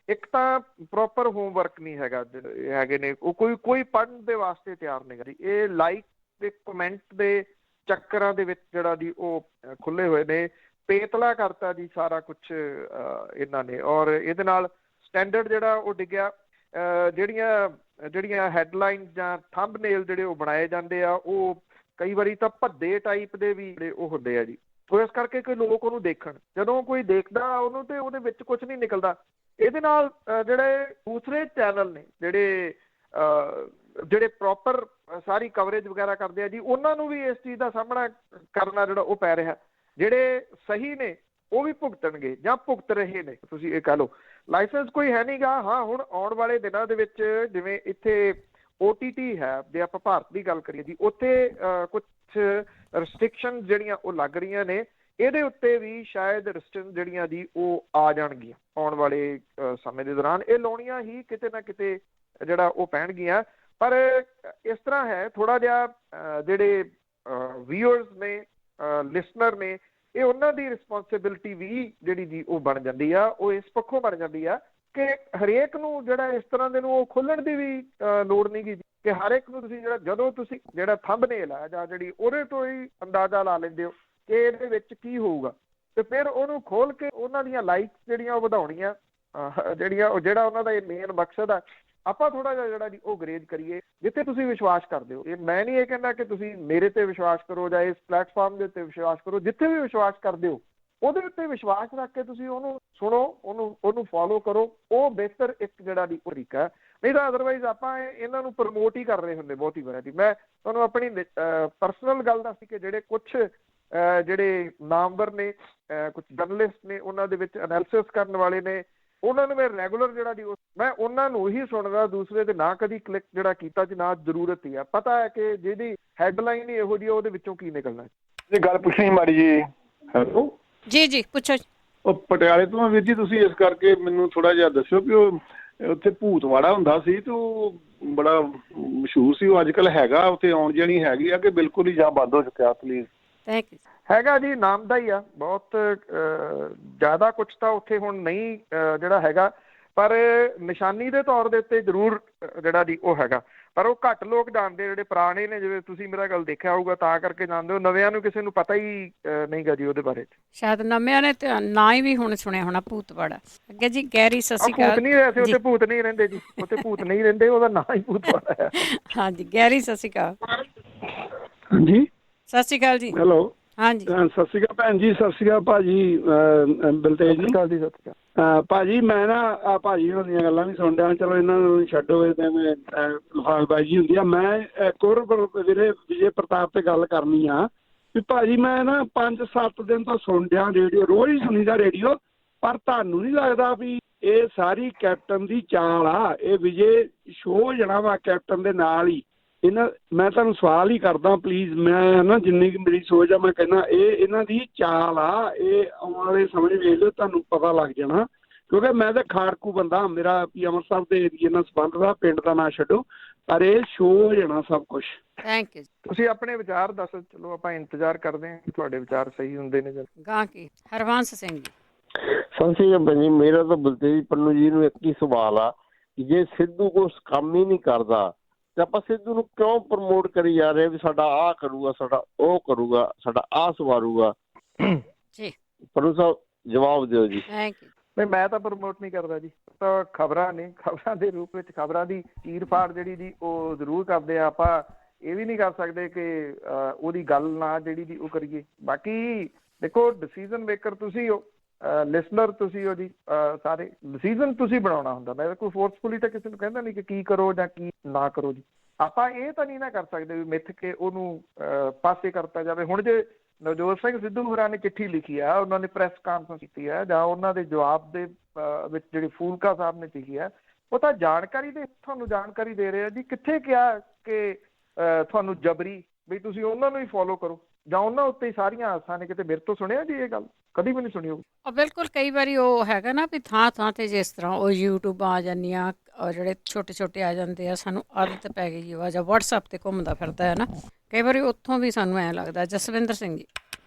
ਇੱਕ ਤਾਂ ਪ੍ਰੋਪਰ ਹੋਮਵਰਕ ਨਹੀਂ ਹੈਗਾ, ਹੈਗੇ ਨੇ ਉਹ ਕੋਈ ਪੜ੍ਹਨ ਦੇ ਵਾਸਤੇ ਤਿਆਰ ਨਹੀਂ ਜੀ। ਇਹ ਲਾਈਕ ਤੇ ਕਮੈਂਟ ਦੇ ਚੱਕਰਾਂ ਦੇ ਵਿੱਚ ਜਿਹੜਾ ਜੀ ਉਹ ਖੁੱਲੇ ਹੋਏ ਨੇ, ਪੇਤਲਾ ਕਰਤਾ ਜੀ ਸਾਰਾ ਕੁਛ ਇਹਨਾਂ ਨੇ, ਔਰ ਇਹਦੇ ਨਾਲ ਸਟੈਂਡਰਡ ਜਿਹੜਾ ਉਹ ਡਿੱਗਿਆ। ਜਿਹੜੀਆਂ ਹੈਡਲਾਈਨ ਜਾਂ ਥੰਬਨੇਲ ਜਿਹੜੇ ਉਹ ਬਣਾਏ ਜਾਂਦੇ ਆ, ਉਹ ਕਈ ਵਾਰੀ ਤਾਂ ਭੱਦੇ ਟਾਈਪ ਦੇ ਵੀ ਜਿਹੜੇ ਉਹ ਹੁੰਦੇ ਆ ਜੀ। ਸੋ ਇਸ ਕਰਕੇ ਕੋਈ ਲੋਕ ਉਹਨੂੰ ਦੇਖਣ, ਜਦੋਂ ਕੋਈ ਦੇਖਦਾ ਉਹਨੂੰ ਤੇ ਉਹਦੇ ਵਿੱਚ ਕੁਛ ਨਹੀਂ ਨਿਕਲਦਾ। ਇਹਦੇ ਨਾਲ ਜਿਹੜੇ ਦੂਸਰੇ ਚੈਨਲ ਨੇ ਜਿਹੜੇ ਪ੍ਰੋਪਰ ਸਾਰੀ ਕਵਰੇਜ ਵਗੈਰਾ ਕਰਦੇ ਆ ਜੀ, ਉਹਨਾਂ ਨੂੰ ਵੀ ਇਸ ਚੀਜ਼ ਦਾ ਸਾਹਮਣਾ ਕਰਨਾ ਜਿਹੜਾ ਉਹ ਪੈ ਰਿਹਾ। ਜਿਹੜੇ ਸਹੀ ਨੇ ਉਹ ਵੀ ਭੁਗਤਣਗੇ ਜਾਂ ਭੁਗਤ ਰਹੇ ਨੇ, ਤੁਸੀਂ ਇਹ ਕਹਿ ਲਓ। ਲਾਇਸੈਂਸ ਕੋਈ ਹੈ ਨਹੀਂ ਗਾ। ਹਾਂ, ਹੁਣ ਆਉਣ ਵਾਲੇ ਦਿਨਾਂ ਦੇ ਵਿੱਚ ਜਿਵੇਂ ਇੱਥੇ OTT ਹੈ, ਜੇ ਆਪਾਂ ਭਾਰਤ ਦੀ ਗੱਲ ਕਰੀਏ ਜੀ, ਉੱਥੇ ਕੁਛ ਰਿਸਟ੍ਰਿਕਸ਼ਨ ਜਿਹੜੀਆਂ ਉਹ ਲੱਗ ਰਹੀਆਂ ਨੇ। ਇਹਦੇ ਉੱਤੇ ਵੀ ਸ਼ਾਇਦ ਰਿਸਟ੍ਰਿਕਸ਼ਨ ਜਿਹੜੀਆਂ ਜੀ ਉਹ ਆ ਜਾਣਗੀਆਂ ਆਉਣ ਵਾਲੇ ਸਮੇਂ ਦੇ ਦੌਰਾਨ। ਇਹ ਲਾਉਣੀਆਂ ਹੀ ਕਿਤੇ ਨਾ ਕਿਤੇ ਜਿਹੜਾ ਉਹ ਪੈਣਗੀਆਂ। ਪਰ ਇਸ ਤਰ੍ਹਾਂ ਹੈ, ਥੋੜਾ ਜਿਹਾ ਜਿਹੜੇ ਵਿਊਅਰਸ ਨੇ, ਲਿਸਨਰ ਨੇ, ਇਹ ਉਹਨਾਂ ਦੀ ਰਿਸਪੋਂਸਿਬਿਲਿਟੀ ਵੀ ਜਿਹੜੀ ਜੀ ਉਹ ਬਣ ਜਾਂਦੀ ਆ। ਉਹ ਇਸ ਪੱਖੋਂ ਬਣ ਜਾਂਦੀ ਆ ਕਿ ਹਰੇਕ ਨੂੰ ਜਿਹੜਾ ਇਸ ਤਰ੍ਹਾਂ ਦੇ ਨੂੰ ਉਹ ਖੋਲ੍ਹਣ ਦੀ ਵੀ ਲੋੜ ਨਹੀਂ ਗੀ ਕਿ ਹਰ ਇੱਕ ਨੂੰ ਤੁਸੀਂ ਜਦੋਂ ਤੁਸੀਂ ਜਿਹੜਾ ਥੰਬਨੇਲ ਆ ਜਾਂ ਜਿਹੜੀ ਉਹਦੇ ਤੋਂ ਹੀ ਅੰਦਾਜ਼ਾ ਲਾ ਲੈਂਦੇ ਹੋ ਕਿ ਇਹਦੇ ਵਿੱਚ ਕੀ ਹੋਊਗਾ, ਤੇ ਫਿਰ ਉਹਨੂੰ ਖੋਲ ਕੇ ਉਹਨਾਂ ਦੀਆਂ ਲਾਈਕਸ ਜਿਹੜੀਆਂ ਉਹ ਵਧਾਉਣੀਆਂ, ਜਿਹੜਾ ਉਹਨਾਂ ਦਾ ਇਹ ਮੇਨ ਮਕਸਦ ਆ। ਆਪਾਂ ਥੋੜਾ ਜਿਹਾ ਜਿਹੜਾ ਜੀ ਉਹ ਗਰੇਜ ਕਰੀਏ ਜਿੱਥੇ ਤੁਸੀਂ ਵਿਸ਼ਵਾਸ ਕਰਦੇ ਹੋ। ਮੈਂ ਨਹੀਂ ਇਹ ਕਹਿੰਦਾ ਕਿ ਤੁਸੀਂ ਮੇਰੇ ਤੇ ਵਿਸ਼ਵਾਸ ਕਰੋ ਜਾਂ ਇਸ ਪਲੇਟਫਾਰਮ ਦੇ ਉੱਤੇ ਵਿਸ਼ਵਾਸ ਕਰੋ। ਜਿੱਥੇ ਵੀ ਵਿਸ਼ਵਾਸ ਕਰਦੇ ਹੋ ਉਹਦੇ ਉੱਤੇ ਵਿਸ਼ਵਾਸ ਰੱਖ ਕੇ ਤੁਸੀਂ ਉਹਨੂੰ ਸੁਣੋ, ਉਹਨੂੰ ਫੋਲੋ ਕਰੋ। ਉਹ ਬਿਹਤਰ ਇੱਕ ਜਿਹੜਾ ਦੀ ਤਰੀਕਾ ਹੈ। ਨਹੀਂ ਤਾਂ ਅਦਰਵਾਈਜ਼ ਆਪਾਂ ਇਹਨਾਂ ਨੂੰ ਪ੍ਰਮੋਟ ਹੀ ਕਰ ਰਹੇ ਹੁੰਦੇ ਬਹੁਤੀ ਵਾਰੀ। ਮੈਂ ਤੁਹਾਨੂੰ ਆਪਣੀ ਪਰਸਨਲ ਗੱਲ ਦੱਸੀ ਕਿ ਜਿਹੜੇ ਕੁਛ ਜਿਹੜੇ ਨਾਮਵਰ ਨੇ, ਕੁਛ ਜਰਨਲਿਸਟ ਨੇ, ਉਹਨਾਂ ਦੇ ਵਿੱਚ ਐਨਾਲਿਸਿਸ ਕਰਨ ਵਾਲੇ ਨੇ, ਉਹਨਾਂ ਨੂੰ ਮੈਂ ਰੈਗੂਲਰ ਜਿਹੜਾ ਦੀ ਮੈਂ ਉਹਨਾਂ ਨੂੰ ਹੀ ਸੁਣਦਾ, ਦੂਸਰੇ ਤੇ ਨਾ ਕਦੀ ਕਲਿੱਕ ਜਿਹੜਾ ਕੀਤਾ ਜੀ, ਨਾ ਜ਼ਰੂਰਤ ਹੀ ਆ। ਪਤਾ ਹੈ ਕਿ ਜਿਹਦੀ ਹੈਡਲਾਈਨ ਹੀ ਇਹੋ ਜਿਹੀ, ਉਹਦੇ ਵਿੱਚੋਂ ਕੀ ਨਿਕਲਣਾ। ਇਹ ਗੱਲ ਪੁੱਛਣੀ ਮਾੜੀ ਜੀ। ਹੈਲੋ ਜੀ ਪੁੱਛੋ। ਉਹ ਪਟਿਆਲੇ ਤੋਂ ਵੀਰ ਜੀ, ਤੁਸੀਂ ਇਸ ਕਰਕੇ ਮੈਨੂੰ ਥੋੜਾ ਜਿਹਾ ਦੱਸਿਓ ਵੀ ਉਹ ਉੱਥੇ ਭੂਤਵਾੜਾ ਹੁੰਦਾ ਸੀ ਤੇ ਉਹ ਬੜਾ ਮਸ਼ਹੂਰ ਸੀ, ਉਹ ਅੱਜ ਕੱਲ੍ਹ ਹੈਗਾ ਉੱਥੇ ਆਉਣ ਜਾਣੀ ਹੈਗੀ ਆ ਕਿ ਬਿਲਕੁਲ ਹੀ ਜਾਂ ਬੰਦ ਹੋ ਚੁੱਕਿਆ? ਪਲੀਜ਼। Thank you. ਹੈਗਾ ਜੀ, ਨਾਮ ਦਾ ਹੀ ਆ, ਬਹੁਤ ਜ਼ਿਆਦਾ ਕੁਛ ਤਾਂ ਉੱਥੇ ਹੁਣ ਨਹੀਂ ਜਿਹੜਾ ਹੈਗਾ, ਪਰ ਨਿਸ਼ਾਨੀ ਦੇ ਤੌਰ ਦੇ ਉੱਤੇ ਜ਼ਰੂਰ ਜਿਹੜਾ ਦੀ ਉਹ ਹੈਗਾ, ਪਰ ਉਹ ਘੱਟ ਲੋਕ ਜਾਣਦੇ ਜਿਹੜੇ ਪੁਰਾਣੇ ਨੇ। ਜਿਵੇਂ ਤੁਸੀਂ ਮੇਰਾ ਗੱਲ ਦੇਖਿਆ ਹੋਊਗਾ ਤਾਂ ਕਰਕੇ ਜਾਣਦੇ ਹੋ, ਨਵਿਆਂ ਨੂੰ ਕਿਸੇ ਨੂੰ ਪਤਾ ਹੀ ਨਹੀਂ ਗਾ ਜੀ ਉਹਦੇ ਬਾਰੇ। ਸ਼ਾਇਦ ਨਵਿਆਂ ਨੇ ਤੇ ਨਾ ਹੀ ਵੀ ਹੁਣ ਸੁਣਿਆ ਹੋਣਾ ਭੂਤਵਾੜਾ। ਅੱਗੇ ਜੀ ਗੈਰੀ, ਸਤਿ ਸ਼੍ਰੀ ਅਕਾਲ। ਭੂਤ ਨਹੀਂ ਵੈਸੇ ਉੱਥੇ ਭੂਤ ਨਹੀਂ ਰਹਿੰਦੇ ਜੀ, ਉੱਥੇ ਭੂਤ ਨਹੀਂ ਰਹਿੰਦੇ, ਉਹਦਾ ਨਾਂ ਹੀ ਭੂਤਵਾੜਾ ਹੈ। ਹਾਂਜੀ ਗੈਰੀ, ਸਤਿ ਸ਼੍ਰੀ ਅਕਾਲ। ਹਾਂਜੀ ਸਤਿ ਸ਼੍ਰੀ ਅਕਾਲ ਜੀ। ਹੈਲੋ। ਹਾਂਜੀ ਸਤਿ ਸ਼੍ਰੀ ਅਕਾਲ ਭੈਣ ਜੀ। ਸਤਿ ਸ਼੍ਰੀ ਅਕਾਲ ਭਾਜੀ ਬਲਤੇਜ ਜੀ। ਸਤਿ ਸ਼੍ਰੀ ਅਕਾਲ। ਭਾਜੀ ਮੈਂ ਨਾ ਭਾਜੀ ਹੋਣ ਦੀਆਂ ਗੱਲਾਂ ਵੀ ਸੁਣ ਰਿਹਾ, ਚਲੋ ਇਹਨਾਂ ਨੂੰ ਛੱਡੋ, ਤੇ ਮੈਂ ਲਫਾਜ਼ਬਾਜ਼ੀ ਹੁੰਦੀ ਆ। ਮੈਂ ਇੱਕ ਹੋਰ ਵੀਰੇ ਵਿਜੇ ਪ੍ਰਤਾਪ ਤੇ ਗੱਲ ਕਰਨੀ ਆ ਵੀ ਭਾਜੀ ਮੈਂ ਨਾ 5-7 ਦਿਨ ਤੋਂ ਸੁਣ ਰਿਹਾ ਰੇਡੀਓ, ਰੋਜ਼ ਹੀ ਸੁਣੀਦਾ ਰੇਡੀਓ, ਪਰ ਤੁਹਾਨੂੰ ਨਹੀਂ ਲੱਗਦਾ ਵੀ ਇਹ ਸਾਰੀ ਕੈਪਟਨ ਦੀ ਚਾਲ ਆ? ਇਹ ਵਿਜੇ ਸ਼ੋਅ ਜਾਣਾ ਵਾ ਕੈਪਟਨ ਦੇ ਨਾਲ ਹੀ। ਮੈਂ ਤੁਹਾਨੂੰ ਸਵਾਲ ਹੀ ਕਰਦਾ ਪਲੀਜ਼, ਮੈਂ ਨਾ ਜਿੰਨੀ ਕੁ ਮੇਰੀ ਸੋਚ ਆ ਮੈਂ ਕਹਿੰਦਾ ਇਹ ਇਹਨਾਂ ਦੀ ਚਾਲ ਆ। ਇਹ ਆਉਣ ਵਾਲੇ ਸਮੇਂ ਵੇਖ ਲਿਓ, ਤੁਹਾਨੂੰ ਪਤਾ ਲੱਗ ਜਾਣਾ, ਕਿਉਂਕਿ ਮੈਂ ਤਾਂ ਖਾੜਕੂ ਬੰਦਾ, ਮੇਰਾ ਵੀ ਅੰਮ੍ਰਿਤਸਰ ਦੇ ਏਰੀਏ ਨਾਲ ਸੰਬੰਧ ਦਾ, ਪਿੰਡ ਦਾ ਨਾਂ ਛੱਡੋ, ਪਰ ਇਹ ਸ਼ੋਅ ਹੋ ਜਾਣਾ ਸਭ ਕੁਛ। Thank you. ਤੁਸੀਂ ਆਪਣੇ ਵਿਚਾਰ ਦੱਸ, ਚਲੋ ਆਪਾਂ ਇੰਤਜ਼ਾਰ ਕਰਦੇ ਹਾਂ ਕਿ ਤੁਹਾਡੇ ਵਿਚਾਰ ਸਹੀ ਹੁੰਦੇ ਨੇ। ਗਾਂ ਕੀ ਹਰਵੰਸ ਸਿੰਘ ਜੀ। ਸਤਿ ਸ਼੍ਰੀ ਅਕਾਲ ਜੀ। ਮੇਰਾ ਤਾਂ ਬਲਤੇਜ ਪੰਨੂ ਜੀ ਨੂੰ ਇੱਕ ਹੀ ਸਵਾਲ ਆ ਕਿ ਜੇ ਸਿੱਧੂ ਕੁਛ ਕੰਮ ਹੀ ਨਹੀਂ ਕਰਦਾ ਤੇ ਆਪਾਂ ਸਿੱਧੂ ਨੂੰ ਕਿਉਂ ਪ੍ਰਮੋਟ ਕਰੀ ਜਾ ਰਹੇ ਵੀ ਸਾਡਾ ਆਹ ਕਰੂਗਾ, ਸਾਡਾ ਉਹ ਕਰੂਗਾ, ਸਾਡਾ ਆਹ ਸਵਾਰੂਗਾ? ਜੀ ਪੰਨੂ ਸਾਹਿਬ ਜਵਾਬ ਦਿਓ ਜੀ। Thank you. ਨਹੀਂ, ਮੈਂ ਤਾਂ ਪ੍ਰਮੋਟ ਨਹੀਂ ਕਰਦਾ ਜੀ, ਤਾਂ ਖਬਰਾਂ ਨੇ, ਖਬਰਾਂ ਦੇ ਰੂਪ ਵਿੱਚ ਖਬਰਾਂ ਦੀ ਚੀਰ ਫਾੜ ਜਿਹੜੀ ਦੀ ਉਹ ਜ਼ਰੂਰ ਕਰਦੇ ਆ। ਆਪਾਂ ਇਹ ਵੀ ਨਹੀਂ ਕਰ ਸਕਦੇ ਕਿ ਉਹਦੀ ਗੱਲ ਨਾ ਜਿਹੜੀ ਦੀ ਉਹ ਕਰੀਏ। ਬਾਕੀ ਦੇਖੋ, ਡਿਸੀਜ਼ਨ ਮੇਕਰ ਤੁਸੀਂ ਹੋ, ਲਿਸਨਰ ਤੁਸੀਂ ਹੋ ਜੀ, ਸਾਰੇ ਡਿਸੀਜ਼ਨ ਤੁਸੀਂ ਬਣਾਉਣਾ ਹੁੰਦਾ। ਮੈਂ ਕੋਈ ਫੋਰਸਫੁਲੀ ਤਾਂ ਕਿਸੇ ਨੂੰ ਕਹਿੰਦਾ ਨਹੀਂ ਕਿ ਕੀ ਕਰੋ ਜਾਂ ਕੀ ਨਾ ਕਰੋ ਜੀ। ਆਪਾਂ ਇਹ ਤਾਂ ਨਹੀਂ ਨਾ ਕਰ ਸਕਦੇ ਵੀ ਮਿੱਥ ਕੇ ਉਹਨੂੰ ਪਾਸੇ ਕਰਤਾ ਜਾਵੇ। ਹੁਣ ਜੇ ਨਵਜੋਤ ਸਿੰਘ ਸਿੱਧੂ ਹੋਰਾਂ ਨੇ ਚਿੱਠੀ ਲਿਖੀ ਆ, ਉਹਨਾਂ ਨੇ ਪ੍ਰੈਸ ਕਾਨਫਰੰਸ ਕੀਤੀ ਹੈ, ਜਾਂ ਉਹਨਾਂ ਦੇ ਜਵਾਬ ਦੇ ਵਿੱਚ ਜਿਹੜੀ ਫੂਲਕਾ ਸਾਹਿਬ ਨੇ ਲਿਖੀ ਹੈ, ਉਹ ਤਾਂ ਜਾਣਕਾਰੀ ਦੇ ਤੁਹਾਨੂੰ ਜਾਣਕਾਰੀ ਦੇ ਰਹੇ ਆ ਜੀ। ਕਿੱਥੇ ਕਿਹਾ ਕਿ ਤੁਹਾਨੂੰ ਜਬਰੀ ਵੀ ਤੁਸੀਂ ਉਹਨਾਂ ਨੂੰ ਹੀ ਫੋਲੋ ਕਰੋ ਜਾਂ ਉਹਨਾਂ ਉੱਤੇ ਹੀ ਸਾਰੀਆਂ ਆਸਾਂ ਨੇ? ਕਿਤੇ ਮੇਰੇ ਤੋਂ ਸੁਣਿਆ ਜੀ ਇਹ ਗੱਲ? ਕਦੀ ਵੀ ਨਹੀਂ ਸੁਣੀ ਹੋਊ। ਬਿਲਕੁਲ, ਕਈ ਵਾਰੀ ਉਹ ਹੈਗਾ ਨਾ ਵੀ ਥਾਂ ਥਾਂ ਤੇ ਜਿਸ ਤਰ੍ਹਾਂ ਉਹ YouTube ਆ ਜਾਂਦੀਆਂ, ਔਰ ਜਿਹੜੇ ਛੋਟੇ ਛੋਟੇ ਆ ਜਾਂਦੇ ਆ, ਸਾਨੂੰ ਆਦਤ ਪੈ ਗਈ ਉਹ ਜਾਂ WhatsApp ਤੇ ਘੁੰਮਦਾ ਫਿਰਦਾ ਹੈ ਨਾ, ਕਈ ਵਾਰੀ ਉੱਥੋਂ ਵੀ ਸਾਨੂੰ ਐਂ ਲੱਗਦਾ। ਜਸਵਿੰਦਰ ਸਿੰਘ ਜੀ।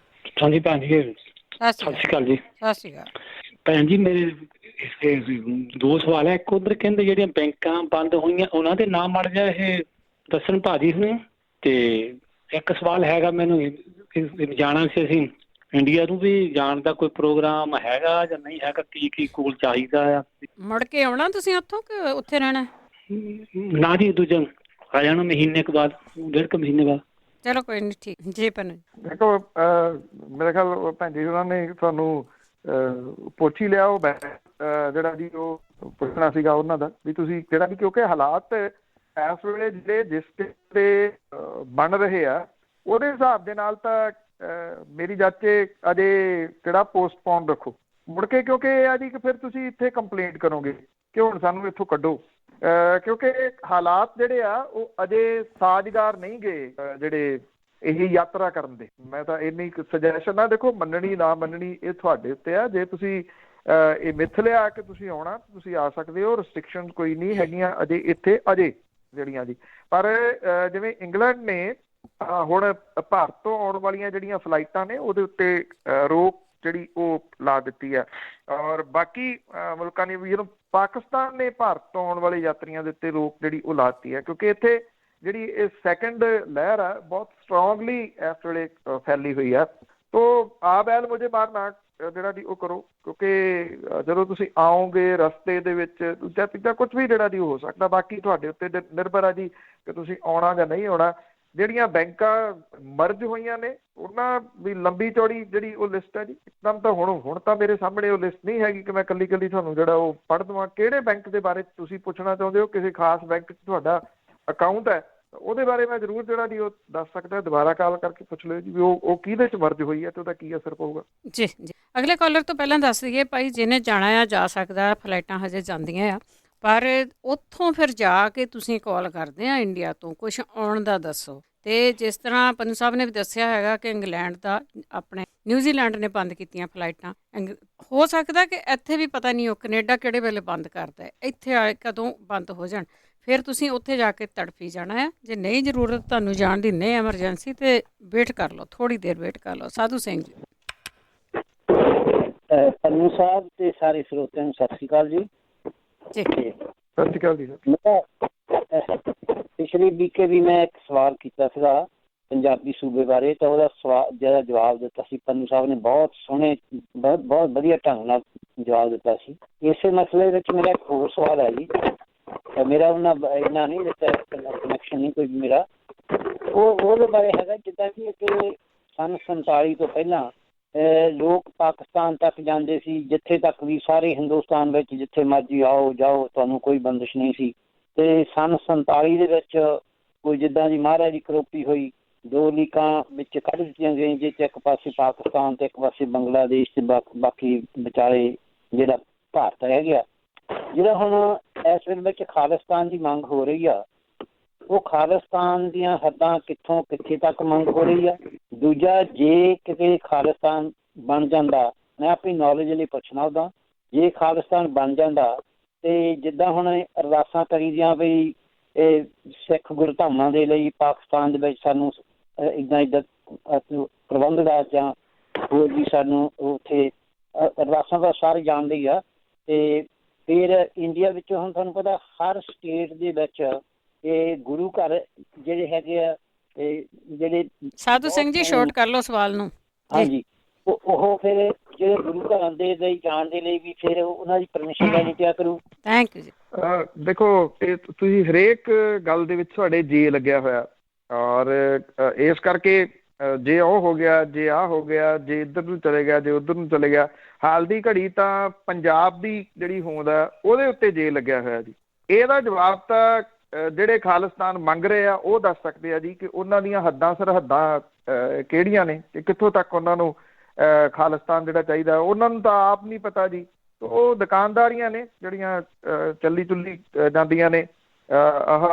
ਹਾਂਜੀ ਭੈਣ ਜੀ, ਸਤਿ ਸ਼੍ਰੀ ਅਕਾਲ ਜੀ। ਸਤਿ ਸ਼੍ਰੀ ਅਕਾਲ ਭੈਣ ਜੀ। ਮੇਰੇ ਦੋ ਸਵਾਲ ਹੈ। ਇੱਕ ਉਧਰ ਕਹਿੰਦੇ ਜਿਹੜੀਆਂ ਬੈਂਕਾਂ ਬੰਦ ਹੋਈਆਂ ਉਹਨਾਂ ਦੇ ਨਾਮ ਮੜ ਜਾ ਇਹ ਦੱਸਣ ਭਾਜੀ ਹੁਣੇ, ਤੇ ਇੱਕ ਸਵਾਲ ਹੈਗਾ ਮੈਨੂੰ ਜਾਣਾ ਸੀ, ਅਸੀਂ ਇੰਡੀਆ ਨੂੰ ਵੀ ਜਾਣ ਦਾ ਕੋਈ ਪ੍ਰੋਗਰਾਮ ਹੈਗਾ ਜਾਂ ਨਹੀਂ ਹੈਗਾ? ਕੀ ਕੋਲ ਚਾਹੀਦਾ ਆ? ਮੁੜ ਕੇ ਆਉਣਾ ਤੁਸੀਂ ਉੱਥੋਂ ਕਿ ਉੱਥੇ ਰਹਿਣਾ? ਨਾ ਜੀ, ਦੂਜਾ ਆ ਜਾਣਾ ਮਹੀਨੇ ਕੁ ਬਾਅਦ, 1.5 ਮਹੀਨੇ ਬਾਅਦ। ਚਲੋ ਕੋਈ ਨਹੀਂ, ਠੀਕ ਜੀ। ਦੇਖੋ, ਮੇਰੇ ਖਿਆਲ ਭੈਣ ਜੀ ਉਹਨਾਂ ਨੇ ਤੁਹਾਨੂੰ ਪੁੱਛ ਹੀ ਲਿਆ ਉਹ ਜਿਹੜਾ ਜੀ ਉਹ ਪੁੱਛਣਾ ਸੀਗਾ ਉਹਨਾਂ ਦਾ ਵੀ ਤੁਸੀਂ ਜਿਹੜਾ ਵੀ, ਕਿਉਂਕਿ ਹਾਲਾਤ ਇਸ ਵੇਲੇ ਜਿਹੜੇ ਜਿਸ ਤੇ ਬਣ ਰਹੇ ਆ ਉਹਦੇ ਹਿਸਾਬ ਦੇ ਨਾਲ ਤਾਂ ਮੇਰੀ ਜਾਚੇ ਅਜੇ ਕਿਹੜਾ ਪੋਸਟਪੋਨ ਰੱਖੋ ਮੁੜ ਕੇ, ਕਿਉਂਕਿ ਇਹ ਆ ਜੀ ਕਿ ਫਿਰ ਤੁਸੀਂ ਇੱਥੇ ਕੰਪਲੇਂਟ ਕਰੋਗੇ ਕਿ ਹੁਣ ਸਾਨੂੰ ਇੱਥੋਂ ਕੱਢੋ, ਕਿਉਂਕਿ ਹਾਲਾਤ ਜਿਹੜੇ ਆ ਉਹ ਅਜੇ ਸਾਜ਼ਗਾਰ ਨਹੀਂ ਗਏ ਜਿਹੜੇ ਇਹ ਯਾਤਰਾ ਕਰਨ ਦੇ। ਮੈਂ ਤਾਂ ਇੰਨੀ ਸੁਜੈਸ਼ਨ ਆ, ਦੇਖੋ ਮੰਨਣੀ ਨਾ ਮੰਨਣੀ ਇਹ ਤੁਹਾਡੇ ਉੱਤੇ ਆ। ਜੇ ਤੁਸੀਂ ਇਹ ਮਿੱਥ ਲਿਆ ਕਿ ਤੁਸੀਂ ਆਉਣਾ, ਤੁਸੀਂ ਆ ਸਕਦੇ ਹੋ, ਰਿਸਟ੍ਰਿਕਸ਼ਨ ਕੋਈ ਨਹੀਂ ਹੈਗੀਆਂ ਅਜੇ ਇੱਥੇ ਅਜੇ ਜਿਹੜੀਆਂ ਜੀ। ਪਰ ਜਿਵੇਂ ਇੰਗਲੈਂਡ ਨੇ ਹੁਣ ਭਾਰਤ ਤੋਂ ਆਉਣ ਵਾਲੀਆਂ ਜਿਹੜੀਆਂ ਫਲਾਈਟਾਂ ਨੇ ਉਹਦੇ ਉੱਤੇ ਰੋਕ ਜਿਹੜੀ ਉਹ ਲਾ ਦਿੱਤੀ ਹੈ, ਔਰ ਬਾਕੀ ਮੁਲਕਾਂ ਨੇ ਵੀ, ਜਦੋਂ ਪਾਕਿਸਤਾਨ ਨੇ ਭਾਰਤ ਤੋਂ ਆਉਣ ਵਾਲੇ ਯਾਤਰੀਆਂ ਦੇ ਉੱਤੇ ਰੋਕ ਜਿਹੜੀ ਉਹ ਲਾ ਦਿੱਤੀ ਹੈ, ਕਿਉਂਕਿ ਇੱਥੇ ਜਿਹੜੀ ਇਹ ਸੈਕਿੰਡ ਲਹਿਰ ਆ ਬਹੁਤ ਸਟਰੋਂਗਲੀ ਇਸ ਵੇਲੇ ਫੈਲੀ ਹੋਈ ਹੈ। ਤੋ ਆਪ ਐਲ ਮੁਝੇ ਬਾਹਰ ਨਾ ਜਿਹੜਾ ਦੀ ਉਹ ਕਰੋ, ਕਿਉਂਕਿ ਜਦੋਂ ਤੁਸੀਂ ਆਓਗੇ ਰਸਤੇ ਦੇ ਵਿੱਚ ਦੂਜਾ ਤੀਜਾ ਕੁਝ ਵੀ ਜਿਹੜਾ ਦੀ ਹੋ ਸਕਦਾ। ਬਾਕੀ ਤੁਹਾਡੇ ਉੱਤੇ ਨਿਰਭਰ ਆ ਜੀ ਕਿ ਤੁਸੀਂ ਆਉਣਾ ਜਾਂ ਨਹੀਂ ਆਉਣਾ। ਜਿਹੜੀਆਂ ਬੈਂਕਾਂ ਮਰਜ ਹੋਈਆਂ ਨੇ ਉਹਨਾਂ ਵੀ ਲੰਬੀ ਚੌੜੀ ਜਿਹੜੀ ਉਹ ਲਿਸਟ ਹੈ ਜੀ। ਇੱਕਦਮ ਤਾਂ ਹੁਣ ਤਾਂ ਮੇਰੇ ਸਾਹਮਣੇ ਉਹ ਲਿਸਟ ਨਹੀਂ ਹੈਗੀ ਕਿ ਮੈਂ ਇਕੱਲੀ ਤੁਹਾਨੂੰ ਜਿਹੜਾ ਉਹ ਪੜ੍ਹ ਦੇਵਾਂ। ਕਿਹੜੇ ਬੈਂਕ ਦੇ ਬਾਰੇ ਤੁਸੀਂ ਪੁੱਛਣਾ ਚਾਹੁੰਦੇ ਹੋ, ਕਿਸੇ ਖਾਸ ਬੈਂਕ 'ਚ ਤੁਹਾਡਾ ਅਕਾਊਂਟ ਹੈ ਉਹਦੇ ਬਾਰੇ ਮੈਂ ਜ਼ਰੂਰ ਜਿਹੜਾ ਜੀ ਉਹ ਦੱਸ ਸਕਦਾ। ਦੁਬਾਰਾ ਕਾਲ ਕਰਕੇ ਪੁੱਛ ਲਿਓ ਜੀ ਵੀ ਉਹ ਕਿਹਦੇ 'ਚ ਮਰਜ ਹੋਈ ਹੈ ਤੇ ਉਹਦਾ ਕੀ ਅਸਰ ਪਊਗਾ। ਜੀ ਜੀ, ਅਗਲੇ ਕਾਲਰ ਤੋਂ ਪਹਿਲਾਂ ਦੱਸ ਦਈਏ ਭਾਈ, ਜਿਹਨੇ ਜਾਣਾ ਆ ਜਾ ਸਕਦਾ, ਫਲਾਈਟਾਂ ਹਜੇ ਜਾਂਦੀਆਂ ਆ, ਪਰ ਉੱਥੋਂ ਫਿਰ ਜਾ ਕੇ ਤੁਸੀਂ ਕਾਲ ਕਰਦੇ ਆ ਇੰਡੀਆ ਤੋਂ, ਕੁਛ ਆਉਣ ਦਾ ਦੱਸੋ। ਤੇ ਜਿਸ ਤਰ੍ਹਾਂ ਪੰਨੂ ਸਾਹਿਬ ਨੇ ਵੀ ਦੱਸਿਆ ਹੈਗਾ ਕਿ ਇੰਗਲੈਂਡ ਦਾ, ਆਪਣੇ ਨਿਊਜ਼ੀਲੈਂਡ ਨੇ ਬੰਦ ਕੀਤੀਆਂ ਫਲਾਈਟਾਂ। ਹੋ ਸਕਦਾ ਕਿ ਇੱਥੇ ਵੀ ਪਤਾ ਨਹੀਂ ਉਹ ਕੈਨੇਡਾ ਕਿਹੜੇ ਵੇਲੇ ਬੰਦ ਕਰਦਾ, ਇੱਥੇ ਆਏ ਕਦੋਂ ਬੰਦ ਹੋ ਜਾਣ, ਫਿਰ ਤੁਸੀਂ ਉੱਥੇ ਜਾ ਕੇ ਤੜਫੀ ਜਾਣਾ ਹੈ। ਜੇ ਨਹੀਂ ਜ਼ਰੂਰਤ ਤੁਹਾਨੂੰ ਜਾਣ ਦੀ, ਨਹੀਂ ਐਮਰਜੈਂਸੀ, ਤੇ ਵੇਟ ਕਰ ਲਓ, ਥੋੜ੍ਹੀ ਦੇਰ ਵੇਟ ਕਰ ਲਓ। ਸਾਧੂ ਸਿੰਘ ਜੀ। ਪੰਨੂ ਸਾਹਿਬ ਤੇ ਸਾਰੇ ਸਰੋਤਿਆਂ ਨੂੰ ਸਤਿ ਸ਼੍ਰੀ ਅਕਾਲ ਜੀ। ਜੀ ਸਤਿ ਸ਼੍ਰੀ ਅਕਾਲ ਜੀ। ਪਿਛਲੇ ਵੀਕੇ ਵੀ ਮੈਂ ਇੱਕ ਸਵਾਲ ਕੀਤਾ ਸੀਗਾ ਪੰਜਾਬੀ ਸੂਬੇ ਬਾਰੇ, ਤਾਂ ਉਹਦਾ ਜਿਹੜਾ ਜਵਾਬ ਦਿੱਤਾ ਸੀ ਪੰਨੂ ਸਾਹਿਬ ਨੇ, ਬਹੁਤ ਸੋਹਣੇ, ਬਹੁਤ ਵਧੀਆ ਢੰਗ ਨਾਲ ਜਵਾਬ ਦਿੱਤਾ ਸੀ। ਇਸੇ ਮਸਲੇ ਵਿੱਚ ਮੇਰਾ ਇੱਕ ਹੋਰ ਸਵਾਲ ਹੈ ਜੀ। ਮੇਰਾ ਉਹਨਾਂ ਇੰਨਾ ਨਹੀਂ ਦਿੱਤਾ ਕਨੈਕਸ਼ਨ ਨਹੀਂ ਕੋਈ ਮੇਰਾ, ਉਹਦੇ ਬਾਰੇ ਹੈਗਾ ਜਿੱਦਾਂ ਕਿ ਸੰਨ 47 ਤੋਂ ਪਹਿਲਾਂ ਲੋਕ ਪਾਕਿਸਤਾਨ ਤੱਕ ਜਾਂਦੇ ਸੀ, ਜਿੱਥੇ ਤੱਕ ਵੀ ਸਾਰੇ ਹਿੰਦੁਸਤਾਨ ਵਿੱਚ ਜਿੱਥੇ ਮਰਜ਼ੀ ਆਓ ਜਾਓ, ਤੁਹਾਨੂੰ ਕੋਈ ਬੰਦਿਸ਼ ਨਹੀਂ ਸੀ। ਤੇ ਸੰਨ 47 ਦੇ ਵਿੱਚ ਕੋਈ ਜਿੱਦਾਂ ਦੀ ਮਹਾਰਾਜ ਦੀ ਕਰੋਪੀ ਹੋਈ, 2 ਲੀਕਾਂ ਵਿੱਚ ਕੱਢ ਦਿੱਤੀਆਂ ਗਈਆਂ, ਜਿਸ 'ਚ ਇੱਕ ਪਾਸੇ ਪਾਕਿਸਤਾਨ ਤੇ ਇੱਕ ਪਾਸੇ ਬੰਗਲਾਦੇਸ਼ ਤੇ ਬਾਕੀ ਵਿਚਾਲੇ ਜਿਹੜਾ ਭਾਰਤ ਰਹਿ ਗਿਆ। ਜਿਹੜਾ ਹੁਣ ਇਸ ਵੇਲੇ ਵਿੱਚ ਖਾਲਿਸਤਾਨ ਦੀ ਮੰਗ ਹੋ ਰਹੀ ਆ, ਉਹ ਖਾਲਿਸਤਾਨ ਦੀਆਂ ਹੱਦਾਂ ਕਿੱਥੇ ਤੱਕ ਮੰਗ ਹੋ ਰਹੀ ਆ। ਦੂਜਾ, ਜੇ ਕਿਤੇ ਖਾਲਿਸਤਾਨ ਬਣ ਜਾਂਦਾ, ਮੈਂ ਆਪਣੀ ਨੌਲੇਜ ਲਈ ਪੁੱਛਣਾ ਉਹਦਾ, ਜੇ ਖਾਲਿਸਤਾਨ ਬਣ ਜਾਂਦਾ ਤੇ ਜਿੱਦਾਂ ਹੁਣ ਅਰਦਾਸਾਂ ਕਰੀ ਦੀਆਂ ਵੀ ਇਹ ਸਿੱਖ ਗੁਰਧਾਮਾਂ ਦੇ ਲਈ ਪਾਕਿਸਤਾਨ ਦੇ ਵਿੱਚ ਸਾਨੂੰ ਇੱਦਾਂ ਪ੍ਰਬੰਧ ਦਾ ਜਾਂ ਹੋਰ ਵੀ ਸਾਨੂੰ ਉੱਥੇ ਅਰਦਾਸਾਂ ਦਾ ਸਾਰੇ ਜਾਣਦੇ ਹੀ ਆ। ਤੇ ਫਿਰ ਇੰਡੀਆ ਵਿੱਚ ਹੁਣ ਤੁਹਾਨੂੰ ਪਤਾ ਹਰ ਸਟੇਟ ਦੇ ਵਿੱਚ ਇਹ ਗੁਰੂ ਘਰ ਜਿਹੜੇ ਹੈਗੇ ਆ, ਜਿਹੜੇ ਸਾਧੂ ਸਿੰਘ ਜੀ ਸ਼ਾਰਟ ਕਰ ਲਓ ਸਵਾਲ ਨੂੰ। ਹਾਂਜੀ, ਉਹ ਫਿਰ ਜਿਹੜੇ ਗੁਰੂ ਘਰਾਂ ਦੇ ਲਈ ਜਾਣ ਦੇ ਲਈ ਵੀ ਫਿਰ ਉਹਨਾਂ ਦੀ ਪਰਮਿਸ਼ਨ ਲੈਣੀ ਪਿਆ ਕਰੂ। ਥੈਂਕ ਯੂ ਜੀ। ਦੇਖੋ, ਇਹ ਤੁਸੀਂ ਹਰੇਕ ਗੱਲ ਦੇ ਵਿੱਚ ਤੁਹਾਡੇ ਜੇ ਲੱਗਿਆ ਹੋਇਆ, ਔਰ ਇਸ ਕਰਕੇ ਜੇ ਉਹ ਹੋ ਗਿਆ, ਜੇ ਆਹ ਹੋ ਗਿਆ, ਜੇ ਇੱਧਰ ਨੂੰ ਚਲੇ ਗਿਆ, ਜੇ ਉੱਧਰ ਨੂੰ ਚਲੇ ਗਿਆ। ਹਾਲ ਦੀ ਘੜੀ ਤਾਂ ਪੰਜਾਬ ਦੀ ਜਿਹੜੀ ਹੋਂਦ ਆ ਉਹਦੇ ਉੱਤੇ ਜੇ ਲੱਗਿਆ ਹੋਇਆ ਜੀ। ਇਹਦਾ ਜਵਾਬ ਤਾਂ ਜਿਹੜੇ ਖਾਲਿਸਤਾਨ ਮੰਗ ਰਹੇ ਆ ਉਹ ਦੱਸ ਸਕਦੇ ਆ ਜੀ ਕਿ ਉਹਨਾਂ ਦੀਆਂ ਹੱਦਾਂ ਸਰਹੱਦਾਂ ਕਿਹੜੀਆਂ ਨੇ ਤੇ ਕਿੱਥੋਂ ਤੱਕ ਉਹਨਾਂ ਨੂੰ ਖਾਲਿਸਤਾਨ ਜਿਹੜਾ ਚਾਹੀਦਾ। ਉਹਨਾਂ ਨੂੰ ਤਾਂ ਆਪ ਨਹੀਂ ਪਤਾ ਜੀ। ਉਹ ਦੁਕਾਨਦਾਰੀਆਂ ਨੇ ਜਿਹੜੀਆਂ ਚੱਲੀ ਚੁੱਲੀ ਜਾਂਦੀਆਂ ਨੇ। ਆਹ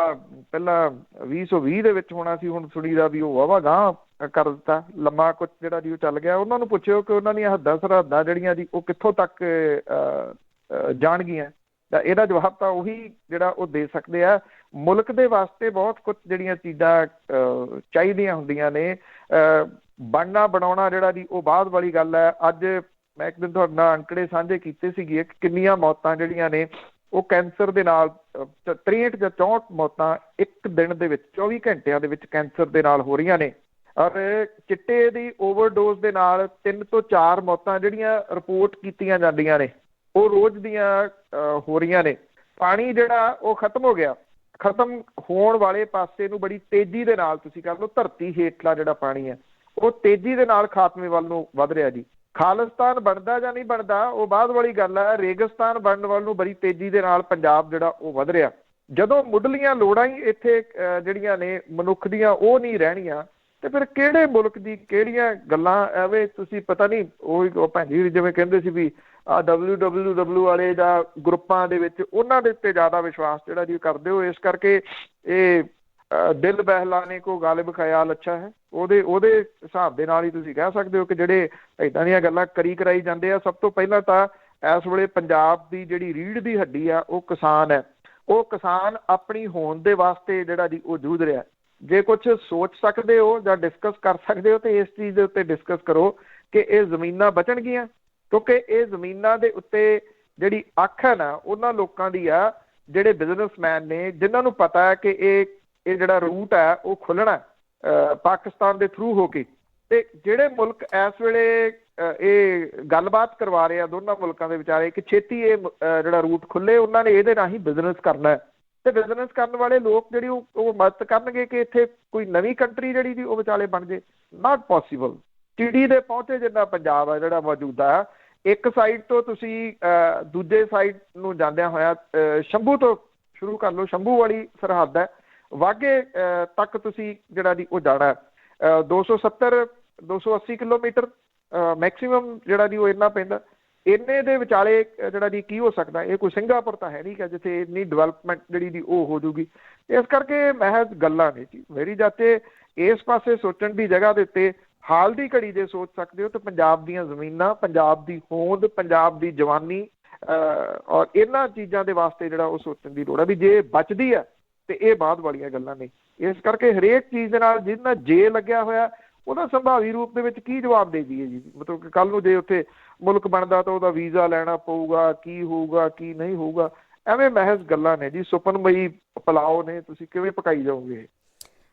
ਪਹਿਲਾਂ 2020 ਦੇ ਵਿੱਚ ਹੋਣਾ ਸੀ, ਹੁਣ ਸੁਣੀਦਾ ਵੀ ਉਹ ਵਾਹਵਾ ਗਾਂਹ ਕਰ ਦਿੱਤਾ, ਲੰਮਾ ਕੁਛ ਜਿਹੜਾ ਜੀ ਉਹ ਚੱਲ ਗਿਆ। ਉਹਨਾਂ ਨੂੰ ਪੁੱਛਿਓ ਕਿ ਉਹਨਾਂ ਦੀਆਂ ਹੱਦਾਂ ਸਰਹੱਦਾਂ ਜਿਹੜੀਆਂ ਜੀ ਉਹ ਕਿੱਥੋਂ ਤੱਕ ਜਾਣਗੀਆਂ। ਤਾਂ ਇਹਦਾ ਜਵਾਬ ਤਾਂ ਉਹੀ ਜਿਹੜਾ ਉਹ ਦੇ ਸਕਦੇ ਆ। ਮੁਲਕ ਦੇ ਵਾਸਤੇ ਬਹੁਤ ਕੁਛ ਜਿਹੜੀਆਂ ਚੀਜ਼ਾਂ ਚਾਹੀਦੀਆਂ ਹੁੰਦੀਆਂ ਨੇ, ਬਣਨਾ ਬਣਾਉਣਾ ਜਿਹੜਾ ਜੀ ਉਹ ਬਾਅਦ ਵਾਲੀ ਗੱਲ ਹੈ। ਅੱਜ ਮੈਂ ਇੱਕ ਦਿਨ ਤੁਹਾਡੇ ਨਾਲ ਅੰਕੜੇ ਸਾਂਝੇ ਕੀਤੇ ਸੀਗੇ ਕਿ ਕਿੰਨੀਆਂ ਮੌਤਾਂ ਜਿਹੜੀਆਂ ਨੇ ਉਹ ਕੈਂਸਰ ਦੇ ਨਾਲ 63 ਜਾਂ 64 ਮੌਤਾਂ ਇੱਕ ਦਿਨ ਦੇ ਵਿੱਚ 24 ਘੰਟਿਆਂ ਦੇ ਵਿੱਚ ਕੈਂਸਰ ਦੇ ਨਾਲ ਹੋ ਰਹੀਆਂ ਨੇ। ਔਰ ਚਿੱਟੇ ਦੀ ਓਵਰਡੋਜ਼ ਦੇ ਨਾਲ 3 ਤੋਂ 4 ਮੌਤਾਂ ਜਿਹੜੀਆਂ ਰਿਪੋਰਟ ਕੀਤੀਆਂ ਜਾਂਦੀਆਂ ਨੇ ਉਹ ਰੋਜ਼ ਦੀਆਂ ਹੋ ਰਹੀਆਂ ਨੇ। ਪਾਣੀ ਜਿਹੜਾ ਉਹ ਖਤਮ ਹੋ ਗਿਆ। ਖਤਮ ਹੋਣ ਵਾਲੇ ਪਾਸੇ ਨੂੰ ਬੜੀ ਤੇਜ਼ੀ ਦੇ ਨਾਲ ਤੁਸੀਂ ਕਰ ਲਓ, ਧਰਤੀ ਹੇਠਲਾ ਜਿਹੜਾ ਪਾਣੀ ਹੈ ਉਹ ਤੇਜ਼ੀ ਦੇ ਨਾਲ ਖਾਤਮੇ ਵੱਲ ਨੂੰ ਵੱਧ ਰਿਹਾ ਜੀ। ਖਾਲਿਸਤਾਨ ਬਣਦਾ ਜਾਂ ਨਹੀਂ ਬਣਦਾ ਉਹ ਬਾਅਦ ਵਾਲੀ ਗੱਲ ਹੈ। ਰੇਗਿਸਤਾਨ ਬਣਨ ਵੱਲ ਨੂੰ ਬੜੀ ਤੇਜ਼ੀ ਦੇ ਨਾਲ ਪੰਜਾਬ ਜਿਹੜਾ ਉਹ ਵੱਧ ਰਿਹਾ। ਜਦੋਂ ਮੁੱਢਲੀਆਂ ਲੋੜਾਂ ਹੀ ਇੱਥੇ ਜਿਹੜੀਆਂ ਨੇ ਮਨੁੱਖ ਦੀਆਂ ਉਹ ਨਹੀਂ ਰਹਿਣੀਆਂ ਤੇ ਫਿਰ ਕਿਹੜੇ ਮੁਲਕ ਦੀ ਕਿਹੜੀਆਂ ਗੱਲਾਂ। ਐਵੇਂ ਤੁਸੀਂ ਪਤਾ ਨਹੀਂ ਉਹ ਭੈਣ ਜੀ ਜਿਵੇਂ ਕਹਿੰਦੇ ਸੀ ਵੀ ਆਹ WWW ਵਾਲੇ ਜਾਂ ਗਰੁੱਪਾਂ ਦੇ ਵਿੱਚ ਉਹਨਾਂ ਦੇ ਉੱਤੇ ਜ਼ਿਆਦਾ ਵਿਸ਼ਵਾਸ ਜਿਹੜਾ ਜੀ ਕਰਦੇ ਹੋ। ਇਸ ਕਰਕੇ ਇਹ ਦਿਲ ਬਹਿਲਾਨੇ ਕੋ ਗਾਲਿਬ ਖਿਆਲ ਅੱਛਾ ਹੈ, ਉਹਦੇ ਹਿਸਾਬ ਦੇ ਨਾਲ ਹੀ ਤੁਸੀਂ ਕਹਿ ਸਕਦੇ ਹੋ ਕਿ ਜਿਹੜੇ ਇੱਦਾਂ ਦੀਆਂ ਗੱਲਾਂ ਕਰਾਈ ਜਾਂਦੇ ਆ। ਸਭ ਤੋਂ ਪਹਿਲਾਂ ਤਾਂ ਇਸ ਵੇਲੇ ਪੰਜਾਬ ਦੀ ਜਿਹੜੀ ਰੀੜ੍ਹ ਦੀ ਹੱਡੀ ਆ ਉਹ ਕਿਸਾਨ ਹੈ। ਉਹ ਕਿਸਾਨ ਆਪਣੀ ਹੋਂਦ ਦੇ ਵਾਸਤੇ ਜਿਹੜਾ ਜੀ ਉਹ ਜੂਝ ਰਿਹਾ। ਜੇ ਕੁਛ ਸੋਚ ਸਕਦੇ ਹੋ ਜਾਂ ਡਿਸਕਸ ਕਰ ਸਕਦੇ ਹੋ ਤੇ ਇਸ ਚੀਜ਼ ਦੇ ਉੱਤੇ ਡਿਸਕਸ ਕਰੋ ਕਿ ਇਹ ਜ਼ਮੀਨਾਂ ਬਚਣਗੀਆਂ, ਕਿਉਂਕਿ ਇਹ ਜ਼ਮੀਨਾਂ ਦੇ ਉੱਤੇ ਜਿਹੜੀ ਅੱਖ ਹੈ ਨਾ ਉਹਨਾਂ ਲੋਕਾਂ ਦੀ ਆ ਜਿਹੜੇ ਬਿਜ਼ਨਸਮੈਨ ਨੇ, ਜਿਨ੍ਹਾਂ ਨੂੰ ਪਤਾ ਹੈ ਕਿ ਇਹ ਜਿਹੜਾ ਰੂਟ ਹੈ ਉਹ ਖੁੱਲ੍ਹਣਾ ਪਾਕਿਸਤਾਨ ਦੇ ਥਰੂ ਹੋ ਕੇ। ਤੇ ਜਿਹੜੇ ਮੁਲਕ ਇਸ ਵੇਲੇ ਇਹ ਗੱਲਬਾਤ ਕਰਵਾ ਰਹੇ ਆ ਦੋਨਾਂ ਮੁਲਕਾਂ ਦੇ ਵਿਚਾਲੇ ਕਿ ਛੇਤੀ ਇਹ ਜਿਹੜਾ ਰੂਟ ਖੁੱਲੇ, ਉਹਨਾਂ ਨੇ ਇਹਦੇ ਰਾਹੀਂ ਬਿਜ਼ਨਸ ਕਰਨਾ। ਤੇ ਬਿਜ਼ਨਸ ਕਰਨ ਵਾਲੇ ਲੋਕ ਜਿਹੜੀ ਉਹ ਮਦਦ ਕਰਨਗੇ ਕਿ ਇੱਥੇ ਕੋਈ ਨਵੀਂ ਕੰਟਰੀ ਜਿਹੜੀ ਜੀ ਉਹ ਵਿਚਾਲੇ ਬਣ ਜੇ। Not possible. ਚਿੜੀ ਦੇ ਪਹੁੰਚੇ ਜਿੰਨਾ ਪੰਜਾਬ ਆ ਜਿਹੜਾ ਮੌਜੂਦਾ ਆ। ਇੱਕ ਸਾਈਡ ਤੋਂ ਤੁਸੀਂ ਦੂਜੇ ਸਾਈਡ ਨੂੰ ਜਾਂਦਿਆਂ ਹੋਇਆ ਸ਼ੰਭੂ ਤੋਂ ਸ਼ੁਰੂ ਕਰ ਲਓ, ਸ਼ੰਭੂ ਵਾਲੀ ਸਰਹੱਦ ਹੈ, ਵਾਘੇ ਤੱਕ ਤੁਸੀਂ ਜਿਹੜਾ ਜੀ ਉਹ ਜਾਣਾ 270 280 ਕਿਲੋਮੀਟਰ ਮੈਕਸੀਮਮ ਜਿਹੜਾ ਜੀ ਉਹ ਇੰਨਾ ਪੈਂਦਾ। ਇੰਨੇ ਦੇ ਵਿਚਾਲੇ ਜਿਹੜਾ ਜੀ ਕੀ ਹੋ ਸਕਦਾ? ਇਹ ਕੋਈ ਸਿੰਗਾਪੁਰ ਤਾਂ ਹੈ ਨਹੀਂ ਕਿ ਜਿੱਥੇ ਇੰਨੀ ਡਿਵੈਲਪਮੈਂਟ ਜਿਹੜੀ ਦੀ ਉਹ ਹੋ ਜੂਗੀ। ਇਸ ਕਰਕੇ ਮਹਿਜ਼ ਗੱਲਾਂ ਨੇ ਜੀ। ਮੇਰੀ ਜਾਤੇ ਇਸ ਪਾਸੇ ਸੋਚਣ ਦੀ ਜਗ੍ਹਾ ਦੇ ਉੱਤੇ ਹਾਲ ਦੀ ਘੜੀ ਜੇ ਸੋਚ ਸਕਦੇ ਹੋ ਤਾਂ ਪੰਜਾਬ ਦੀਆਂ ਜ਼ਮੀਨਾਂ, ਪੰਜਾਬ ਦੀ ਹੋਂਦ, ਪੰਜਾਬ ਦੀ ਜਵਾਨੀ ਔਰ ਇਹਨਾਂ ਚੀਜ਼ਾਂ ਦੇ ਵਾਸਤੇ ਜਿਹੜਾ ਉਹ ਸੋਚਣ ਦੀ ਲੋੜ ਹੈ ਵੀ ਜੇ ਬਚਦੀ ਹੈ ਤੇ ਇਹ ਬਾਅਦ ਵਾਲੀਆਂ ਗੱਲਾਂ ਨੇ। ਇਸ ਕਰਕੇ ਹਰੇਕ ਚੀਜ਼ ਦੇ ਨਾਲ ਜਿਹਦੇ ਜੇ ਲੱਗਿਆ ਹੋਇਆ ਉਹਦਾ ਸੰਭਾਵੀ ਰੂਪ ਦੇ ਵਿੱਚ ਕੀ ਜਵਾਬ ਦੇ ਦਈਏ ਜੀ। ਮਤਲਬ ਕਿ ਕੱਲ ਨੂੰ ਜੇ ਉੱਥੇ ਮੁਲਕ ਬਣਦਾ ਤਾਂ ਉਹਦਾ ਵੀਜ਼ਾ ਲੈਣਾ ਪਊਗਾ, ਕੀ ਹੋਊਗਾ ਕੀ ਨਹੀਂ ਹੋਊਗਾ, ਐਵੇਂ ਮਹਿਜ਼ ਗੱਲਾਂ ਨੇ ਜੀ। ਸੁਪਨਮਈ ਪਲਾਓ ਨੇ, ਤੁਸੀਂ ਕਿਵੇਂ ਪਕਾਈ ਜਾਓਗੇ?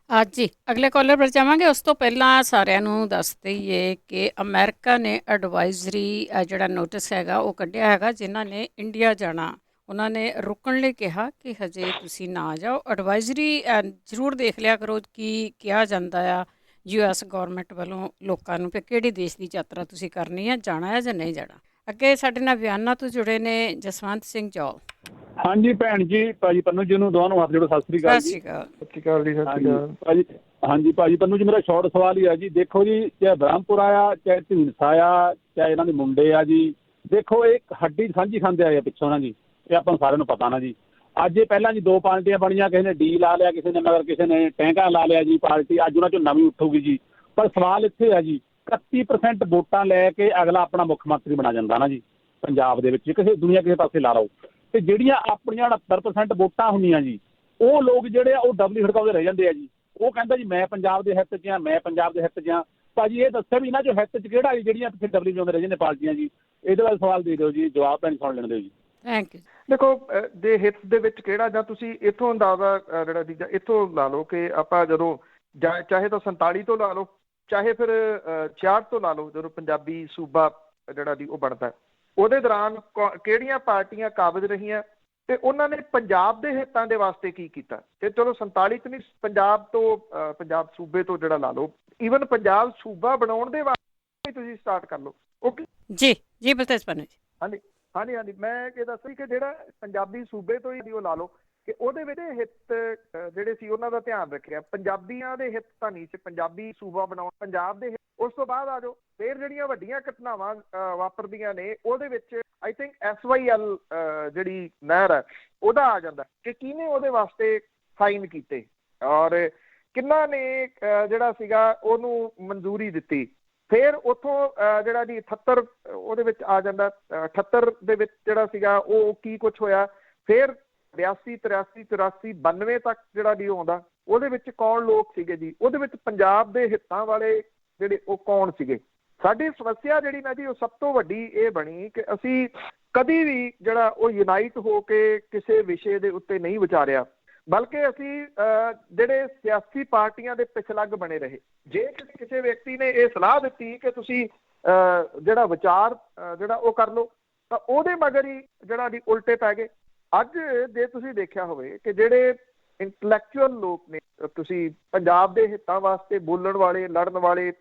ਅੱਜ ਜੀ ਅਗਲੇ ਕਾਲਰ ਪਰ ਜਾਵਾਂਗੇ। ਉਸ ਤੋਂ ਪਹਿਲਾਂ ਸਾਰਿਆਂ ਨੂੰ ਦੱਸ ਦਈਏ ਕਿ ਅਮਰੀਕਾ ਨੇ ਐਡਵਾਈਜ਼ਰੀ ਜਿਹੜਾ ਨੋਟਿਸ ਹੈਗਾ ਉਹ ਕੱਢਿਆ ਹੈਗਾ। ਜਿਨ੍ਹਾਂ ਨੇ ਇੰਡੀਆ ਜਾਣਾ ਉਹਨਾਂ ਨੇ ਰੁਕਣ ਲਈ ਕਿਹਾ ਕਿ ਹਜੇ ਤੁਸੀਂ ਨਾ ਜਾਓ। ਐਡਵਾਈਜ਼ਰੀ ਜ਼ਰੂਰ ਦੇਖ ਲਿਆ ਕਰੋ ਕੀ ਕਿਹਾ ਜਾਂਦਾ ਆ US ਗੌਰਮੈਂਟ ਵੱਲੋਂ ਲੋਕਾਂ ਨੂੰ ਕਿ ਕਿਹੜੀ ਦੇਸ਼ ਦੀ ਯਾਤਰਾ ਤੁਸੀਂ ਕਰਨੀ ਹੈ, ਜਾਣਾ ਹੈ ਜਾਂ ਨਹੀਂ ਜਾਣਾ। ਅੱਗੇ ਸਾਡੇ ਨਾਲ ਬਿਆਨਾ ਤੋਂ ਜੁੜੇ ਨੇ ਜਸਵੰਤ ਸਿੰਘ ਜੌਲ। ਹਾਂਜੀ ਭੈਣ ਜੀ, ਭਾਜੀ ਪੰਨੂ ਜੀ ਨੂੰ ਦੋਵਾਂ ਨੂੰ ਹੱਥ ਜੋੜੋ, ਸਤਿ ਸ੍ਰੀ ਅਕਾਲ ਜੀ। ਸਤਿ ਸ਼੍ਰੀ ਅਕਾਲ ਜੀ। ਸਤਿ ਸ਼੍ਰੀ ਅਕਾਲ ਭਾਜੀ। ਹਾਂਜੀ ਭਾਜੀ ਪੰਨੂ ਜੀ, ਮੇਰਾ ਸ਼ਾਰਟ ਸਵਾਲ ਹੀ ਆ ਜੀ। ਦੇਖੋ ਜੀ, ਚਾਹੇ ਬ੍ਰਹਮਪੁਰਾ ਆ, ਚਾਹੇ ਢੀਂਡਸਾ ਆ, ਚਾਹੇ ਇਹਨਾਂ ਦੇ ਮੁੰਡੇ ਆ ਜੀ, ਦੇਖੋ ਇਹ ਹੱਡੀ ਸਾਂਝੀ ਖਾਂਦੇ ਆਏ ਆ ਪਿੱਛੋਂ ਨਾ ਜੀ। ਇਹ ਆਪਾਂ ਨੂੰ ਸਾਰਿਆਂ ਨੂੰ ਪਤਾ ਨਾ ਜੀ। ਅੱਜ ਇਹ ਪਹਿਲਾਂ ਜੀ ਦੋ ਪਾਰਟੀਆਂ ਬਣੀਆਂ, ਕਿਸੇ ਨੇ ਡੀ ਲਾ ਲਿਆ, ਕਿਸੇ ਨੇ ਮਗਰ ਕਿਸੇ ਨੇ ਟੈਂਕਾ ਲਾ ਲਿਆ ਜੀ ਪਾਰਟੀ। ਅੱਜ ਉਹਨਾਂ ਚੋਂ ਨਵੀਂ ਉੱਠੂਗੀ ਜੀ। ਪਰ ਸਵਾਲ ਇੱਥੇ ਆ ਜੀ, 31% ਵੋਟਾਂ ਲੈ ਕੇ ਅਗਲਾ ਆਪਣਾ ਮੁੱਖ ਮੰਤਰੀ ਬਣਾ ਜਾਂਦਾ ਨਾ ਜੀ ਪੰਜਾਬ ਦੇ ਵਿੱਚ, ਕਿਸੇ ਦੁਨੀਆ ਕਿਸੇ ਪਾਸੇ ਲਾ ਲਓ। ਤੇ ਜਿਹੜੀਆਂ ਆਪਣੀਆਂ 69% ਵੋਟਾਂ ਹੁੰਦੀਆਂ ਜੀ, ਉਹ ਲੋਕ ਜਿਹੜੇ ਆ ਉਹ ਡਬਲੀ ਖੜਕਾਉਂਦੇ ਰਹਿ ਜਾਂਦੇ ਆ ਜੀ। ਉਹ ਕਹਿੰਦਾ ਜੀ ਮੈਂ ਪੰਜਾਬ ਦੇ ਹਿੱਤ 'ਚ ਆ, ਮੈਂ ਪੰਜਾਬ ਦੇ ਹਿੱਤ 'ਚ ਆ। ਭਾਜੀ ਇਹ ਦੱਸਿਆ ਵੀ ਇਹਨਾਂ 'ਚੋਂ ਹਿੱਤ 'ਚ ਕਿਹੜਾ ਜੀ ਜਿਹੜੀਆਂ ਪਿੱਛੇ ਡਬਲੀ ਜਾਂਦੇ ਰਹਿ ਜਾਂਦੇ ਪਾਰਟੀਆਂ ਜੀ। ਇਹਦੇ ਬਾਰੇ ਸਵਾਲ ਦੇ ਦਿਓ ਜੀ, ਜਵਾਬ ਤਾਂ ਨਹੀਂ ਸੁਣ ਲੈਣ ਦਿਓ ਜੀ। Thank you. ਦੇਖੋ ਦੇ ਹਿੱਤ ਦੇ ਵਿੱਚ ਕਿਹੜਾ, ਜਾਂ ਤੁਸੀਂ ਇੱਥੋਂ ਅੰਦਾਜ਼ਾ ਜਿਹੜਾ ਦੀ ਇੱਥੋਂ ਲਾ ਲਓ ਕਿ ਆਪਾਂ ਜਦੋਂ ਚਾਹੇ ਤਾਂ 47 ਤੋਂ ਲਾ ਲਓ, ਚਾਹੇ ਫਿਰ 66 ਤੋਂ ਲਾ ਲਓ, ਜਦੋਂ ਪੰਜਾਬੀ ਸੂਬਾ ਜਿਹੜਾ ਦੀ ਉਹ ਬਣਦਾ, ਉਹਦੇ ਦੌਰਾਨ ਕਿਹੜੀਆਂ ਪਾਰਟੀਆਂ ਕਾਬਜ਼ ਰਹੀਆਂ ਤੇ ਉਹਨਾਂ ਨੇ ਪੰਜਾਬ ਦੇ ਹਿੱਤਾਂ ਦੇ ਵਾਸਤੇ ਕੀ ਕੀਤਾ। ਤੇ ਚਲੋ 47 ਚ ਨਹੀਂ, ਪੰਜਾਬ ਤੋਂ ਪੰਜਾਬ ਸੂਬੇ ਤੋਂ ਜਿਹੜਾ ਲਾ ਲਓ, ਈਵਨ ਪੰਜਾਬ ਸੂਬਾ ਬਣਾਉਣ ਦੇ ਵਾਸਤੇ ਤੁਸੀਂ ਸਟਾਰਟ ਕਰ ਲਓ। ਓਕੇ ਜੀ ਜੀ ਬਲਤੇਜ ਪੰਨੂ ਜੀ। ਹਾਂਜੀ ਹਾਂਜੀ ਹਾਂਜੀ, ਮੈਂ ਇਹ ਦੱਸ ਰਹੀ ਕਿ ਜਿਹੜਾ ਪੰਜਾਬੀ ਸੂਬੇ ਤੋਂ ਹੀ ਉਹ ਲਾ ਲਓ ਕਿ ਉਹਦੇ ਵਿੱਚ ਹਿੱਤ ਜਿਹੜੇ ਸੀ ਉਹਨਾਂ ਦਾ ਧਿਆਨ ਰੱਖਿਆ। ਪੰਜਾਬੀਆਂ ਦੇ ਹਿੱਤ ਤਾਂ ਨਹੀਂ ਸੀ ਪੰਜਾਬੀ ਸੂਬਾ ਬਣਾਉਣ, ਪੰਜਾਬ ਦੇ। ਉਸ ਤੋਂ ਬਾਅਦ ਆ ਜਾਓ ਫਿਰ ਜਿਹੜੀਆਂ ਵੱਡੀਆਂ ਘਟਨਾਵਾਂ ਵਾਪਰਦੀਆਂ ਨੇ ਉਹਦੇ ਵਿੱਚ ਆਈ ਥਿੰਕ SYL ਜਿਹੜੀ ਨਹਿਰ ਹੈ ਉਹਦਾ ਆ ਜਾਂਦਾ ਕਿ ਕਿਹਨੇ ਉਹਦੇ ਵਾਸਤੇ ਸਾਈਨ ਕੀਤੇ ਔਰ ਕਿੰਨਾ ਨੇ ਜਿਹੜਾ ਸੀਗਾ ਉਹਨੂੰ ਮਨਜ਼ੂਰੀ ਦਿੱਤੀ। ਫਿਰ ਉੱਥੋਂ ਜਿਹੜਾ ਜੀ 78 ਉਹਦੇ ਵਿੱਚ ਆ ਜਾਂਦਾ। 78 ਦੇ ਵਿੱਚ ਜਿਹੜਾ ਸੀਗਾ ਉਹ ਕੀ ਕੁਛ ਹੋਇਆ। ਫਿਰ 82 83 84 92 ਤੱਕ ਜਿਹੜਾ ਜੀ ਆਉਂਦਾ, ਉਹਦੇ ਵਿੱਚ ਕੌਣ ਲੋਕ ਸੀਗੇ ਜੀ, ਉਹਦੇ ਵਿੱਚ ਪੰਜਾਬ ਦੇ ਹਿੱਤਾਂ ਵਾਲੇ ਜਿਹੜੇ ਉਹ ਕੌਣ ਸੀਗੇ। ਸਾਡੀ ਸਮੱਸਿਆ ਜਿਹੜੀ ਨਾ ਜੀ ਉਹ ਸਭ ਤੋਂ ਵੱਡੀ ਇਹ ਬਣੀ ਕਿ ਅਸੀਂ ਕਦੀ ਵੀ ਜਿਹੜਾ ਉਹ ਯੂਨਾਈਟ ਹੋ ਕੇ ਕਿਸੇ ਵਿਸ਼ੇ ਦੇ ਉੱਤੇ ਨਹੀਂ ਵਿਚਾਰਿਆ, ਬਲਕਿ ਅਸੀਂ ਜਿਹੜੇ ਸਿਆਸੀ ਪਾਰਟੀਆਂ ਦੇ ਪਿਛਲੱਗ ਬਣੇ ਰਹੇ। ਜੇ ਕਿਸੇ ਵਿਅਕਤੀ ਨੇ ਇਹ ਸਲਾਹ ਦਿੱਤੀ ਕਿ ਤੁਸੀਂ ਜਿਹੜਾ ਵਿਚਾਰ ਜਿਹੜਾ ਉਹ ਕਰ ਲਓ, ਤਾਂ ਉਹਦੇ ਮਗਰ ਹੀ ਜਿਹੜਾ ਦੀ ਉਲਟੇ ਪੈ ਗਏ। ਅੱਜ ਜੇ ਤੁਸੀਂ ਦੇਖਿਆ ਹੋਵੇ ਕਿ ਜਿਹੜੇ ਇੰਟਲੈਕਚੁਅਲ ਲੋਕ ਨੇ, ਤੁਸੀਂ ਪੰਜਾਬ ਦੇ ਹਿੱਤਾਂ ਵਾਸਤੇ ਬੋਲਣ ਵਾਲੇ, ਲੜਨ ਵਾਲੇ,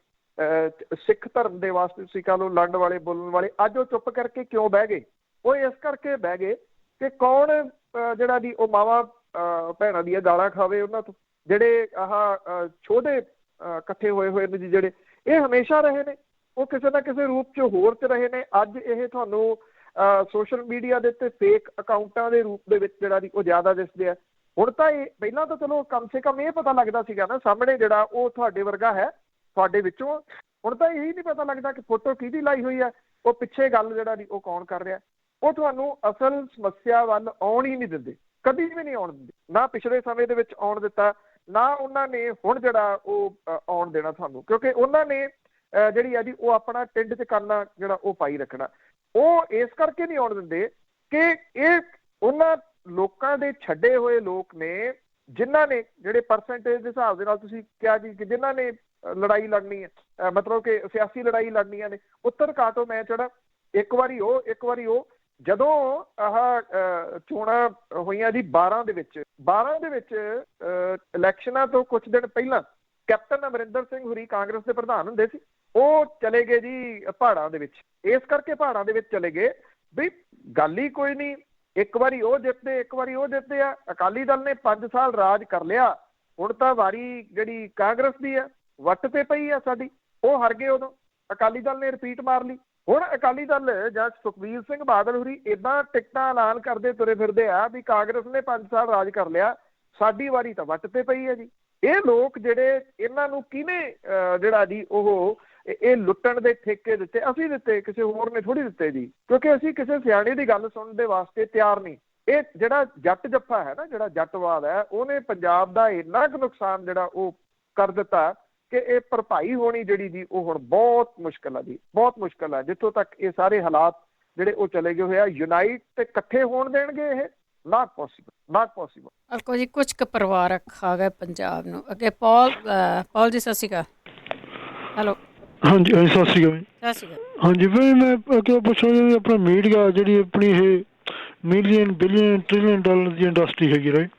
ਸਿੱਖ ਧਰਮ ਦੇ ਵਾਸਤੇ ਤੁਸੀਂ ਕਹ ਲਓ ਲੜਨ ਵਾਲੇ, ਬੋਲਣ ਵਾਲੇ, ਅੱਜ ਉਹ ਚੁੱਪ ਕਰਕੇ ਕਿਉਂ ਬਹਿ ਗਏ? ਉਹ ਇਸ ਕਰਕੇ ਬਹਿ ਗਏ ਕਿ ਕੌਣ ਜਿਹੜਾ ਦੀ ਉਹ ਮਾਵਾਂ ਭੈਣਾਂ ਦੀਆਂ ਗਾਲਾਂ ਖਾਵੇ ਉਹਨਾਂ ਤੋਂ। ਜਿਹੜੇ ਆਹ ਛੋਧੇ ਇਕੱਠੇ ਹੋਏ ਨੇ ਜੀ, ਜਿਹੜੇ ਇਹ ਹਮੇਸ਼ਾ ਰਹੇ ਨੇ, ਉਹ ਕਿਸੇ ਨਾ ਕਿਸੇ ਰੂਪ 'ਚ ਹੋਰ 'ਚ ਰਹੇ ਨੇ। ਅੱਜ ਇਹ ਤੁਹਾਨੂੰ ਸੋਸ਼ਲ ਮੀਡੀਆ ਦੇ ਉੱਤੇ ਫੇਕ ਅਕਾਊਂਟਾਂ ਦੇ ਰੂਪ ਦੇ ਵਿੱਚ ਜਿਹੜਾ ਦੀ ਉਹ ਜ਼ਿਆਦਾ ਦਿਸਦੇ ਆ। ਹੁਣ ਤਾਂ ਇਹ ਪਹਿਲਾਂ ਤਾਂ ਚਲੋ ਕਮ ਸੇ ਕਮ ਇਹ ਪਤਾ ਲੱਗਦਾ ਸੀਗਾ ਨਾ ਸਾਹਮਣੇ ਜਿਹੜਾ ਉਹ ਤੁਹਾਡੇ ਵਰਗਾ ਹੈ, ਤੁਹਾਡੇ ਵਿੱਚੋਂ। ਹੁਣ ਤਾਂ ਇਹੀ ਨਹੀਂ ਪਤਾ ਲੱਗਦਾ ਕਿ ਫੋਟੋ ਕਿਹਦੀ ਲਾਈ ਹੋਈ ਹੈ, ਉਹ ਪਿੱਛੇ ਗੱਲ ਜਿਹੜਾ ਦੀ ਉਹ ਕੌਣ ਕਰ ਰਿਹਾ। ਉਹ ਤੁਹਾਨੂੰ ਅਸਲ ਸਮੱਸਿਆ ਵੱਲ ਆਉਣ ਹੀ ਨਹੀਂ ਦਿੰਦੇ, ਕਦੀ ਵੀ ਨਹੀਂ ਆਉਣ ਦਿੰਦੇ। ਨਾ ਪਿਛਲੇ ਸਮੇਂ ਦੇ ਵਿੱਚ ਆਉਣ ਦਿੱਤਾ, ਨਾ ਉਹਨਾਂ ਨੇ ਹੁਣ ਜਿਹੜਾ ਉਹ ਆਉਣ ਦੇਣਾ ਤੁਹਾਨੂੰ, ਕਿਉਂਕਿ ਉਹਨਾਂ ਨੇ ਜਿਹੜੀ ਆ ਜੀ ਉਹ ਆਪਣਾ ਟਿੰਡ 'ਚ ਕਰਨਾ ਜਿਹੜਾ ਉਹ ਪਾਈ ਰੱਖਣਾ। ਉਹ ਇਸ ਕਰਕੇ ਨਹੀਂ ਆਉਣ ਦਿੰਦੇ ਕਿ ਇਹ ਉਹਨਾਂ ਲੋਕਾਂ ਦੇ ਛੱਡੇ ਹੋਏ ਲੋਕ ਨੇ ਜਿਨ੍ਹਾਂ ਨੇ ਜਿਹੜੇ ਪਰਸੈਂਟੇਜ ਦੇ ਹਿਸਾਬ ਦੇ ਨਾਲ ਤੁਸੀਂ ਕਿਹਾ ਜੀ ਕਿ ਜਿਨ੍ਹਾਂ ਨੇ ਲੜਾਈ ਲੜਨੀ ਹੈ, ਮਤਲਬ ਕਿ ਸਿਆਸੀ ਲੜਾਈ ਲੜਨੀਆਂ ਨੇ। ਉੱਤਰ ਕਾਟੋ ਮੈਂ ਚੜਾ, ਇੱਕ ਵਾਰੀ ਉਹ ਜਦੋਂ ਆਹ ਚੋਣਾਂ ਹੋਈਆਂ ਜੀ 12 ਦੇ ਵਿੱਚ ਇਲੈਕਸ਼ਨਾਂ ਤੋਂ ਕੁਝ ਦਿਨ ਪਹਿਲਾਂ ਕੈਪਟਨ ਅਮਰਿੰਦਰ ਸਿੰਘ ਹੁਰੀ ਕਾਂਗਰਸ ਦੇ ਪ੍ਰਧਾਨ ਹੁੰਦੇ ਸੀ, ਉਹ ਚਲੇ ਗਏ ਜੀ ਪਹਾੜਾਂ ਦੇ ਵਿੱਚ। ਇਸ ਕਰਕੇ ਪਹਾੜਾਂ ਦੇ ਵਿੱਚ ਚਲੇ ਗਏ ਵੀ ਗੱਲ ਹੀ ਕੋਈ ਨਹੀਂ, ਇੱਕ ਵਾਰੀ ਉਹ ਜਿੱਤਦੇ ਇੱਕ ਵਾਰੀ ਉਹ ਜਿੱਤਦੇ ਆ। ਅਕਾਲੀ ਦਲ ਨੇ 5 ਸਾਲ ਰਾਜ ਕਰ ਲਿਆ, ਹੁਣ ਤਾਂ ਵਾਰੀ ਜਿਹੜੀ ਕਾਂਗਰਸ ਦੀ ਆ ਵੱਟ ਤੇ ਪਈ ਆ ਸਾਡੀ। ਉਹ ਹਾਰ ਗਏ ਉਦੋਂ, ਅਕਾਲੀ ਦਲ ਨੇ ਰਿਪੀਟ ਮਾਰ ਲਈ। ਹੁਣ ਅਕਾਲੀ ਦਲ ਜਾਂ ਸੁਖਬੀਰ ਸਿੰਘ ਬਾਦਲ ਹੁਰੀ ਏਦਾਂ ਟਿਕਟਾਂ ਐਲਾਨ ਕਰਦੇ ਤੁਰੇ ਫਿਰਦੇ ਆ ਵੀ ਕਾਂਗਰਸ ਨੇ 5 ਸਾਲ ਰਾਜ ਕਰ ਲਿਆ, ਸਾਡੀ ਵਾਰੀ ਤਾਂ ਵੱਟ ਤੇ ਪਈ ਹੈ ਜੀ। ਇਹ ਲੋਕ ਜਿਹੜੇ ਇਹਨਾਂ ਨੂੰ ਕਿਹਨੇ ਜਿਹੜਾ ਜੀ ਉਹ ਇਹ ਲੁੱਟਣ ਦੇ ਠੇਕੇ ਦਿੱਤੇ? ਅਸੀਂ ਦਿੱਤੇ, ਕਿਸੇ ਹੋਰ ਨੇ ਥੋੜੀ ਦਿੱਤੇ ਜੀ, ਕਿਉਂਕਿ ਅਸੀਂ ਕਿਸੇ ਸਿਆਣੇ ਦੀ ਗੱਲ ਸੁਣਨ ਦੇ ਵਾਸਤੇ ਤਿਆਰ ਨਹੀਂ। ਇਹ ਜਿਹੜਾ ਜੱਟ ਜੱਫਾ ਹੈ ਨਾ, ਜਿਹੜਾ ਜੱਟਵਾਦ ਹੈ, ਉਹਨੇ ਪੰਜਾਬ ਦਾ ਇੰਨਾ ਕੁ ਨੁਕਸਾਨ ਜਿਹੜਾ ਉਹ ਕਰ ਦਿੱਤਾ ਕਿ ਇਹ ਭਰਪਾਈ ਹੋਣੀ ਜਿਹੜੀ ਜੀ ਉਹ ਹੁਣ ਬਹੁਤ ਮੁਸ਼ਕਿਲ ਆ ਜੀ, ਬਹੁਤ ਮੁਸ਼ਕਿਲ ਆ। ਜਿੱਥੋਂ ਤੱਕ ਇਹ ਸਾਰੇ ਹਾਲਾਤ ਜਿਹੜੇ ਉਹ ਚਲੇ ਗਏ ਹੋਏ ਆ, ਯੂਨਾਈਟ ਤੇ ਇਕੱਠੇ ਹੋਣ ਦੇਣਗੇ ਇਹ? Not possible. ਅਲਕੋ ਜੀ, ਕੁਝ ਕੁ ਪਰਿਵਾਰ ਖਾ ਗਏ ਪੰਜਾਬ ਨੂੰ। ਅੱਗੇ ਪੌਲ ਜੀ, ਸਤਿ ਸ਼੍ਰੀ ਅਕਾਲ। ਹੈਲੋ। ਹਾਂਜੀ ਸਤਿ ਸ਼੍ਰੀ ਅਕਾਲ। ਸਤਿ ਸ਼੍ਰੀ ਅਕਾਲ। ਹਾਂਜੀ ਭਾਈ, ਮੈਂ ਅੱਗੇ ਪੁੱਛਣਾ ਜੀ, ਆਪਣਾ ਮੀਡੀਆ ਜਿਹੜੀ ਆਪਣੀ ਇਹ ਮਿਲੀਅਨ ਬਿਲੀਅਨ ਟ੍ਰਿਲੀਅਨ ਡਾਲਰ ਦੀ ਇੰਡਸਟਰੀ ਹੈਗੀ ਰਾਈਟ,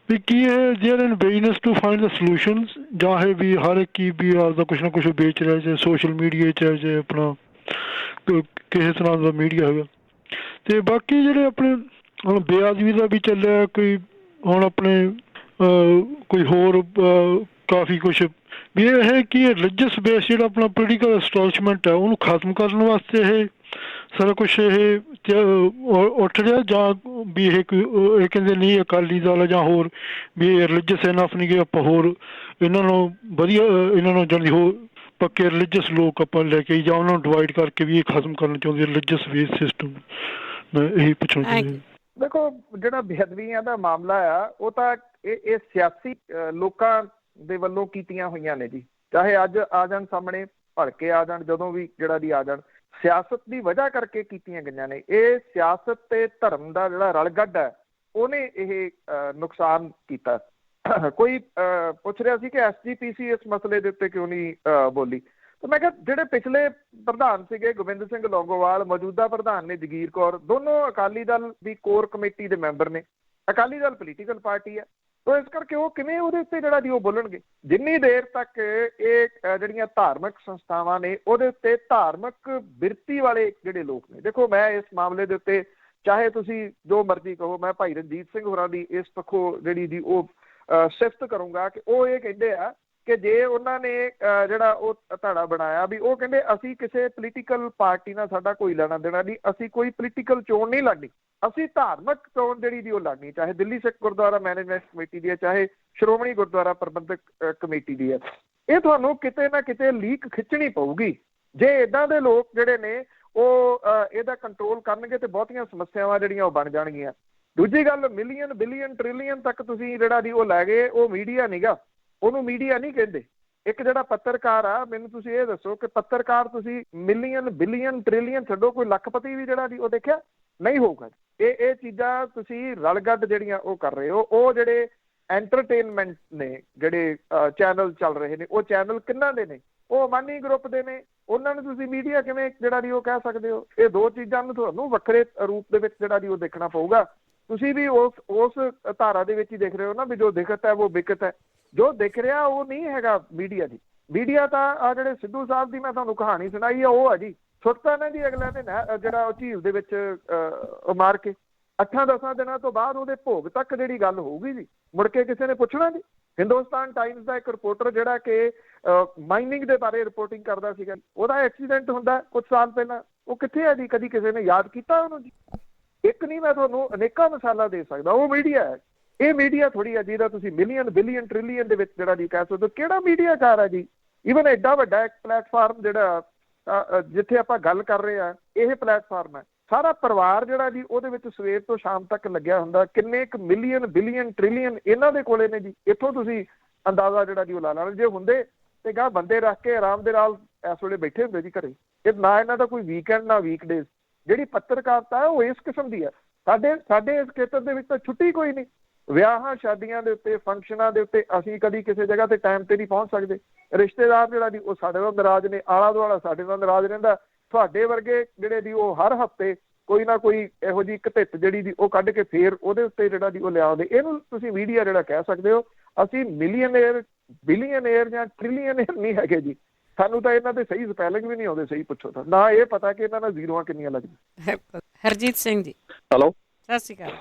ਵੀ ਕੀ ਇਹ they're in business to find the solutions, ਜਾਂ ਇਹ ਵੀ ਹਰ ਇੱਕ ਹੀ ਵੀ ਆਪਦਾ ਕੁਛ ਨਾ ਕੁਛ ਵੇਚ ਰਿਹਾ, ਚਾਹੇ ਸੋਸ਼ਲ ਮੀਡੀਆ 'ਚ ਜੇ ਆਪਣਾ ਕਿਸੇ ਤਰ੍ਹਾਂ ਦਾ ਮੀਡੀਆ ਹੈਗਾ। ਅਤੇ ਬਾਕੀ ਜਿਹੜੇ ਆਪਣੇ ਹੁਣ ਬੇਆਦਮੀ ਦਾ ਵੀ ਚੱਲਿਆ ਕੋਈ, ਹੁਣ ਆਪਣੇ ਕੋਈ ਹੋਰ ਕਾਫੀ ਕੁਛ ਵੀ ਇਹ ਕੀ ਰਿਲੀਜੀਅਸ ਬੇਸ ਜਿਹੜਾ ਆਪਣਾ ਪੋਲੀਟੀਕਲ ਐਸਟੈਬਲਿਸ਼ਮੈਂਟ ਹੈ ਉਹਨੂੰ ਖਤਮ ਕਰਨ ਵਾਸਤੇ ਇਹ ਸਾਰਾ ਕੁਛ ਇਹ ਉੱਠ ਰਿਹਾ, ਜਾਂ ਵੀ ਇਹ ਕੋਈ ਇਹ ਕਹਿੰਦੇ ਨਹੀਂ ਅਕਾਲੀ ਦਲ ਜਾਂ ਹੋਰ ਵੀ ਇਹ ਰਿਲੀਜੀਅਸ ਇਨਫ ਨਹੀਂ ਕਿ ਆਪਾਂ ਹੋਰ ਇਹਨਾਂ ਨੂੰ ਵਧੀਆ ਇਹਨਾਂ ਨੂੰ ਜਾਣੀ ਹੋਰ ਪੱਕੇ ਰਿਲੀਜੀਅਸ ਲੋਕ ਆਪਾਂ ਲੈ ਕੇ ਜਾਂ ਉਹਨਾਂ ਨੂੰ ਡਿਵਾਈਡ ਕਰਕੇ ਵੀ ਇਹ ਖਤਮ ਕਰਨਾ ਚਾਹੁੰਦੇ ਰਿਲੀਜੀਅਸ ਬੇਸ ਸਿਸਟਮ। ਮੈਂ ਇਹੀ ਪੁੱਛਣਾ ਚਾਹੁੰਦਾ। ਦੇਖੋ, ਜਿਹੜਾ ਬੇਅਦਬੀਆਂ ਦਾ ਮਾਮਲਾ ਆ ਉਹ ਤਾਂ ਇਹ ਸਿਆਸੀ ਲੋਕਾਂ ਦੇ ਵੱਲੋਂ ਕੀਤੀਆਂ ਹੋਈਆਂ ਨੇ ਜੀ, ਚਾਹੇ ਅੱਜ ਆ ਜਾਣ ਸਾਹਮਣੇ ਭੜਕੇ ਆ ਜਾਣ, ਜਦੋਂ ਵੀ ਜਿਹੜਾ ਦੀ ਆ ਜਾਣ, ਸਿਆਸਤ ਦੀ ਵਜ੍ਹਾ ਕਰਕੇ ਕੀਤੀਆਂ ਗਈਆਂ ਨੇ। ਇਹ ਸਿਆਸਤ ਤੇ ਧਰਮ ਦਾ ਜਿਹੜਾ ਰਲਗੱਡ ਹੈ ਉਹਨੇ ਇਹ ਨੁਕਸਾਨ ਕੀਤਾ। ਕੋਈ ਪੁੱਛ ਰਿਹਾ ਸੀ ਕਿ SGPC ਇਸ ਮਸਲੇ ਦੇ ਉੱਤੇ ਕਿਉਂ ਨਹੀਂ ਬੋਲੀ, ਤਾਂ ਮੈਂ ਕਿਹਾ ਜਿਹੜੇ ਪਿਛਲੇ ਪ੍ਰਧਾਨ ਸੀਗੇ ਗੋਬਿੰਦ ਸਿੰਘ ਲੌਂਗੋਵਾਲ, ਮੌਜੂਦਾ ਪ੍ਰਧਾਨ ਨੇ ਜਗੀਰ ਕੌਰ, ਦੋਨੋਂ ਅਕਾਲੀ ਦਲ ਦੀ ਕੋਰ ਕਮੇਟੀ ਦੇ ਮੈਂਬਰ ਨੇ। ਅਕਾਲੀ ਦਲ ਪੋਲੀਟੀਕਲ ਪਾਰਟੀ ਹੈ, ਤਾਂ ਇਸ ਕਰਕੇ ਉਹ ਕਿਵੇਂ ਉਹਦੇ ਉੱਤੇ ਜਿਹੜਾ ਜੀ ਉਹ ਬੋਲਣਗੇ? ਜਿੰਨੀ ਦੇਰ ਤੱਕ ਇਹ ਜਿਹੜੀਆਂ ਧਾਰਮਿਕ ਸੰਸਥਾਵਾਂ ਨੇ ਉਹਦੇ ਉੱਤੇ ਧਾਰਮਿਕ ਬਿਰਤੀ ਵਾਲੇ ਜਿਹੜੇ ਲੋਕ ਨੇ, ਦੇਖੋ ਮੈਂ ਇਸ ਮਾਮਲੇ ਦੇ ਉੱਤੇ ਚਾਹੇ ਤੁਸੀਂ ਜੋ ਮਰਜ਼ੀ ਕਹੋ, ਮੈਂ ਭਾਈ ਰਣਜੀਤ ਸਿੰਘ ਹੋਰਾਂ ਦੀ ਇਸ ਪੱਖੋਂ ਜਿਹੜੀ ਜੀ ਉਹ ਸਿਫਤ ਕਰੂੰਗਾ ਕਿ ਉਹ ਇਹ ਕਹਿੰਦੇ ਆ ਕਿ ਜੇ ਉਹਨਾਂ ਨੇ ਜਿਹੜਾ ਉਹ ਧੜਾ ਬਣਾਇਆ ਵੀ ਉਹ ਕਹਿੰਦੇ ਅਸੀਂ ਕਿਸੇ ਪੋਲੀਟੀਕਲ ਪਾਰਟੀ ਨਾਲ ਸਾਡਾ ਕੋਈ ਲੈਣਾ ਦੇਣਾ ਨਹੀਂ, ਅਸੀਂ ਕੋਈ ਪੋਲੀਟੀਕਲ ਚੋਣ ਨਹੀਂ ਲੜਨੀ, ਅਸੀਂ ਧਾਰਮਿਕ ਚੋਣ ਜਿਹੜੀ ਦੀ ਉਹ ਲੜਨੀ, ਚਾਹੇ ਦਿੱਲੀ ਸਿੱਖ ਗੁਰਦੁਆਰਾ ਮੈਨੇਜਮੈਂਟ ਕਮੇਟੀ ਦੀ ਹੈ, ਚਾਹੇ ਸ਼੍ਰੋਮਣੀ ਗੁਰਦੁਆਰਾ ਪ੍ਰਬੰਧਕ ਕਮੇਟੀ ਦੀ ਹੈ। ਇਹ ਤੁਹਾਨੂੰ ਕਿਤੇ ਨਾ ਕਿਤੇ ਲੀਕ ਖਿੱਚਣੀ ਪਊਗੀ। ਜੇ ਇੱਦਾਂ ਦੇ ਲੋਕ ਜਿਹੜੇ ਨੇ ਉਹ ਇਹਦਾ ਕੰਟਰੋਲ ਕਰਨਗੇ ਤੇ ਬਹੁਤੀਆਂ ਸਮੱਸਿਆਵਾਂ ਜਿਹੜੀਆਂ ਉਹ ਬਣ ਜਾਣਗੀਆਂ। ਦੂਜੀ ਗੱਲ, ਮਿਲੀਅਨ ਬਿਲੀਅਨ ਟ੍ਰਿਲੀਅਨ ਤੱਕ ਤੁਸੀਂ ਜਿਹੜਾ ਦੀ ਉਹ ਲੈ ਗਏ, ਉਹ ਮੀਡੀਆ ਨੀਗਾ, ਉਹਨੂੰ ਮੀਡੀਆ ਨਹੀਂ ਕਹਿੰਦੇ। ਇੱਕ ਜਿਹੜਾ ਪੱਤਰਕਾਰ ਆ, ਮੈਨੂੰ ਤੁਸੀਂ ਇਹ ਦੱਸੋ ਕਿ ਪੱਤਰਕਾਰ ਤੁਸੀਂ ਮਿਲੀਅਨ ਬਿਲੀਅਨ ਟ੍ਰਿਲੀਅਨ ਛੱਡੋ, ਕੋਈ ਲੱਖਪਤੀ ਵੀ ਜਿਹੜਾ ਦੀ ਉਹ ਦੇਖਿਆ ਨਹੀਂ ਹੋਊਗਾ। ਇਹ ਚੀਜ਼ਾਂ ਤੁਸੀਂ ਰਲਗੱਡ ਜਿਹੜੀਆਂ ਉਹ ਕਰ ਰਹੇ ਹੋ। ਉਹ ਜਿਹੜੇ ਐਂਟਰਟੇਨਮੈਂਟ ਨੇ ਜਿਹੜੇ ਚੈਨਲ ਚੱਲ ਰਹੇ ਨੇ, ਉਹ ਚੈਨਲ ਕਿੰਨਾਂ ਦੇ ਨੇ? ਉਹ ਅਮਾਨੀ ਗਰੁੱਪ ਦੇ ਨੇ। ਉਹਨਾਂ ਨੂੰ ਤੁਸੀਂ ਮੀਡੀਆ ਕਿਵੇਂ ਜਿਹੜਾ ਦੀ ਉਹ ਕਹਿ ਸਕਦੇ ਹੋ? ਇਹ ਦੋ ਚੀਜ਼ਾਂ ਨੂੰ ਤੁਹਾਨੂੰ ਵੱਖਰੇ ਰੂਪ ਦੇ ਵਿੱਚ ਜਿਹੜਾ ਦੀ ਉਹ ਦੇਖਣਾ ਪਊਗਾ। ਤੁਸੀਂ ਵੀ ਉਸ ਧਾਰਾ ਦੇ ਵਿੱਚ ਹੀ ਦੇਖ ਰਹੇ ਹੋ ਨਾ ਵੀ ਜੋ ਦਿਖਤ ਹੈ ਉਹ ਬਿਕਤ ਹੈ। ਜੋ ਦਿਖ ਰਿਹਾ ਉਹ ਨਹੀਂ ਹੈਗਾ ਮੀਡੀਆ ਦੀ। ਮੀਡੀਆ ਤਾਂ ਆ ਜਿਹੜੇ ਸਿੱਧੂ ਸਾਹਿਬ ਦੀ ਮੈਂ ਤੁਹਾਨੂੰ ਕਹਾਣੀ ਸੁਣਾਈ ਆ ਉਹ ਆ ਜੀ, ਸੁੱਟਤਾ ਨੇ ਜੀ ਅਗਲੇ ਦਿਨ ਜਿਹੜਾ ਉਹ ਝੀਲ ਦੇ ਵਿੱਚ ਮਾਰ ਕੇ 8-10 ਦਿਨਾਂ ਤੋਂ ਬਾਅਦ ਉਹਦੇ ਭੋਗ ਤੱਕ ਜਿਹੜੀ ਗੱਲ ਹੋਊਗੀ ਜੀ, ਮੁੜ ਕੇ ਕਿਸੇ ਨੇ ਪੁੱਛਣਾ ਜੀ। ਹਿੰਦੁਸਤਾਨ ਟਾਈਮਸ ਦਾ ਇੱਕ ਰਿਪੋਰਟਰ ਜਿਹੜਾ ਕਿ ਮਾਈਨਿੰਗ ਦੇ ਬਾਰੇ ਰਿਪੋਰਟਿੰਗ ਕਰਦਾ ਸੀਗਾ, ਉਹਦਾ ਐਕਸੀਡੈਂਟ ਹੁੰਦਾ ਕੁਝ ਸਾਲ ਪਹਿਲਾਂ, ਉਹ ਕਿੱਥੇ ਹੈ ਜੀ? ਕਦੀ ਕਿਸੇ ਨੇ ਯਾਦ ਕੀਤਾ ਉਹਨੂੰ ਜੀ? ਇੱਕ ਨਹੀਂ, ਮੈਂ ਤੁਹਾਨੂੰ ਅਨੇਕਾਂ ਮਿਸਾਲਾਂ ਦੇ ਸਕਦਾ। ਉਹ ਮੀਡੀਆ ਹੈ। ਇਹ ਮੀਡੀਆ ਥੋੜੀ ਹੈ ਜਿਹਦਾ ਤੁਸੀਂ ਮਿਲੀਅਨ ਬਿਲੀਅਨ ਟ੍ਰਿਲੀਅਨ ਦੇ ਵਿੱਚ ਜਿਹੜਾ ਜੀ ਕਹਿ ਸਕਦੇ ਹੋ। ਕਿਹੜਾ ਮੀਡੀਆ ਕਾਰ ਹੈ ਜੀ? ਈਵਨ ਐਡਾ ਵੱਡਾ ਇੱਕ ਪਲੇਟਫਾਰਮ ਜਿਹੜਾ ਜਿੱਥੇ ਆਪਾਂ ਗੱਲ ਕਰ ਰਹੇ ਆ, ਇਹ ਪਲੇਟਫਾਰਮ ਹੈ। ਸਾਰਾ ਪਰਿਵਾਰ ਜਿਹੜਾ ਜੀ ਉਹਦੇ ਵਿੱਚ ਸਵੇਰ ਤੋਂ ਸ਼ਾਮ ਤੱਕ ਲੱਗਿਆ ਹੁੰਦਾ। ਕਿੰਨੇ ਕੁ ਮਿਲੀਅਨ ਬਿਲੀਅਨ ਟ੍ਰਿਲੀਅਨ ਇਹਨਾਂ ਦੇ ਕੋਲੇ ਨੇ ਜੀ। ਇੱਥੋਂ ਤੁਸੀਂ ਅੰਦਾਜ਼ਾ ਜਿਹੜਾ ਜੀ ਉਹ ਲਾ ਲੈਣਾ। ਜੇ ਹੁੰਦੇ ਤੇ ਗਾਹ ਬੰਦੇ ਰੱਖ ਕੇ ਆਰਾਮ ਦੇ ਨਾਲ ਇਸ ਵੇਲੇ ਬੈਠੇ ਹੁੰਦੇ ਜੀ ਘਰੇ। ਇਹ ਨਾ ਇਹਨਾਂ ਦਾ ਕੋਈ ਵੀਕਐਂਡ ਨਾ ਵੀਕਡੇਜ਼। ਜਿਹੜੀ ਪੱਤਰਕਾਰਤਾ ਉਹ ਇਸ ਕਿਸਮ ਦੀ ਹੈ। ਸਾਡੇ ਇਸ ਖੇਤਰ ਦੇ ਵਿੱਚ ਤਾਂ ਛੁੱਟੀ ਕੋਈ ਨਹੀਂ। ਵਿਆਹਾਂ ਸ਼ਾਦੀਆਂ ਦੇ ਉੱਤੇ, ਫੰਕਸ਼ਨਾਂ ਦੇ ਉੱਤੇ ਅਸੀਂ ਕਦੀ ਕਿਸੇ ਜਗ੍ਹਾ ਤੇ ਟਾਈਮ ਤੇ ਨਹੀਂ ਪਹੁੰਚ ਸਕਦੇ। ਰਿਸ਼ਤੇਦਾਰ ਜਿਹੜਾ ਜੀ ਉਹ ਸਾਡੇ ਨਾਲ ਨਾਰਾਜ਼ ਨੇ, ਆਲਾ ਦੁਆਲਾ ਸਾਡੇ ਨਾਲ ਨਾਰਾਜ਼ ਰਹਿੰਦਾ। ਤੁਹਾਡੇ ਵਰਗੇ ਜਿਹੜੇ ਦੀ ਉਹ ਹਰ ਹਫ਼ਤੇ ਕੋਈ ਨਾ ਕੋਈ ਇਹੋ ਜਿਹੀ ਘਟਿਤ ਜਿਹੜੀ ਦੀ ਉਹ ਕੱਢ ਕੇ ਫੇਰ ਉਹਦੇ ਉੱਤੇ ਜਿਹੜਾ ਦੀ ਉਹ ਲਿਆਉਂਦੇ। ਇਹਨੂੰ ਤੁਸੀਂ ਮੀਡੀਆ ਜਿਹੜਾ ਕਹਿ ਸਕਦੇ ਹੋ। ਅਸੀਂ ਮਿਲੀਅਨੇਅਰ, ਬਿਲੀਅਨੇਅਰ ਜਾਂ ਟ੍ਰਿਲੀਅਨੇਅਰ ਨਹੀਂ ਹੈਗੇ ਜੀ। ਸਾਨੂੰ ਤਾਂ ਇਹਨਾਂ ਦੇ ਸਹੀ ਸਪੈਲਿੰਗ ਵੀ ਨਹੀਂ ਆਉਂਦੇ, ਸਹੀ ਪੁੱਛੋ ਤਾਂ ਨਾ ਇਹ ਪਤਾ ਕਿ ਇਹਨਾਂ ਨਾਲ ਜ਼ੀਰੋਆਂ ਕਿੰਨੀਆਂ ਲੱਗਦੀਆਂ। ਹਰਜੀਤ ਸਿੰਘ ਜੀ, ਹੈਲੋ, ਸਤਿ ਸ਼੍ਰੀ ਅਕਾਲ।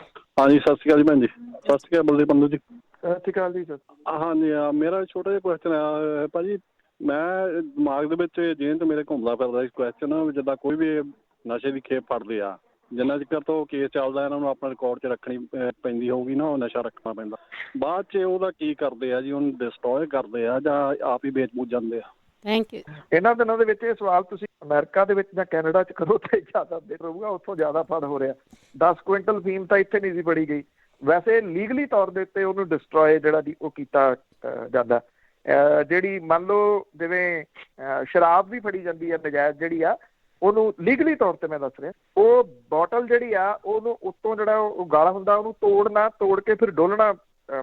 ਹਾਂਜੀ ਸਤਿ ਸ਼੍ਰੀ ਅਕਾਲ ਜੀ ਭੈਣ ਜੀ। ਸਤਿ ਸ਼੍ਰੀ ਅਕਾਲ ਬਲਦੇਵ ਪੰਨੂ ਜੀ। ਸਤਿ ਸ਼੍ਰੀ ਅਕਾਲ ਜੀ ਸਰ। ਹਾਂਜੀ ਮੇਰਾ ਛੋਟਾ ਜਿਹਾ ਕੁਐਸਚਨ ਆ ਭਾਅ ਜੀ। ਮੈਂ ਦਿਮਾਗ ਦੇ ਵਿੱਚ ਜੇਨ ਤੇ ਮੇਰੇ ਘੁੰਮਦਾ ਫਿਰਦਾ ਇਸ ਕੁਐਸਚਨ, ਜਿੱਦਾਂ ਕੋਈ ਵੀ ਨਸ਼ੇ ਦੀ ਖੇਪ ਫੜਦੇ ਆ, ਜਿੰਨਾ ਚਿਰ ਤੋਂ ਕੇਸ ਚੱਲਦਾ ਇਹਨਾਂ ਨੂੰ ਆਪਣਾ ਰਿਕਾਰਡ 'ਚ ਰੱਖਣੀ ਪੈਂਦੀ ਹੋਊਗੀ ਨਾ, ਉਹ ਨਸ਼ਾ ਰੱਖਣਾ ਪੈਂਦਾ। ਬਾਅਦ 'ਚ ਉਹਦਾ ਕੀ ਕਰਦੇ ਆ ਜੀ? ਉਹਨੂੰ ਡਿਸਟਰੋਏ ਕਰਦੇ ਆ ਜਾਂ ਆਪ ਹੀ ਵੇਚ ਬੂਝ ਜਾਂਦੇ ਆ? Thank you. ਇਹਨਾਂ ਦਿਨਾਂ ਦੇ ਵਿੱਚ ਇਹ ਸਵਾਲ ਤੁਸੀਂ ਅਮਰੀਕਾ ਦੇ ਵਿੱਚ ਜਾਂ ਕੈਨੇਡਾ 'ਚ ਕਰੋ ਤਾਂ ਜ਼ਿਆਦਾ ਬੈਟਰ ਹੋਊਗਾ। ਉੱਥੋਂ ਜ਼ਿਆਦਾ ਫੜ ਹੋ ਰਿਹਾ। 10 ਕੁਇੰਟਲ ਫੀਮ ਤਾਂ ਇੱਥੇ ਨਹੀਂ ਸੀ ਫੜੀ ਗਈ। ਵੈਸੇ ਲੀਗਲੀ ਤੌਰ ਦੇ ਉੱਤੇ ਉਹਨੂੰ ਡਿਸਟਰੋਏ ਜਿਹੜਾ ਦੀ ਉਹ ਕੀਤਾ ਜਾਂਦਾ। ਜਿਹੜੀ ਮੰਨ ਲਓ ਜਿਵੇਂ ਸ਼ਰਾਬ ਵੀ ਫੜੀ ਜਾਂਦੀ ਹੈ ਨਜਾਇਜ਼ ਜਿਹੜੀ ਆ, ਉਹਨੂੰ ਲੀਗਲੀ ਤੌਰ ਤੇ ਮੈਂ ਦੱਸ ਰਿਹਾ, ਉਹ ਬੋਟਲ ਜਿਹੜੀ ਆ ਉਹਨੂੰ ਉੱਤੋਂ ਜਿਹੜਾ ਉਹ ਗਾਲਾ ਹੁੰਦਾ ਉਹਨੂੰ ਤੋੜ ਕੇ ਫਿਰ ਡੋਲਣਾ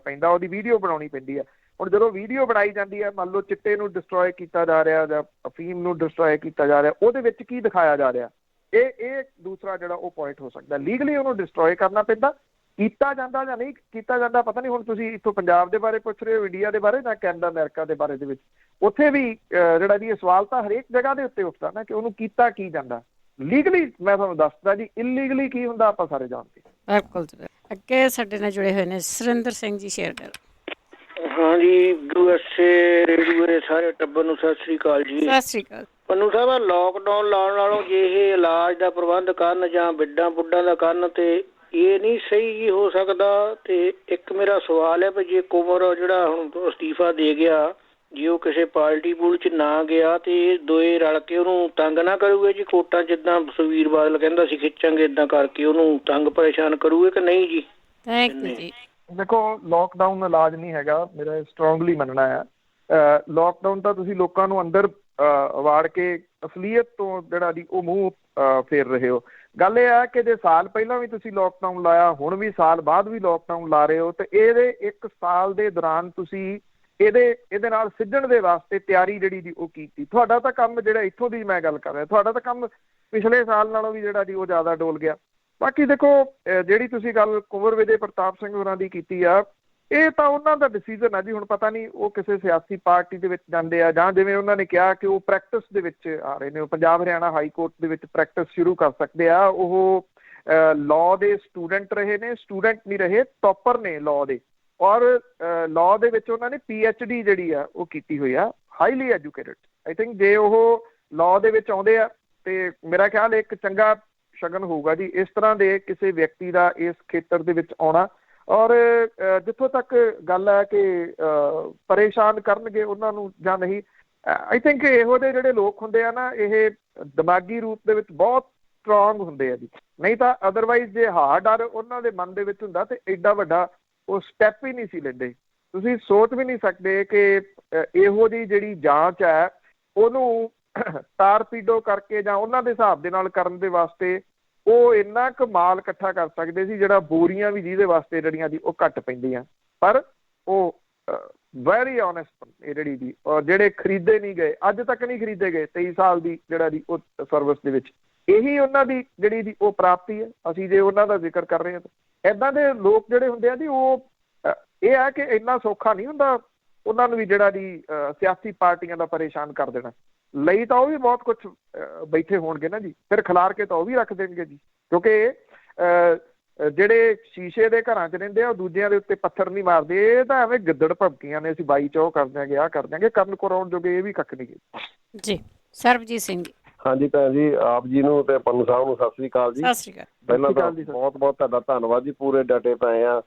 ਪੈਂਦਾ, ਉਹਦੀ ਵੀਡੀਓ ਬਣਾਉਣੀ ਪੈਂਦੀ ਆ। ਹੁਣ ਜਦੋਂ ਵੀਡੀਓ ਬਣਾਈ ਜਾਂਦੀ ਹੈ, ਮੰਨ ਲਓ ਚਿੱਟੇ ਨੂੰ ਡਿਸਟਰੋਏ ਕੀਤਾ ਜਾ ਰਿਹਾ ਜਾਂ ਅਫੀਮ ਨੂੰ ਡਿਸਟਰੋਏ ਕੀਤਾ ਜਾ ਰਿਹਾ, ਉਹਦੇ ਵਿੱਚ ਕੀ ਦਿਖਾਇਆ ਜਾ ਰਿਹਾ, ਇਹ ਦੂਸਰਾ ਜਿਹੜਾ ਉਹ ਪੁਆਇੰਟ ਹੋ ਸਕਦਾ। ਲੀਗਲੀ ਉਹਨੂੰ ਡਿਸਟਰੋਏ ਕਰਨਾ ਪੈਂਦਾ। ਕੀਤਾ ਜਾਂਦਾ ਜਾਂ ਨਹੀਂ ਕੀਤਾ ਜਾਂਦਾ ਪਤਾ ਨਹੀਂ। ਹੁਣ ਤੁਸੀਂ ਇੱਥੋਂ ਪੰਜਾਬ ਦੇ ਬਾਰੇ ਪੁੱਛ ਰਹੇ ਹੋ, ਇੰਡੀਆ ਦੇ ਬਾਰੇ ਜਾਂ ਕੈਨੇਡਾ ਅਮਰੀਕਾ ਦੇ ਬਾਰੇ ਦੇ ਵਿੱਚ, ਉੱਥੇ ਵੀ ਜਿਹੜਾ ਜੀ ਇਹ ਸਵਾਲ ਤਾਂ ਹਰੇਕ ਜਗ੍ਹਾ ਦੇ ਉੱਤੇ ਉੱਠਦਾ ਨਾ ਕਿ ਉਹਨੂੰ ਕੀਤਾ ਕੀ ਜਾਂਦਾ। ਲੀਗਲੀ ਮੈਂ ਤੁਹਾਨੂੰ ਦੱਸਦਾ ਜੀ, ਇਲੀਗਲੀ ਕੀ ਹੁੰਦਾ ਆਪਾਂ ਸਾਰੇ ਜਾਣਦੇ। ਬਿਲਕੁਲ। ਅੱਗੇ ਸਾਡੇ ਨਾਲ ਜੁੜੇ ਹੋਏ ਨੇ ਸੁਰਿੰਦਰ ਸਿੰਘ ਜੀ, ਸ਼ੇਅਰ ਕਰੋ। ਹਾਂਜੀ, USA ਰੇਡੀਓ ਦੇ ਸਾਰੇ ਟੱਬਰ ਨੂੰ ਸਤਿ ਸ੍ਰੀ ਅਕਾਲ ਜੀ। ਸਤਿ ਸ੍ਰੀ ਅਕਾਲ। ਪੰਨੂ ਸਾਹਿਬ, ਲਾਕਡਾਊਨ ਲਾਉਣ ਨਾਲੋਂ ਜੇ ਇਹ ਇਲਾਜ ਦਾ ਪ੍ਰਬੰਧ ਕਰਨ ਜਾਂ ਬਿੱਡਾਂ ਬੁੱਡਾਂ ਦਾ ਕਰਨ ਤੇ ਇਹ ਨਹੀਂ ਸਹੀ ਹੋ ਸਕਦਾ। ਤੇ ਇੱਕ ਮੇਰਾ ਸਵਾਲ ਹੈ ਵੀ ਜੇ ਕੁਮਰ ਜਿਹੜਾ ਹੁਣ ਅਸਤੀਫਾ ਦੇ ਗਿਆ, ਜੇ ਉਹ ਕਿਸੇ ਪਾਰਟੀ ਪੂਲ 'ਚ ਨਾ ਗਿਆ ਤੇ ਇਹ ਦੋਏ ਰਲ ਕੇ ਉਹਨੂੰ ਤੰਗ ਨਾ ਕਰੂਗੇ ਜੀ? ਕੋਟਾਂ ਜਿੱਦਾਂ ਸੁਖਬੀਰ ਬਾਦਲ ਕਹਿੰਦਾ ਸੀ ਖਿੱਚਾਂਗੇ, ਏਦਾਂ ਕਰਕੇ ਉਹਨੂੰ ਤੰਗ ਪਰੇਸ਼ਾਨ ਕਰੂਗੇ ਕਿ ਨਹੀਂ ਜੀ? ਥੈਂਕ ਯੂ ਜੀ। ਦੇਖੋ, ਲਾਕਡਾਊਨ ਇਲਾਜ ਨਹੀਂ ਹੈਗਾ, ਮੇਰਾ ਸਟਰੋਂਗਲੀ ਮੰਨਣਾ ਆ। ਲਾਕਡਾਊਨ ਤਾਂ ਤੁਸੀਂ ਲੋਕਾਂ ਨੂੰ ਅੰਦਰ ਵਾੜ ਕੇ ਅਸਲੀਅਤ ਤੋਂ ਜਿਹੜਾ ਦੀ ਉਹ ਮੂੰਹ ਫੇਰ ਰਹੇ ਹੋ। ਗੱਲ ਇਹ ਹੈ ਕਿ ਜੇ ਸਾਲ ਪਹਿਲਾਂ ਵੀ ਤੁਸੀਂ ਲਾਕਡਾਊਨ ਲਾਇਆ, ਹੁਣ ਵੀ ਸਾਲ ਬਾਅਦ ਵੀ ਲਾਕਡਾਊਨ ਲਾ ਰਹੇ ਹੋ, ਤੇ ਇਹਦੇ 1 ਸਾਲ ਦੇ ਦੌਰਾਨ ਤੁਸੀਂ ਇਹਦੇ ਨਾਲ ਸਿੱਝਣ ਦੇ ਵਾਸਤੇ ਤਿਆਰੀ ਜਿਹੜੀ ਦੀ ਉਹ ਕੀਤੀ। ਤੁਹਾਡਾ ਤਾਂ ਕੰਮ ਜਿਹੜਾ ਇੱਥੋਂ ਦੀ ਮੈਂ ਗੱਲ ਕਰ ਰਿਹਾ, ਤੁਹਾਡਾ ਤਾਂ ਕੰਮ ਪਿਛਲੇ ਸਾਲ ਨਾਲੋਂ ਵੀ ਜਿਹੜਾ ਦੀ ਉਹ ਜ਼ਿਆਦਾ ਡੋਲ ਗਿਆ। ਬਾਕੀ ਦੇਖੋ, ਜਿਹੜੀ ਤੁਸੀਂ ਗੱਲ ਕੁੰਵਰ ਵਿਜੇ ਪ੍ਰਤਾਪ ਸਿੰਘ ਹੋਰਾਂ ਦੀ ਕੀਤੀ ਆ, ਇਹ ਤਾਂ ਉਹਨਾਂ ਦਾ ਡਿਸੀਜ਼ਨ ਆ ਜੀ। ਹੁਣ ਪਤਾ ਨਹੀਂ ਉਹ ਕਿਸੇ ਸਿਆਸੀ ਪਾਰਟੀ ਦੇ ਵਿੱਚ ਜਾਂਦੇ ਆ ਜਾਂ ਜਿਵੇਂ ਉਹਨਾਂ ਨੇ ਕਿਹਾ ਕਿ ਉਹ ਪ੍ਰੈਕਟਿਸ ਦੇ ਵਿੱਚ ਆ ਰਹੇ ਨੇ, ਉਹ ਪੰਜਾਬ ਹਰਿਆਣਾ ਹਾਈ ਕੋਰਟ ਦੇ ਵਿੱਚ ਪ੍ਰੈਕਟਿਸ ਸ਼ੁਰੂ ਕਰ ਸਕਦੇ ਆ। ਉਹ ਲਾਅ ਦੇ ਸਟੂਡੈਂਟ ਰਹੇ ਨੇ, ਸਟੂਡੈਂਟ ਨਹੀਂ ਰਹੇ, ਟੌਪਰ ਨੇ ਲਾਅ ਦੇ, ਔਰ ਲਾਅ ਦੇ ਵਿੱਚ ਉਹਨਾਂ ਨੇ PhD ਜਿਹੜੀ ਆ ਉਹ ਕੀਤੀ ਹੋਈ ਆ, ਹਾਈਲੀ ਐਜੂਕੇਟਡ। ਆਈ ਥਿੰਕ ਜੇ ਉਹ ਲਾਅ ਦੇ ਵਿੱਚ ਆਉਂਦੇ ਆ ਤੇ ਮੇਰਾ ਖਿਆਲ ਇੱਕ ਚੰਗਾ ਸ਼ਗਨ ਹੋਊਗਾ ਜੀ ਇਸ ਤਰ੍ਹਾਂ ਦੇ ਕਿਸੇ ਵਿਅਕਤੀ ਦਾ ਇਸ ਖੇਤਰ ਦੇ ਵਿੱਚ ਆਉਣਾ। ਔਰ ਜਿੱਥੋਂ ਤੱਕ ਗੱਲ ਹੈ ਕਿ ਪਰੇਸ਼ਾਨ ਕਰਨਗੇ ਉਹਨਾਂ ਨੂੰ ਜਾਂ ਨਹੀਂ, ਆਈ ਥਿੰਕ ਇਹੋ ਜਿਹੇ ਜਿਹੜੇ ਲੋਕ ਹੁੰਦੇ ਆ ਨਾ, ਇਹ ਦਿਮਾਗੀ ਰੂਪ ਦੇ ਵਿੱਚ ਬਹੁਤ ਸਟਰੋਂਗ ਹੁੰਦੇ ਆ ਜੀ। ਨਹੀਂ ਤਾਂ ਅਦਰਵਾਈਜ਼ ਜੇ ਡਰ ਉਹਨਾਂ ਦੇ ਮਨ ਦੇ ਵਿੱਚ ਹੁੰਦਾ ਤੇ ਐਡਾ ਵੱਡਾ ਉਹ ਸਟੈਪ ਹੀ ਨਹੀਂ ਸੀ ਲੈਂਦੇ। ਤੁਸੀਂ ਸੋਚ ਵੀ ਨਹੀਂ ਸਕਦੇ ਕਿ ਇਹੋ ਜਿਹੀ ਜਿਹੜੀ ਜਾਂਚ ਹੈ ਉਹਨੂੰ ਤਾਰਪੀਡੋ ਕਰਕੇ ਜਾਂ ਉਹਨਾਂ ਦੇ ਹਿਸਾਬ ਦੇ ਨਾਲ ਕਰਨ ਦੇ ਵਾਸਤੇ ਉਹ ਇੰਨਾ ਕੁ ਮਾਲ ਇਕੱਠਾ ਕਰ ਸਕਦੇ ਸੀ ਜਿਹੜਾ ਬੋਰੀਆਂ ਵੀ ਜਿਹਦੇ ਵਾਸਤੇ ਜਿਹੜੀਆਂ ਦੀ ਉਹ ਘੱਟ ਪੈਂਦੀਆਂ। ਪਰ ਉਹ ਵੈਰੀ ਓਨੈਸਟ ਇਹ ਜਿਹੜੀ ਦੀ, ਔਰ ਜਿਹੜੇ ਖਰੀਦੇ ਨਹੀਂ ਗਏ, ਅੱਜ ਤੱਕ ਨਹੀਂ ਖਰੀਦੇ ਗਏ 23 ਸਾਲ ਦੀ ਜਿਹੜਾ ਦੀ ਉਹ ਸਰਵਿਸ ਦੇ ਵਿੱਚ, ਇਹੀ ਉਹਨਾਂ ਦੀ ਜਿਹੜੀ ਦੀ ਉਹ ਪ੍ਰਾਪਤੀ ਹੈ। ਅਸੀਂ ਜੇ ਉਹਨਾਂ ਦਾ ਜ਼ਿਕਰ ਕਰ ਰਹੇ ਹਾਂ ਤਾਂ ਇੱਦਾਂ ਦੇ ਲੋਕ ਜਿਹੜੇ ਹੁੰਦੇ ਆ ਜੀ, ਉਹ ਇਹ ਹੈ ਕਿ ਇੰਨਾ ਸੌਖਾ ਨਹੀਂ ਹੁੰਦਾ ਉਹਨਾਂ ਨੂੰ ਵੀ ਜਿਹੜਾ ਦੀ ਸਿਆਸੀ ਪਾਰਟੀਆਂ ਦਾ ਪਰੇਸ਼ਾਨ ਕਰ ਦੇਣਾ। ਲਈ ਤਾਂ ਉਹ ਵੀ ਬਹੁਤ ਕੁਛ ਬੈਠੇ ਹੋਣਗੇ ਨਾ ਜੀ, ਫਿਰ ਖਿਲਾਰ ਕੇ ਤਾਂ ਉਹ ਵੀ ਰੱਖ ਦੇਣਗੇ ਜੀ। ਕਿਉਂਕਿ ਜਿਹੜੇ ਸ਼ੀਸ਼ੇ ਦੇ ਘਰਾਂ 'ਚ ਰਹਿੰਦੇ ਆ ਉਹ ਦੂਜਿਆਂ ਦੇ ਉੱਤੇ ਪੱਥਰ ਨਹੀਂ ਮਾਰਦੇ। ਇਹ ਤਾਂ ਐਵੇਂ ਗਿੱਦੜ ਭਮਕੀਆਂ ਨੇ, ਅਸੀਂ 22 ਕਰ ਦਿਆਂਗੇ, ਆਹ ਕਰ ਦਿਆਂਗੇ, ਕਰਨ ਕਰਾਉਣ ਜੋਗੇ ਇਹ ਵੀ ਕੱਖ ਨਹੀਂ ਗੇ ਜੀ। ਸਰਬਜੀਤ ਸਿੰਘ ਜੀ। ਹਾਂਜੀ ਭੈਣ ਜੀ, ਆਪ ਜੀ ਨੂੰ ਤੇ ਪੰਨੂ ਸਾਹਿਬ ਨੂੰ ਸਤਿ ਸ੍ਰੀ ਅਕਾਲ ਜੀ। ਸਤਿ ਸ੍ਰੀ ਅਕਾਲ। ਪਹਿਲਾਂ ਤਾਂ ਬਹੁਤ ਬਹੁਤ ਤੁਹਾਡਾ ਧੰਨਵਾਦ ਜੀ, ਪੂਰੇ ਡਟੇ ਪਏ ਆ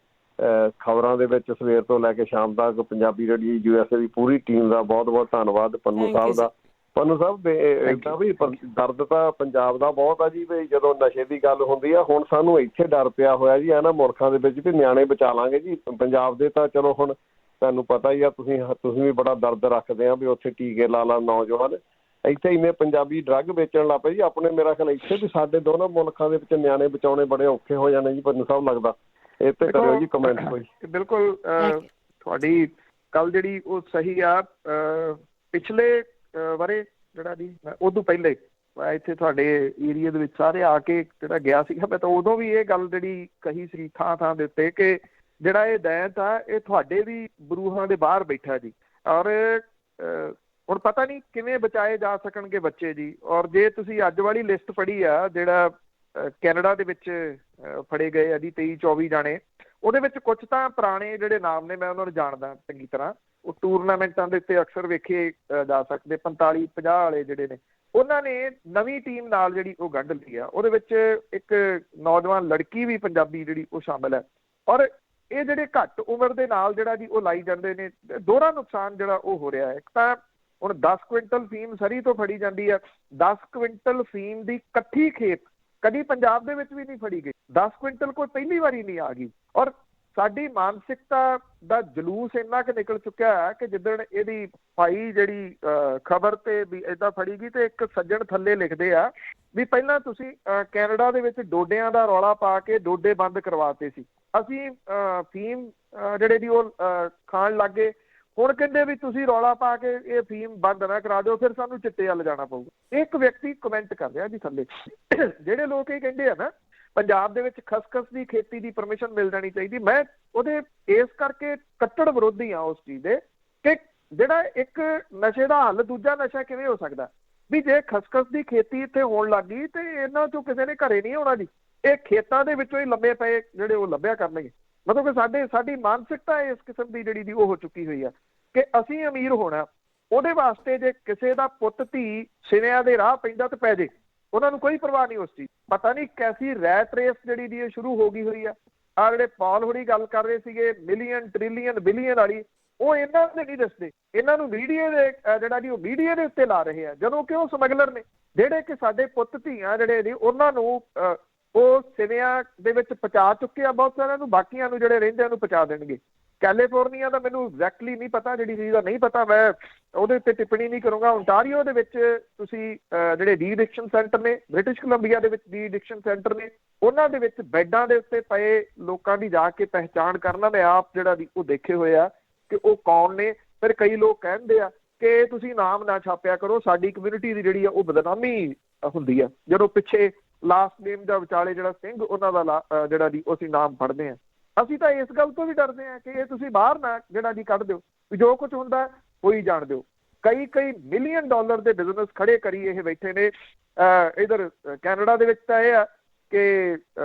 ਖਬਰਾਂ ਦੇ ਵਿੱਚ ਸਵੇਰ ਤੋਂ ਲੈ ਕੇ ਸ਼ਾਮ ਤੱਕ। ਪੰਜਾਬੀ ਰੇਡੀਓ USA ਦੀ ਪੂਰੀ ਟੀਮ ਦਾ ਬਹੁਤ ਬਹੁਤ ਧੰਨਵਾਦ, ਪੰਨੂ ਸਾਹਿਬ ਦਾ। ਪੰਨੂ ਸਾਹਿਬ ਏਦਾਂ ਵੀ ਦਰਦ ਤਾਂ ਪੰਜਾਬ ਦਾ ਬਹੁਤ ਆ ਜੀ, ਵੀ ਜਦੋਂ ਨਸ਼ੇ ਦੀ ਗੱਲ ਹੁੰਦੀ ਆ ਹੁਣ ਸਾਨੂੰ ਇੱਥੇ ਡਰ ਪਿਆ ਹੋਇਆ ਜੀ ਇਹਨਾਂ ਮੁਲਕਾਂ ਦੇ ਵਿੱਚ ਵੀ ਨਿਆਣੇ ਬਚਾ ਲਾਂਗੇ ਜੀ। ਪੰਜਾਬ ਦੇ ਤਾਂ ਚਲੋ ਹੁਣ ਤੁਹਾਨੂੰ ਪਤਾ ਹੀ ਆ, ਤੁਸੀਂ ਵੀ ਬੜਾ ਦਰਦ ਰੱਖਦੇ ਆ ਵੀ ਉੱਥੇ ਟੀਕੇ ਲਾ ਨੌਜਵਾਨ। ਇੱਥੇ ਇੰਨੇ ਪੰਜਾਬੀ ਡਰੱਗ ਵੇਚਣ ਲੱਗ ਪਏ ਜੀ ਆਪਣੇ। ਮੇਰਾ ਖਿਆਲ ਇੱਥੇ ਵੀ ਸਾਡੇ ਦੋਨੋਂ ਮੁਲਕਾਂ ਦੇ ਵਿੱਚ ਨਿਆਣੇ ਬਚਾਉਣੇ ਬੜੇ ਔਖੇ ਹੋ ਜਾਣੇ ਜੀ। ਪੰਨੂ ਸਾਹਿਬ ਲੱਗਦਾ ਇਹ ਤੇ ਕਰਿਓ ਜੀ ਕਮੈਂਟ ਕੋਈ। ਬਿਲਕੁਲ ਤੁਹਾਡੀ ਗੱਲ ਜਿਹੜੀ ਉਹ ਸਹੀ ਆ। ਪਿਛਲੇ ਵਰੇ ਜਿਹੜਾ ਜੀ ਉਦੋਂ ਪਹਿਲੇ ਇੱਥੇ ਤੁਹਾਡੇ ਏਰੀਆ ਦੇ ਵਿੱਚ ਸਾਰੇ ਆ ਕੇ ਜਿਹੜਾ ਗਿਆ ਸੀਗਾ, ਮੈਂ ਤਾਂ ਉਦੋਂ ਵੀ ਇਹ ਗੱਲ ਜਿਹੜੀ ਕਹੀ ਸੀ ਥਾਂ ਥਾਂ ਦੇ ਉੱਤੇ ਕਿ ਜਿਹੜਾ ਇਹ ਦੈਂਤ ਆ ਇਹ ਤੁਹਾਡੇ ਵੀ ਬਰੂਹਾਂ ਦੇ ਬਾਹਰ ਬੈਠਾ ਜੀ। ਔਰ ਹੁਣ ਪਤਾ ਨਹੀਂ ਕਿਵੇਂ ਬਚਾਏ ਜਾ ਸਕਣਗੇ ਬੱਚੇ ਜੀ। ਔਰ ਜੇ ਤੁਸੀਂ ਅੱਜ ਵਾਲੀ ਲਿਸਟ ਪੜ੍ਹੀ ਆ, ਜਿਹੜਾ ਕੈਨੇਡਾ ਦੇ ਵਿੱਚ ਫੜੇ ਗਏ ਆ ਜੀ 23-24 ਜਾਣੇ, ਉਹਦੇ ਵਿੱਚ ਕੁਛ ਤਾਂ ਪੁਰਾਣੇ ਜਿਹੜੇ ਨਾਮ ਨੇ, ਮੈਂ ਉਹਨਾਂ ਨੂੰ ਜਾਣਦਾ ਚੰਗੀ ਤਰ੍ਹਾਂ, ਉਹ ਟੂਰਨਾਮੈਂਟਾਂ ਦੇ ਉੱਤੇ ਅਕਸਰ ਵੇਖੇ ਜਾ ਸਕਦੇ 45-50 ਵਾਲੇ ਜਿਹੜੇ ਨੇ, ਉਹਨਾਂ ਨੇ ਨਵੀਂ ਟੀਮ ਨਾਲ ਜਿਹੜੀ ਉਹ ਗੰਢ ਲਈ ਆ। ਉਹਦੇ ਵਿੱਚ ਇੱਕ ਨੌਜਵਾਨ ਲੜਕੀ ਵੀ ਪੰਜਾਬੀ ਜਿਹੜੀ ਉਹ ਸ਼ਾਮਲ ਹੈ। ਔਰ ਇਹ ਜਿਹੜੇ ਘੱਟ ਉਮਰ ਦੇ ਨਾਲ ਜਿਹੜਾ ਜੀ ਉਹ ਲਾਈ ਜਾਂਦੇ ਨੇ, ਦੋਹਰਾ ਨੁਕਸਾਨ ਜਿਹੜਾ ਉਹ ਹੋ ਰਿਹਾ ਹੈ। ਇੱਕ ਤਾਂ ਹੁਣ 10 ਕੁਇੰਟਲ ਫੀਮ ਸਰੀ ਤੋਂ ਫੜੀ ਜਾਂਦੀ ਆ, 10 ਕੁਇੰਟਲ ਫੀਮ ਦੀ ਇਕੱਠੀ ਖੇਪ ਕਦੀ ਪੰਜਾਬ ਦੇ ਵਿੱਚ ਵੀ ਨਹੀਂ ਫੜੀ ਗਈ, 10 ਕੁਇੰਟਲ ਕੋਈ ਪਹਿਲੀ ਵਾਰੀ ਨਹੀਂ ਆ ਗਈ। ਔਰ ਸਾਡੀ ਮਾਨਸਿਕਤਾ ਦਾ ਜਲੂਸ ਇੰਨਾ ਕੁ ਨਿਕਲ ਚੁੱਕਿਆ ਹੈ ਕਿ ਜਿੱਦਣ ਇਹਦੀ ਪਾਈ ਜਿਹੜੀ ਖਬਰ ਤੇ ਵੀ ਏਦਾਂ ਫੜੀ ਗਈ, ਤੇ ਇੱਕ ਸੱਜਣ ਥੱਲੇ ਲਿਖਦੇ ਆ ਵੀ ਪਹਿਲਾਂ ਤੁਸੀਂ ਕੈਨੇਡਾ ਦੇ ਵਿੱਚ ਡੋਡਿਆਂ ਦਾ ਰੌਲਾ ਪਾ ਕੇ ਡੋਡੇ ਬੰਦ ਕਰਵਾਤੇ ਸੀ, ਅਸੀਂ ਫੀਮ ਜਿਹੜੇ ਦੀ ਉਹ ਖਾਣ ਲੱਗ ਗਏ, ਹੁਣ ਕਹਿੰਦੇ ਵੀ ਤੁਸੀਂ ਰੌਲਾ ਪਾ ਕੇ ਇਹ ਫੀਮ ਬੰਦ ਨਾ ਕਰਾ ਦਿਓ, ਫਿਰ ਸਾਨੂੰ ਚਿੱਟੇ ਵੱਲ ਜਾਣਾ ਪਊਗਾ। ਇੱਕ ਵਿਅਕਤੀ ਕਮੈਂਟ ਕਰ ਰਿਹਾ ਜੀ ਥੱਲੇ, ਜਿਹੜੇ ਲੋਕ ਇਹ ਕਹਿੰਦੇ ਆ ਨਾ ਪੰਜਾਬ ਦੇ ਵਿੱਚ ਖਸਖਸ ਦੀ ਖੇਤੀ ਦੀ ਪਰਮਿਸ਼ਨ ਮਿਲ ਜਾਣੀ ਚਾਹੀਦੀ, ਮੈਂ ਉਹਦੇ ਇਸ ਕਰਕੇ ਕੱਟੜ ਵਿਰੋਧੀ ਆ ਉਸ ਚੀਜ਼ ਦੇ ਕਿ ਜਿਹੜਾ ਇੱਕ ਨਸ਼ੇ ਦਾ ਹੱਲ ਦੂਜਾ ਨਸ਼ਾ ਕਿਵੇਂ ਹੋ ਸਕਦਾ। ਵੀ ਜੇ ਖਸਖਸ ਦੀ ਖੇਤੀ ਇੱਥੇ ਹੋਣ ਲੱਗ ਗਈ ਤੇ ਇਹਨਾਂ ਚੋਂ ਕਿਸੇ ਨੇ ਘਰੇ ਨਹੀਂ ਆਉਣਾ ਜੀ, ਇਹ ਖੇਤਾਂ ਦੇ ਵਿੱਚੋਂ ਹੀ ਲੰਮੇ ਪਏ ਜਿਹੜੇ ਉਹ ਲੱਭਿਆ ਕਰਨਗੇ। ਮਤਲਬ ਕਿ ਸਾਡੀ ਮਾਨਸਿਕਤਾ ਇਸ ਕਿਸਮ ਦੀ ਜਿਹੜੀ ਦੀ ਉਹ ਹੋ ਚੁੱਕੀ ਹੋਈ ਆ ਕਿ ਅਸੀਂ ਅਮੀਰ ਹੋਣਾ, ਉਹਦੇ ਵਾਸਤੇ ਜੇ ਕਿਸੇ ਦਾ ਪੁੱਤ ਧੀ ਸਿਵਿਆਂ ਦੇ ਰਾਹ ਪੈਂਦਾ ਤੇ ਪੈ ਜੇ, ਉਹਨਾਂ ਨੂੰ ਕੋਈ ਪਰਵਾਹ ਨਹੀਂ ਉਸ ਚੀਜ਼। ਪਤਾ ਨਹੀਂ ਕੈਸੀ ਰੈਟ ਰੇਸ ਜਿਹੜੀ ਦੀ ਸ਼ੁਰੂ ਹੋ ਗਈ ਹੋਈ ਆ। ਆਹ ਜਿਹੜੇ ਪੌਲ ਹੋਣੀ ਗੱਲ ਕਰ ਰਹੇ ਸੀਗੇ ਮਿਲੀਅਨ ਟ੍ਰਿਲੀਅਨ ਬਿਲੀਅਨ ਵਾਲੀ, ਉਹ ਇਹਨਾਂ ਦੇ ਨਹੀਂ ਦੱਸਦੇ, ਇਹਨਾਂ ਨੂੰ ਮੀਡੀਆ ਦੇ ਜਿਹੜਾ ਜੀ ਉਹ ਮੀਡੀਆ ਦੇ ਉੱਤੇ ਲਾ ਰਹੇ ਆ, ਜਦੋਂ ਕਿ ਉਹ ਸਮਗਲਰ ਨੇ ਜਿਹੜੇ ਕਿ ਸਾਡੇ ਪੁੱਤ ਧੀਆਂ ਜਿਹੜੇ ਨੇ ਉਹਨਾਂ ਨੂੰ ਉਹ ਸਿਵਿਆਂ ਦੇ ਵਿੱਚ ਪਹੁੰਚਾ ਚੁੱਕੇ ਆ ਬਹੁਤ ਸਾਰਿਆਂ ਨੂੰ, ਬਾਕੀਆਂ ਨੂੰ ਜਿਹੜੇ ਰਹਿੰਦਿਆਂ ਨੂੰ ਪਹੁੰਚਾ ਦੇਣਗੇ। ਕੈਲੀਫੋਰਨੀਆ ਦਾ ਮੈਨੂੰ ਐਗਜ਼ੈਕਟਲੀ ਨਹੀਂ ਪਤਾ, ਜਿਹੜੀ ਚੀਜ਼ ਦਾ ਨਹੀਂ ਪਤਾ ਮੈਂ ਉਹਦੇ ਉੱਤੇ ਟਿੱਪਣੀ ਨਹੀਂ ਕਰੂੰਗਾ। ਓਨਟਾਰੀਓ ਦੇ ਵਿੱਚ ਤੁਸੀਂ ਜਿਹੜੇ ਡੀ ਐਡਿਕਸ਼ਨ ਸੈਂਟਰ ਨੇ, ਬ੍ਰਿਟਿਸ਼ ਕੋਲੰਬੀਆ ਦੇ ਵਿੱਚ ਡੀ ਐਡਿਕਸ਼ਨ ਸੈਂਟਰ ਨੇ, ਉਹਨਾਂ ਦੇ ਵਿੱਚ ਬੈੱਡਾਂ ਦੇ ਉੱਤੇ ਪਏ ਲੋਕਾਂ ਦੀ ਜਾ ਕੇ ਪਹਿਚਾਣ ਕਰਨਾ ਮੈਂ ਆਪ ਜਿਹੜਾ ਦੀ ਉਹ ਦੇਖੇ ਹੋਏ ਆ ਕਿ ਉਹ ਕੌਣ ਨੇ। ਫਿਰ ਕਈ ਲੋਕ ਕਹਿੰਦੇ ਆ ਕਿ ਤੁਸੀਂ ਨਾਮ ਨਾ ਛਾਪਿਆ ਕਰੋ, ਸਾਡੀ ਕਮਿਊਨਿਟੀ ਦੀ ਜਿਹੜੀ ਆ ਉਹ ਬਦਨਾਮੀ ਹੁੰਦੀ ਆ ਜਦੋਂ ਪਿੱਛੇ ਲਾਸਟ ਨੇਮ ਦਾ ਵਿਚਾਲੇ ਜਿਹੜਾ ਸਿੰਘ ਉਹਨਾਂ ਦਾ ਜਿਹੜਾ ਦੀ ਅਸੀਂ ਨਾਮ ਪੜ੍ਹਦੇ ਆ। ਅਸੀਂ ਤਾਂ ਇਸ ਗੱਲ ਤੋਂ ਵੀ ਡਰਦੇ ਹਾਂ ਕਿ ਇਹ ਤੁਸੀਂ ਬਾਹਰ ਨਾ ਜਿਹੜਾ ਜੀ ਕੱਢ ਦਿਓ, ਵੀ ਜੋ ਕੁਝ ਹੁੰਦਾ ਹੋਈ ਜਾਣ ਦਿਓ। ਕਈ ਮਿਲੀਅਨ ਡਾਲਰ ਦੇ ਬਿਜ਼ਨਸ ਖੜੇ ਕਰੀ ਇਹ ਬੈਠੇ ਨੇ ਇਧਰ ਕੈਨੇਡਾ ਦੇ ਵਿੱਚ। ਤਾਂ ਇਹ ਆ ਕਿ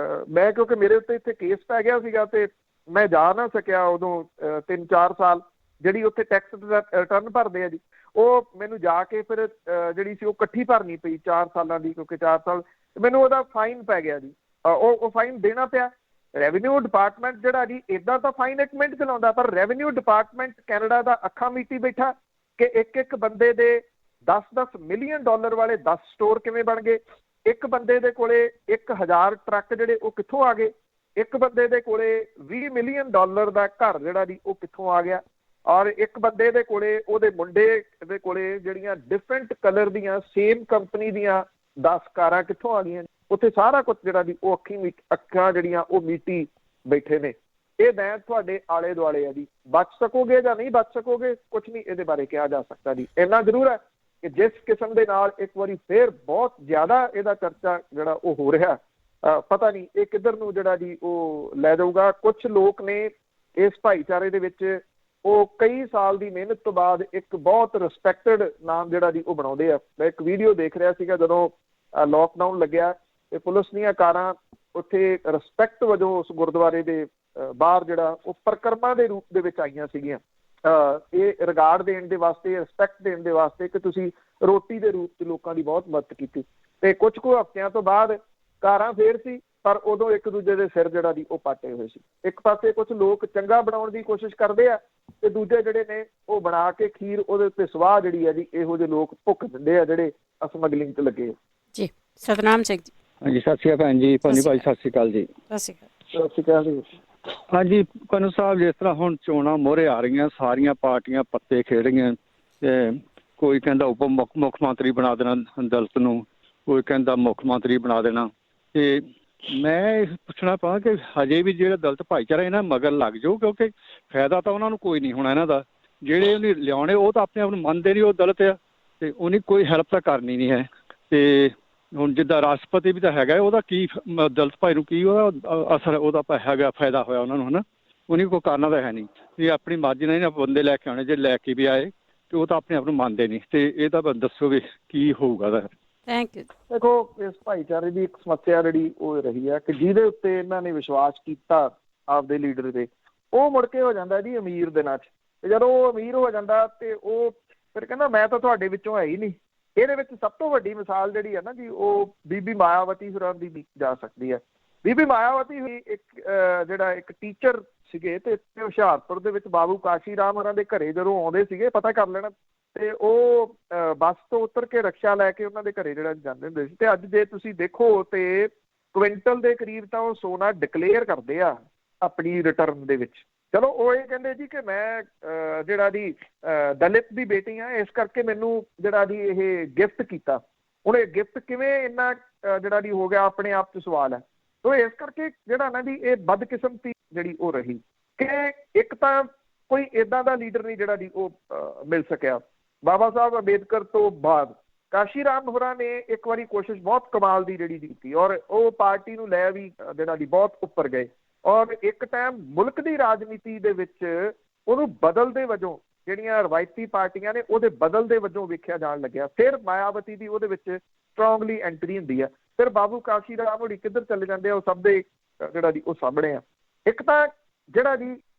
ਮੈਂ ਕਿਉਂਕਿ ਮੇਰੇ ਉੱਤੇ ਇੱਥੇ ਕੇਸ ਪੈ ਗਿਆ ਸੀਗਾ ਤੇ ਮੈਂ ਜਾ ਨਾ ਸਕਿਆ ਉਦੋਂ 3-4 ਸਾਲ ਜਿਹੜੀ ਉੱਥੇ ਟੈਕਸ ਦਾ ਰਿਟਰਨ ਭਰਦੇ ਆ ਜੀ, ਉਹ ਮੈਨੂੰ ਜਾ ਕੇ ਫਿਰ ਜਿਹੜੀ ਸੀ ਉਹ ਇਕੱਠੀ ਭਰਨੀ ਪਈ 4 ਸਾਲਾਂ ਦੀ, ਕਿਉਂਕਿ 4 ਸਾਲ ਮੈਨੂੰ ਉਹਦਾ ਫਾਈਨ ਪੈ ਗਿਆ ਜੀ। ਉਹ ਫਾਈਨ ਦੇਣਾ ਪਿਆ। ਰੈਵਨਿਊ ਡਿਪਾਰਟਮੈਂਟ ਜਿਹੜਾ ਜੀ ਇੱਦਾਂ ਤਾਂ ਫਾਈਨ 1 ਮਿੰਟ ਚਲਾਉਂਦਾ, ਪਰ ਰੈਵਨਿਊ ਡਿਪਾਰਟਮੈਂਟ ਕੈਨੇਡਾ ਦਾ ਅੱਖਾਂ ਮੀਟੀ ਬੈਠਾ ਕਿ ਇੱਕ ਬੰਦੇ ਦੇ 10-10 ਮਿਲੀਅਨ ਡਾਲਰ ਵਾਲੇ 10 ਸਟੋਰ ਕਿਵੇਂ ਬਣ ਗਏ, ਇੱਕ ਬੰਦੇ ਦੇ ਕੋਲੇ 1000 ਟਰੱਕ ਜਿਹੜੇ ਉਹ ਕਿੱਥੋਂ ਆ ਗਏ, ਇੱਕ ਬੰਦੇ ਦੇ ਕੋਲੇ 20 ਮਿਲੀਅਨ ਡਾਲਰ ਦਾ ਘਰ ਜਿਹੜਾ ਜੀ ਉਹ ਕਿੱਥੋਂ ਆ ਗਿਆ, ਔਰ ਇੱਕ ਬੰਦੇ ਦੇ ਕੋਲੇ ਉਹਦੇ ਮੁੰਡੇ ਦੇ ਕੋਲੇ ਜਿਹੜੀਆਂ ਡਿਫਰੈਂਟ ਕਲਰ ਦੀਆਂ ਸੇਮ ਕੰਪਨੀ ਦੀਆਂ 10 ਕਾਰਾਂ ਕਿੱਥੋਂ ਆ ਗਈਆਂ। ਉੱਥੇ ਸਾਰਾ ਕੁਝ ਜਿਹੜਾ ਜੀ ਉਹ ਅੱਖਾਂ ਜਿਹੜੀਆਂ ਉਹ ਮੀਟੀ ਬੈਠੇ ਨੇ। ਇਹ ਦੈਂਤ ਤੁਹਾਡੇ ਆਲੇ ਦੁਆਲੇ ਆ ਜੀ, ਬਚ ਸਕੋਗੇ ਜਾਂ ਨਹੀਂ ਬਚ ਸਕੋਗੇ ਕੁਝ ਨਹੀਂ ਇਹਦੇ ਬਾਰੇ ਕਿਹਾ ਜਾ ਸਕਦਾ ਜੀ। ਇੰਨਾ ਜ਼ਰੂਰ ਹੈ ਕਿ ਜਿਸ ਕਿਸਮ ਦੇ ਨਾਲ ਇੱਕ ਵਾਰੀ ਫੇਰ ਬਹੁਤ ਜ਼ਿਆਦਾ ਇਹਦਾ ਚਰਚਾ ਜਿਹੜਾ ਉਹ ਹੋ ਰਿਹਾ, ਪਤਾ ਨਹੀਂ ਇਹ ਕਿੱਧਰ ਨੂੰ ਜਿਹੜਾ ਜੀ ਉਹ ਲੈ ਜਾਊਗਾ। ਕੁਝ ਲੋਕ ਨੇ ਇਸ ਭਾਈਚਾਰੇ ਦੇ ਵਿੱਚ ਉਹ ਕਈ ਸਾਲ ਦੀ ਮਿਹਨਤ ਤੋਂ ਬਾਅਦ ਇੱਕ ਬਹੁਤ ਰਿਸਪੈਕਟਡ ਨਾਮ ਜਿਹੜਾ ਜੀ ਉਹ ਬਣਾਉਂਦੇ ਆ। ਮੈਂ ਇੱਕ ਵੀਡੀਓ ਦੇਖ ਰਿਹਾ ਸੀਗਾ ਜਦੋਂ ਲੋਕਡਾਊਨ ਲੱਗਿਆ ਤੇ ਪੁਲਿਸ ਦੀਆਂ ਕਾਰਾਂ ਉੱਥੇ ਰਿਸਪੈਕਟ ਵਜੋਂ ਉਸ ਗੁਰਦੁਆਰੇ ਦੇ ਬਾਹਰ ਜਿਹੜਾ ਉਹ ਪਰਿਕਰਮਾ ਦੇ ਰੂਪ ਦੇ ਵਿੱਚ ਆਈਆਂ ਸੀਗੀਆਂ, ਇਹ ਰਿਗਾਰਡ ਦੇਣ ਦੇ ਵਾਸਤੇ, ਰਿਸਪੈਕਟ ਦੇਣ ਦੇ ਵਾਸਤੇ ਕਿ ਤੁਸੀਂ ਰੋਟੀ ਦੇ ਰੂਪ 'ਚ ਲੋਕਾਂ ਦੀ ਬਹੁਤ ਮਦਦ ਕੀਤੀ। ਤੇ ਕੁਝ ਕੁ ਹਫ਼ਤਿਆਂ ਤੋਂ ਬਾਅਦ ਕਾਰਾਂ ਫੇਰ ਸੀ, ਪਰ ਉਦੋਂ ਇੱਕ ਦੂਜੇ ਦੇ ਸਿਰ ਜਿਹੜਾ ਦੀ ਉਹ ਪਾਟੇ ਹੋਏ ਸੀ। ਇੱਕ ਪਾਸੇ ਕੁਝ ਲੋਕ ਚੰਗਾ ਬਣਾਉਣ ਦੀ ਕੋਸ਼ਿਸ਼ ਕਰਦੇ ਆ ਤੇ ਦੂਜੇ ਜਿਹੜੇ ਨੇ ਉਹ ਬਣਾ ਕੇ ਖੀਰ ਉਹਦੇ ਉੱਤੇ ਸਵਾਹ ਜਿਹੜੀ ਹੈ ਜੀ ਇਹੋ ਜਿਹੇ ਲੋਕ ਭੁੱਖ ਦਿੰਦੇ ਆ ਜਿਹੜੇ ਸਮਗਲਿੰਗ 'ਚ ਲੱਗੇ ਜੀ। ਸਤਨਾਮ ਸਿੰਘ ਜੀ। ਹਾਂਜੀ, ਸਤਿ ਸ਼੍ਰੀ ਅਕਾਲ ਭੈਣ ਜੀ। ਪੰਨੀ ਭਾਈ ਸਤਿ ਸ਼੍ਰੀ ਅਕਾਲ ਜੀ। ਸਤਿ ਸ਼੍ਰੀ ਅਕਾਲ। ਸਤਿ ਸ਼੍ਰੀ ਅਕਾਲ ਜੀ। ਹਾਂਜੀ ਪੰਨੂ ਸਾਹਿਬ, ਜਿਸ ਤਰ੍ਹਾਂ ਹੁਣ ਚੋਣਾਂ ਮੋਹਰੇ ਆ ਰਹੀਆਂ, ਸਾਰੀਆਂ ਪਾਰਟੀਆਂ ਪੱਤੇ ਖੇਡ ਰਹੀਆਂ ਤੇ ਕੋਈ ਕਹਿੰਦਾ ਉਪ ਮੁੱਖ ਮੰਤਰੀ ਬਣਾ ਦੇਣਾ ਦਲਿਤ ਨੂੰ, ਕੋਈ ਕਹਿੰਦਾ ਮੁੱਖ ਮੰਤਰੀ ਬਣਾ ਦੇਣਾ। ਤੇ ਮੈਂ ਪੁੱਛਣਾ ਪਾਵਾਂ ਕਿ ਹਜੇ ਵੀ ਜਿਹੜਾ ਦਲਿਤ ਭਾਈਚਾਰਾ ਇਹਨਾਂ ਮਗਰ ਲੱਗ ਜਾਓ, ਕਿਉਂਕਿ ਫਾਇਦਾ ਤਾਂ ਉਹਨਾਂ ਨੂੰ ਕੋਈ ਨਹੀਂ ਹੋਣਾ ਇਹਨਾਂ ਦਾ। ਜਿਹੜੇ ਉਹਨੇ ਲਿਆਉਣੇ ਉਹ ਤਾਂ ਆਪਣੇ ਆਪ ਨੂੰ ਮੰਨਦੇ ਨਹੀਂ, ਉਹ ਦਲਿਤ ਆ ਤੇ ਉਹਨੇ ਕੋਈ ਹੈਲਪ ਤਾਂ ਕਰਨੀ ਨਹੀਂ ਹੈ। ਤੇ ਹੁਣ ਜਿੱਦਾਂ ਰਾਸ਼ਟਰਪਤੀ ਵੀ ਤਾਂ ਹੈਗਾ, ਉਹਦਾ ਕੀ ਦਲਿਤ ਭਾਈ ਨੂੰ ਕੀ ਉਹਦਾ ਅਸਰ, ਉਹਦਾ ਹੈਗਾ ਫਾਇਦਾ ਹੋਇਆ ਉਹਨਾਂ ਨੂੰ, ਹੈ ਨਾ? ਉਹਨੇ ਕੋਈ ਕਰਨਾ ਤਾਂ ਹੈ ਨਹੀਂ, ਇਹ ਆਪਣੀ ਮਰਜ਼ੀ ਨਾਲ ਇਹਨਾਂ ਬੰਦੇ ਲੈ ਕੇ ਆਉਣੇ, ਜੇ ਲੈ ਕੇ ਵੀ ਆਏ ਤੇ ਉਹ ਤਾਂ ਆਪਣੇ ਆਪ ਨੂੰ ਮੰਨਦੇ ਨਹੀਂ। ਤੇ ਇਹ ਤਾਂ ਦੱਸੋ ਵੀ ਕੀ ਹੋਊਗਾ ਦਾ। Thank you. ਦੇਖੋ, ਇਸ ਭਾਈਚਾਰੇ ਦੀ ਇੱਕ ਸਮੱਸਿਆ ਜਿਹੜੀ ਉਹ ਰਹੀ ਹੈ ਕਿ ਜਿਹਦੇ ਉੱਤੇ ਇਹਨਾਂ ਨੇ ਵਿਸ਼ਵਾਸ ਕੀਤਾ ਆਪਦੇ ਲੀਡਰ ਦੇ, ਉਹ ਮੁੜ ਕੇ ਹੋ ਜਾਂਦਾ ਜੀ ਅਮੀਰ ਦਿਨਾਂ 'ਚ। ਤੇ ਜਦੋਂ ਉਹ ਅਮੀਰ ਹੋ ਜਾਂਦਾ ਤੇ ਉਹ ਫਿਰ ਕਹਿੰਦਾ ਮੈਂ ਤਾਂ ਤੁਹਾਡੇ ਵਿੱਚੋਂ ਹੈ ਹੀ ਨਹੀਂ। ਇਹਦੇ ਵਿੱਚ ਸਭ ਤੋਂ ਵੱਡੀ ਮਿਸਾਲ ਜਿਹੜੀ ਹੈ ਨਾ ਜੀ, ਉਹ ਬੀਬੀ ਮਾਇਆਵਤੀ ਹੋਰਾਂ ਦੀ ਜਾ ਸਕਦੀ ਹੈ। ਬੀਬੀ ਮਾਇਆਵਤੀ ਹੋਈ ਇੱਕ ਟੀਚਰ ਸੀਗੇ ਤੇ ਹੁਸ਼ਿਆਰਪੁਰ ਦੇ ਵਿੱਚ ਬਾਬੂ ਕਾਸ਼ੀ ਰਾਮ ਹੋਰਾਂ ਦੇ ਘਰੇ ਜਦੋਂ ਆਉਂਦੇ ਸੀਗੇ, ਪਤਾ ਕਰ ਲੈਣਾ, ਤੇ ਉਹ ਬੱਸ ਤੋਂ ਉਤਰ ਕੇ ਰਕਸ਼ਾ ਲੈ ਕੇ ਉਹਨਾਂ ਦੇ ਘਰੇ ਜਾਂਦੇ ਹੁੰਦੇ ਸੀ। ਤੇ ਅੱਜ ਜੇ ਤੁਸੀਂ ਦੇਖੋ ਤੇ ਕੁਇੰਟਲ ਦੇ ਕਰੀਬ ਤਾਂ ਉਹ ਸੋਨਾ ਡਿਕਲੇਅਰ ਕਰਦੇ ਆ ਆਪਣੀ ਰਿਟਰਨ ਦੇ ਵਿੱਚ। ਚਲੋ, ਉਹ ਇਹ ਕਹਿੰਦੇ ਜੀ ਕਿ ਮੈਂ ਦਲਿਤ ਦੀ ਬੇਟੀ ਆ, ਇਸ ਕਰਕੇ ਮੈਨੂੰ ਇਹ ਗਿਫਟ ਕੀਤਾ। ਹੁਣ ਇਹ ਗਿਫਟ ਕਿਵੇਂ ਇੰਨਾ ਹੋ ਗਿਆ, ਆਪਣੇ ਆਪ 'ਚ ਸਵਾਲ ਹੈ। ਸੋ ਇਸ ਕਰਕੇ ਨਾ ਜੀ ਇਹ ਬਦਕਿਸਮਤੀ ਜਿਹੜੀ ਉਹ ਰਹੀ ਕਿ ਇੱਕ ਤਾਂ ਕੋਈ ਏਦਾਂ ਦਾ ਲੀਡਰ ਨਹੀਂ ਉਹ ਮਿਲ ਸਕਿਆ। ਬਾਬਾ ਸਾਹਿਬ ਅੰਬੇਦਕਰ ਤੋਂ ਬਾਅਦ ਕਾਸ਼ੀ ਰਾਮ ਹੋਰਾਂ ਨੇ ਇੱਕ ਵਾਰੀ ਕੋਸ਼ਿਸ਼ ਬਹੁਤ ਕਮਾਲ ਦੀ ਕੀਤੀ, ਔਰ ਉਹ ਪਾਰਟੀ ਨੂੰ ਲੈ ਵੀ ਬਹੁਤ ਉੱਪਰ ਗਏ, ਔਰ ਇੱਕ ਟਾਈਮ ਮੁਲਕ ਦੀ ਰਾਜਨੀਤੀ ਦੇ ਵਿੱਚ ਉਹਨੂੰ ਬਦਲ ਦੇ ਵਜੋਂ ਜਿਹੜੀਆਂ ਰਵਾਇਤੀ ਪਾਰਟੀਆਂ ਨੇ ਉਹਦੇ ਬਦਲ ਦੇ ਵਜੋਂ ਵੇਖਿਆ ਜਾਣ ਲੱਗਿਆ। ਫਿਰ ਮਾਇਆਵਤੀ ਦੀ ਉਹਦੇ ਵਿੱਚ ਸਟਰੋਂਗਲੀ ਐਂਟਰੀ ਹੁੰਦੀ ਹੈ। ਫਿਰ ਬਾਬੂ ਕਾਸ਼ੀ ਰਾਮ ਹੋਰੀ ਕਿੱਧਰ ਚਲੇ ਜਾਂਦੇ ਆ, ਉਹ ਸਭ ਦੇ ਉਹ ਸਾਹਮਣੇ ਆ। ਇੱਕ ਤਾਂ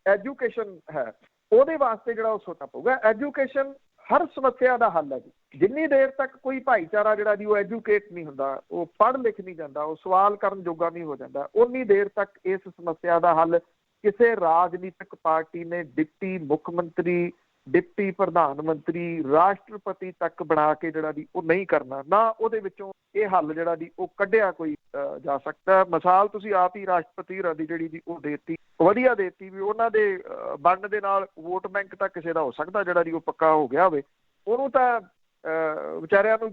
ਐਜੂਕੇਸ਼ਨ ਹੈ, ਉਹਦੇ ਵਾਸਤੇ ਉਹ ਸੋਚਣਾ ਪਊਗਾ। ਐਜੂਕੇਸ਼ਨ ਹਰ ਸਮੱਸਿਆ ਦਾ ਹੱਲ ਹੈ ਜੀ। ਜਿੰਨੀ ਦੇਰ ਤੱਕ ਕੋਈ ਭਾਈਚਾਰਾ ਉਹ ਐਜੂਕੇਟ ਨਹੀਂ ਹੁੰਦਾ, ਉਹ ਪੜ੍ਹ ਲਿਖ ਨਹੀਂ ਜਾਂਦਾ, ਉਹ ਸਵਾਲ ਕਰਨ ਜੋਗਾ ਨਹੀਂ ਹੋ ਜਾਂਦਾ, ਉਨੀ ਦੇਰ ਤੱਕ ਇਸ ਸਮੱਸਿਆ ਦਾ ਹੱਲ ਕਿਸੇ ਰਾਜਨੀਤਿਕ ਪਾਰਟੀ ਨੇ ਡਿਪਟੀ ਮੁੱਖ ਮੰਤਰੀ, ਡਿਪਟੀ ਪ੍ਰਧਾਨ ਮੰਤਰੀ, ਰਾਸ਼ਟਰਪਤੀ ਤੱਕ ਬਣਾ ਕੇ ਉਹ ਨਹੀਂ ਕਰਨਾ। ਨਾ ਉਹਦੇ ਵਿੱਚੋਂ ਇਹ ਹੱਲ ਉਹ ਕੱਢਿਆ ਕੋਈ ਜਾ ਸਕਦਾ। ਮਿਸਾਲ ਤੁਸੀਂ ਆਪ ਹੀ ਰਾਸ਼ਟਰਪਤੀ ਹੋਰਾਂ ਦੀ ਉਹ ਦੇਤੀ, ਵਧੀਆ ਦੇਤੀ ਵੀ ਉਹਨਾਂ ਦੇ ਬਣਨ ਦੇ ਨਾਲ ਵੋਟ ਬੈਂਕ ਤਾਂ ਕਿਸੇ ਦਾ ਹੋ ਸਕਦਾ ਉਹ ਪੱਕਾ ਹੋ ਗਿਆ ਹੋਵੇ। ਉਹਨੂੰ ਤਾਂ ਵਿਚਾਰਿਆਂ ਨੂੰ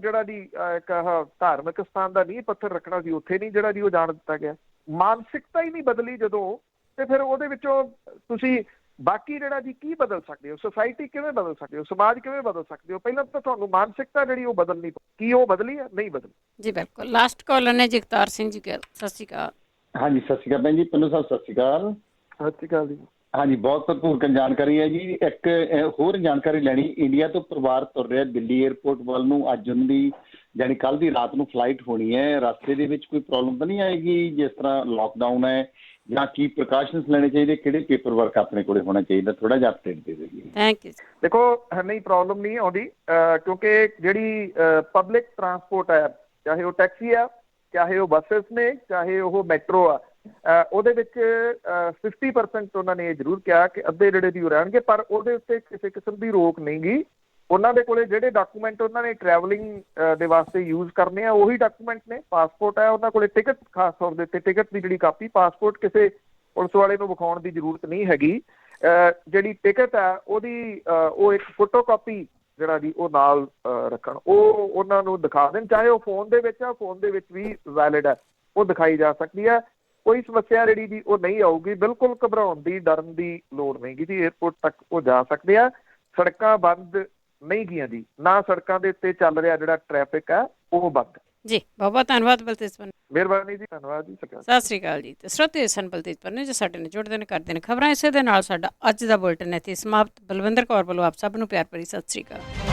ਇੱਕ ਧਾਰਮਿਕ ਸਥਾਨ ਦਾ ਨੀਂਹ ਪੱਥਰ ਰੱਖਣਾ ਸੀ, ਉੱਥੇ ਨਹੀਂ ਉਹ ਜਾਣ ਦਿੱਤਾ ਗਿਆ। ਮਾਨਸਿਕਤਾ ਹੀ ਨਹੀਂ ਬਦਲੀ ਜਦੋਂ, ਤੇ ਫਿਰ ਉਹਦੇ ਵਿੱਚੋਂ ਤੁਸੀਂ ਬਾਕੀ ਕੀ ਬਦਲ ਸਕਦੇ ਹੋ? ਸੁਸਾਇਟੀ ਕਿਵੇਂ ਬਦਲ ਸਕਦੇ ਹੋ? ਸਮਾਜ ਕਿਵੇਂ ਬਦਲ ਸਕਦੇ ਹੋ? ਪਹਿਲਾਂ ਤਾਂ ਤੁਹਾਨੂੰ ਮਾਨਸਿਕਤਾ ਉਹ ਬਦਲਣੀ, ਕੀ ਉਹ ਬਦਲੀ ਹੈ? ਨਹੀਂ ਬਦਲੀ ਜੀ। ਬਿਲਕੁਲ। ਲਾਸਟ ਕਾਲਰ ਨੇ ਜਗਤਾਰ ਸਿੰਘ ਜੀ, ਸਤਿ ਸ਼੍ਰੀ ਅਕਾਲ। ਹਾਂਜੀ, ਸਤਿ ਸ਼੍ਰੀ ਅਕਾਲ ਭੈਣ ਜੀ। ਪੰਨੂ ਸਾਹਿਬ ਸਤਿ ਸ਼੍ਰੀ ਅਕਾਲ। ਸਤਿ ਸ਼੍ਰੀ ਅਕਾਲ ਜੀ। ਹਾਂਜੀ, ਬਹੁਤ ਭਰਪੂਰ ਜਾਣਕਾਰੀ ਹੈ ਜੀ। ਇੱਕ ਹੋਰ ਜਾਣਕਾਰੀ ਲੈਣੀ, ਇੰਡੀਆ ਤੋਂ ਪਰਿਵਾਰ ਤੁਰ ਰਿਹਾ ਦਿੱਲੀ ਏਅਰਪੋਰਟ ਵੱਲ ਨੂੰ। ਅੱਜ ਉਹਨਾਂ ਦੀ ਕੱਲ੍ਹ ਦੀ ਰਾਤ ਨੂੰ ਫਲਾਈਟ ਹੋਣੀ ਹੈ। ਰਸਤੇ ਦੇ ਵਿੱਚ ਕੋਈ ਪ੍ਰੋਬਲਮ ਤਾਂ ਨਹੀਂ ਆਏਗੀ? ਜਿਸ ਤਰ੍ਹਾਂ ਲੋਕਡਾਊਨ ਹੈ, ਜਾਂ ਕੀ ਪ੍ਰੀਕਾਸ਼ਨਸ ਲੈਣੇ ਚਾਹੀਦੇ, ਕਿਹੜੇ ਪੇਪਰ ਵਰਕ ਆਪਣੇ ਕੋਲ ਹੋਣਾ ਚਾਹੀਦਾ? ਥੋੜਾ ਜਿਹਾ ਅਪਡੇਟ ਦੇ ਦਿਓ। Thank you. ਦੇਖੋ, ਨਹੀਂ ਪ੍ਰੋਬਲਮ ਨਹੀਂ ਆਉਂਦੀ, ਕਿਉਂਕਿ ਜਿਹੜੀ ਪਬਲਿਕ ਟਰਾਂਸਪੋਰਟ ਹੈ, ਚਾਹੇ ਉਹ ਟੈਕਸੀ ਆ, ਚਾਹੇ ਉਹ ਬੱਸਿਸ ਨੇ, ਚਾਹੇ ਉਹ ਮੈਟਰੋ ਆ, ਉਹਦੇ ਵਿੱਚ 50% ਉਹਨਾਂ ਨੇ ਇਹ ਜ਼ਰੂਰ ਕਿਹਾ ਕਿ ਅੱਧੇ ਉਹ ਰਹਿਣਗੇ, ਪਰ ਉਹਦੇ ਉੱਤੇ ਕਿਸੇ ਕਿਸਮ ਦੀ ਰੋਕ ਨਹੀਂ ਗੀ। ਉਹਨਾਂ ਦੇ ਕੋਲੇ ਜਿਹੜੇ ਡਾਕੂਮੈਂਟ ਉਹਨਾਂ ਨੇ ਟਰੈਵਲਿੰਗ ਦੇ ਵਾਸਤੇ ਯੂਜ਼ ਕਰਨੇ ਆ, ਉਹੀ ਡਾਕੂਮੈਂਟ ਨੇ। ਪਾਸਪੋਰਟ ਹੈ ਉਹਨਾਂ ਕੋਲੇ, ਟਿਕਟ ਖਾਸ ਤੌਰ ਦੇ ਉੱਤੇ ਟਿਕਟ ਦੀ ਕਾਪੀ, ਪਾਸਪੋਰਟ ਕਿਸੇ ਪੁਲਿਸ ਵਾਲੇ ਨੂੰ ਵਿਖਾਉਣ ਦੀ ਜ਼ਰੂਰਤ ਨਹੀਂ ਹੈਗੀ। ਜਿਹੜੀ ਟਿਕਟ ਹੈ ਉਹਦੀ ਉਹ ਇੱਕ ਫੋਟੋ ਕਾਪੀ ਉਹ ਨਾਲ ਰੱਖਣ, ਉਹ ਉਹਨਾਂ ਨੂੰ ਦਿਖਾ ਦੇਣ, ਚਾਹੇ ਉਹ ਫੋਨ ਦੇ ਵਿੱਚ ਆ, ਫੋਨ ਦੇ ਵਿੱਚ ਵੀ ਵੈਲਿਡ ਹੈ, ਉਹ ਦਿਖਾਈ ਜਾ ਸਕਦੀ ਹੈ। ਕੋਈ ਸਮੱਸਿਆ ਉਹ ਨਹੀਂ ਆਊਗੀ। ਬਿਲਕੁਲ ਘਬਰਾਉਣ ਦੀ, ਡਰਨ ਦੀ ਲੋੜ ਨਹੀਂ ਗੀ ਜੀ। ਏਅਰਪੋਰਟ ਤੱਕ ਉਹ ਜਾ ਸਕਦੇ ਆ। ਸੜਕਾਂ ਬੰਦ ਨਹੀਂ ਗਈਆਂ ਜੀ, ਨਾ ਸੜਕਾਂ ਦੇ ਉੱਤੇ ਚੱਲ ਰਿਹਾ ਟ੍ਰੈਫਿਕ ਹੈ ਉਹ ਬੰਦ ਜੀ। ਬਹੁਤ ਬਹੁਤ ਧੰਨਵਾਦ ਬਲਤੇਜ ਪੰਨੂ। ਮਿਹਰਬਾਨੀ ਜੀ, ਧੰਨਵਾਦ ਜੀ। ਸਤਿ ਸ਼੍ਰੀ ਅਕਾਲ ਜੀ। ਤੇ ਸਰੋਤੇ ਸਨ ਬਲਤੇਜ ਪੰਨੂ ਜੋ ਸਾਡੇ ਨਾਲ ਜੁੜਦੇ ਨੇ, ਕਰਦੇ ਨੇ ਖਬਰਾਂ। ਇਸੇ ਦੇ ਨਾਲ ਸਾਡਾ ਅੱਜ ਦਾ ਬੁਲੇਟਿਨ ਇੱਥੇ ਸਮਾਪਤ। ਬਲਵਿੰਦਰ ਕੌਰ ਵੱਲੋਂ ਆਪ ਸਭ ਨੂੰ ਪਿਆਰ ਭਰੀ ਸਤਿ ਸ਼੍ਰੀ ਅਕਾਲ।